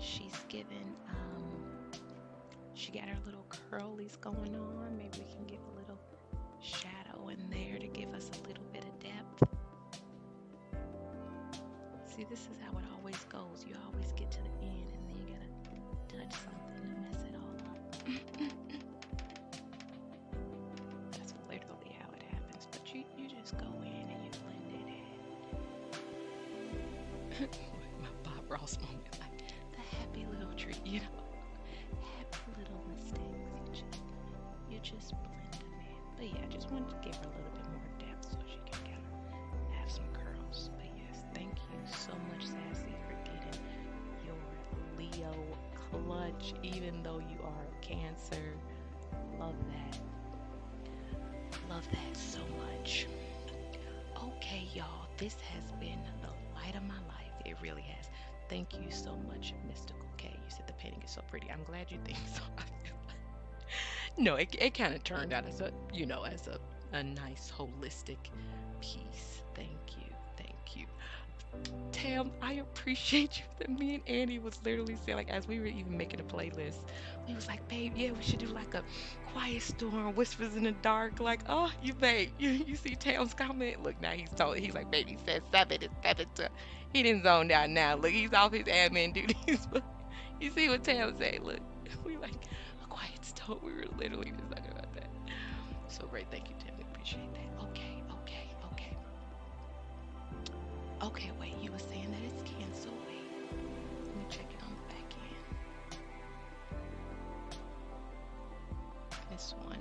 she's given, she got her little curlies going on. Maybe we can give a little shadow in there to give us a little bit of depth. See, this is how it always goes. You always get to the end and then you gotta touch something to mess it all up. That's literally how it happens. But you just go in and you blend it in. My Bob Ross moment, like the happy little treat, you know. Happy little mistakes. You just blend them in. But yeah, I just wanted to give her a little bit more depth so she can kind of have some curls. But yes, thank you so much, Sassy, for getting your Leo clutch, even though you are a Cancer. Love that. Love that so much. Okay, y'all, this has been the light of my life. It really has. Thank you so much, Mystical K. You said the painting is so pretty. I'm glad you think so. No, it kind of turned out as a, you know, as a nice holistic piece. Thank you. Thank you. Tam, I appreciate you. That me and Andy was literally saying, like, as we were even making a playlist, we was like, babe, yeah, we should do like a Quiet Storm, Whispers in the Dark. Like, oh, you see Tam's comment? Look, now he's like, baby, he said 7, it's 7 to, he didn't zone down now. Look, he's off his admin duties. But you see what Tam said? Look, we like a Quiet Storm. We were literally just talking about that. So great, thank you, Tam. We appreciate that. Okay. Okay, wait, you were saying that it's canceled. Wait, let me check it on the back end. Miss one.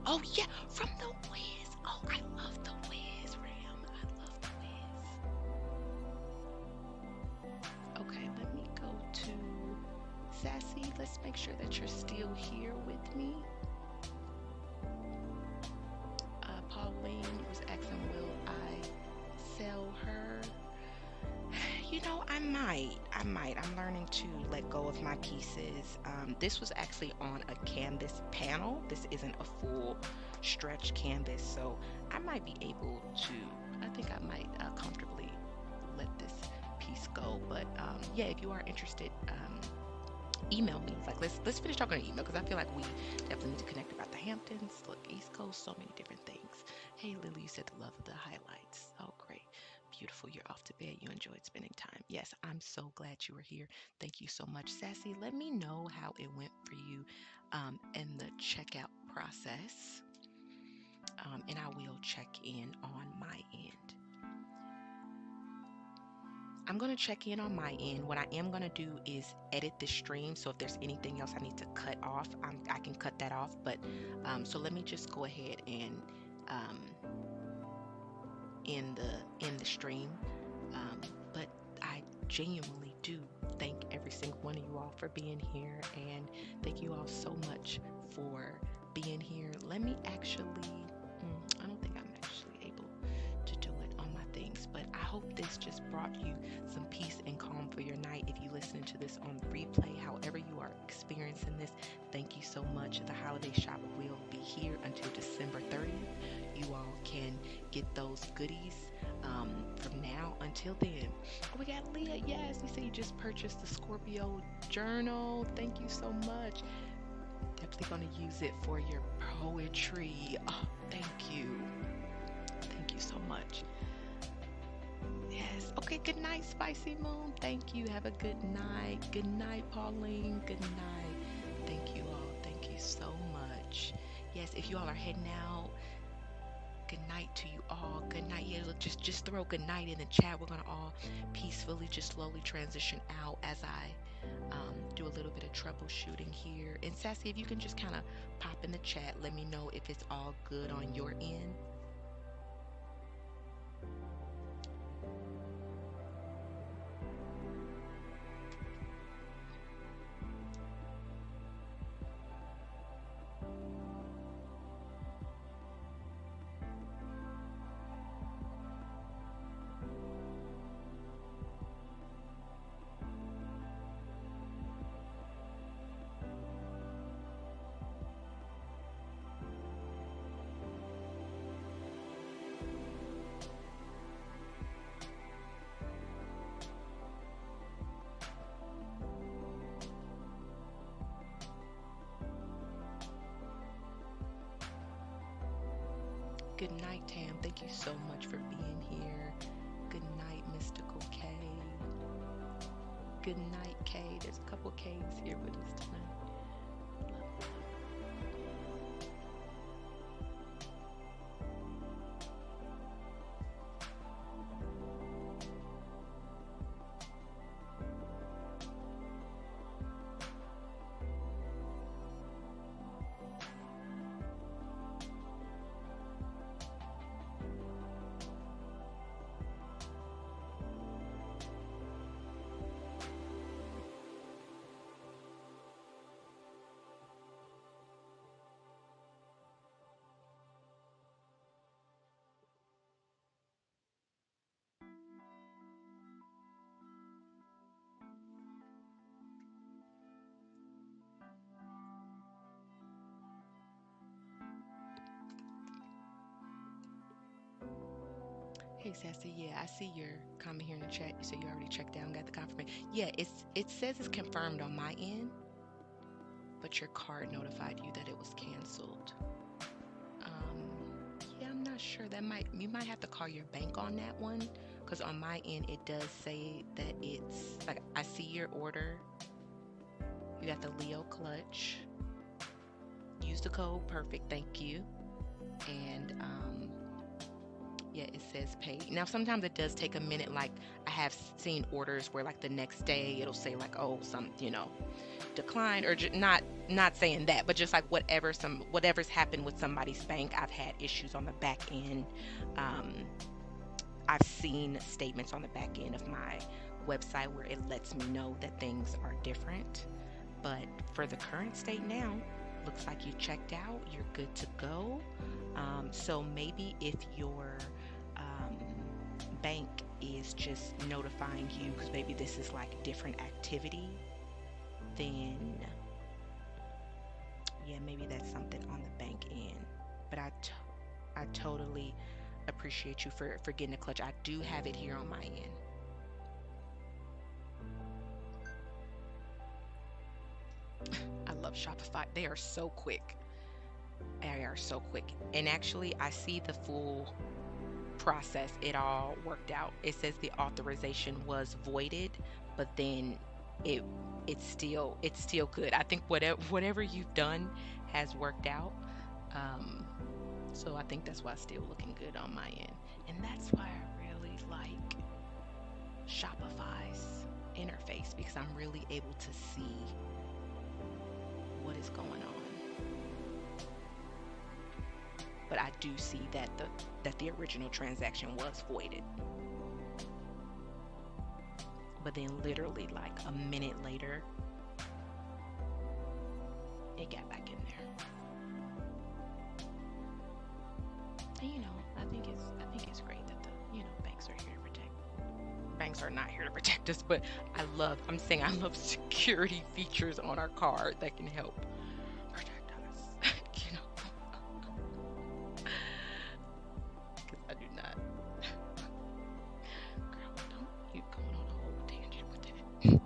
Oh, yeah, from the Wiz. Oh, I love the Wiz, Ram. I love the Wiz. Okay, let me go to Sassy. Let's make sure that you're still here with me. Pauline was asking, will I sell her? You know, I might. I'm learning to let go of my pieces. This was actually on a canvas panel. This isn't a full stretch canvas, so I might be able to, I think I might comfortably let this piece go. But yeah, if you are interested, email me. It's like, let's finish talking on email, because I feel like we definitely need to connect about the Hamptons. Look, East Coast, so many different things. Hey, Lily, you said the love of the highlights. Oh, great. Beautiful. You're off to bed. You enjoyed spending time. Yes, I'm so glad you were here. Thank you so much, Sassy. Let me know how it went for you in the checkout process, and I will check in on my end. I'm going to check in on my end. What I am going to do is edit the stream. So if there's anything else I need to cut off, I can cut that off. But so let me just go ahead and end the stream. But I genuinely do thank every single one of you all for being here, and thank you all so much for being here. Let me actually, I don't think I'm actually able to do it on my things, but I hope this just brought you some peace and calm for your night. If you listen to this on replay, however you are experiencing this, thank you so much. The holiday shop will be here until December 30th. You all can get those goodies from now until then. Oh, we got Leah. Yes, you say you just purchased the Scorpio journal. Thank you so much. Definitely going to use it for your poetry. Oh, thank you. Thank you so much. Yes. Okay, good night, Spicy Moon. Thank you. Have a good night. Good night, Pauline. Good night. Thank you all. Thank you so much. Yes, if you all are heading out, good night to you all. Good night. Yeah, look, just throw good night in the chat. We're going to all peacefully just slowly transition out as I do a little bit of troubleshooting here. And Sassy, if you can just kind of pop in the chat, let me know if it's all good on your end. Good night, Tam. Thank you so much for being here. Good night, Mystical K. Good night, K. There's a couple K's here with us tonight. Hey Sassy, yeah, I see your comment here in the chat. You said you already checked out and got the confirmation. Yeah, it says it's confirmed on my end, but your card notified you that it was canceled. Yeah, I'm not sure. You might have to call your bank on that one, because on my end it does say that it's like I see your order. You got the Leo clutch. Use the code perfect, thank you. And yeah, it says paid. Now sometimes it does take a minute. Like I have seen orders where like the next day it'll say like, oh, some declined, or not saying that, but just like whatever's happened with somebody's bank. I've had issues on the back end. I've seen statements on the back end of my website where it lets me know that things are different. But for the current state now, looks like you checked out. You're good to go. So maybe if your bank is just notifying you because maybe this is like different activity, then yeah, maybe that's something on the bank end. But I totally appreciate you for getting a clutch. I do have it here on my end. I love Shopify. They are so quick. They are so quick. And actually, I see the full process. It all worked out. It says the authorization was voided, but then it's still good. I think whatever you've done has worked out. So I think that's why it's still looking good on my end. And that's why I really like Shopify's interface, because I'm really able to see what is going on. But I do see that the original transaction was voided. But then literally like a minute later, it got back in there. And I think it's great that the banks are here to protect. Banks are not here to protect us, but I love security features on our card that can help protect us. Because I do not. Girl, don't you going on a whole tangent with it. Okay.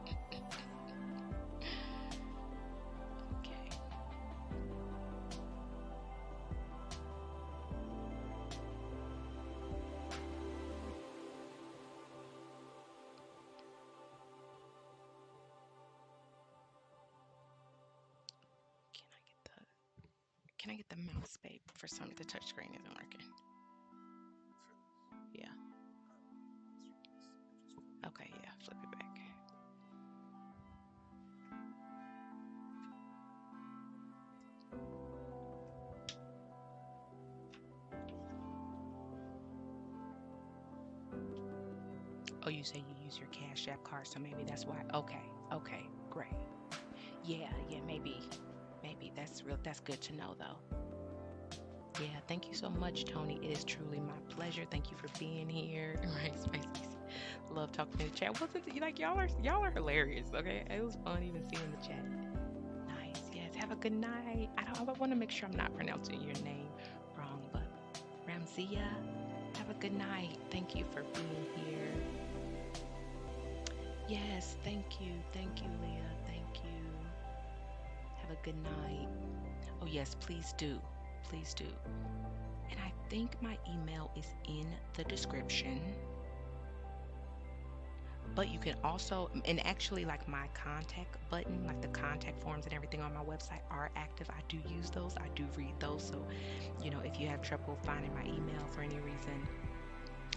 Can I get the mouse, babe? For some, the touch screen isn't working. Yeah. Okay, yeah, flip it back. Oh, you say you use your Cash App card, so maybe that's why. Okay, great. Yeah, maybe that's good to know though. Yeah, thank you so much, Tony. It is truly my pleasure. Thank you for being here. Right, Spicy. Love talking in the chat. Wasn't it, like y'all are hilarious? Okay, it was fun even seeing the chat. Nice. Yes. Have a good night. I want to make sure I'm not pronouncing your name wrong, but Ramzia, have a good night. Thank you for being here. Yes, thank you, Leah. Thank you. Have a good night. Oh yes, please do. And I think my email is in the description. But you can also, and actually, like my contact button, like the contact forms and everything on my website are active. I do use those, I do read those. So, if you have trouble finding my email for any reason,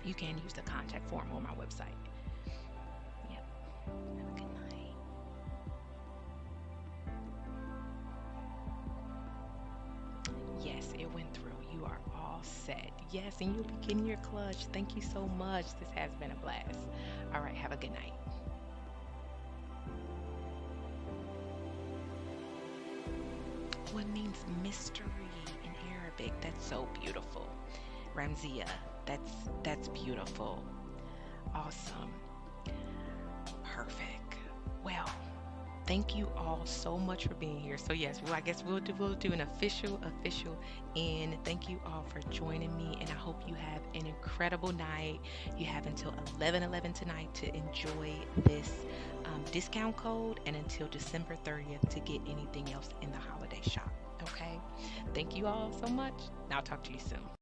you can use the contact form on my website. Yep. Have a good night. Yes, it went through. You are all set. Yes, and you'll be getting your clutch. Thank you so much. This has been a blast. All right, have a good night. What means mystery in Arabic? That's so beautiful. Ramzia, that's beautiful. Awesome. Perfect. Well, thank you all so much for being here. So yes, well, I guess we'll do an official end. Thank you all for joining me, and I hope you have an incredible night. You have until 11:11 tonight to enjoy this discount code, and until December 30th to get anything else in the holiday shop. Okay. Thank you all so much. I'll talk to you soon.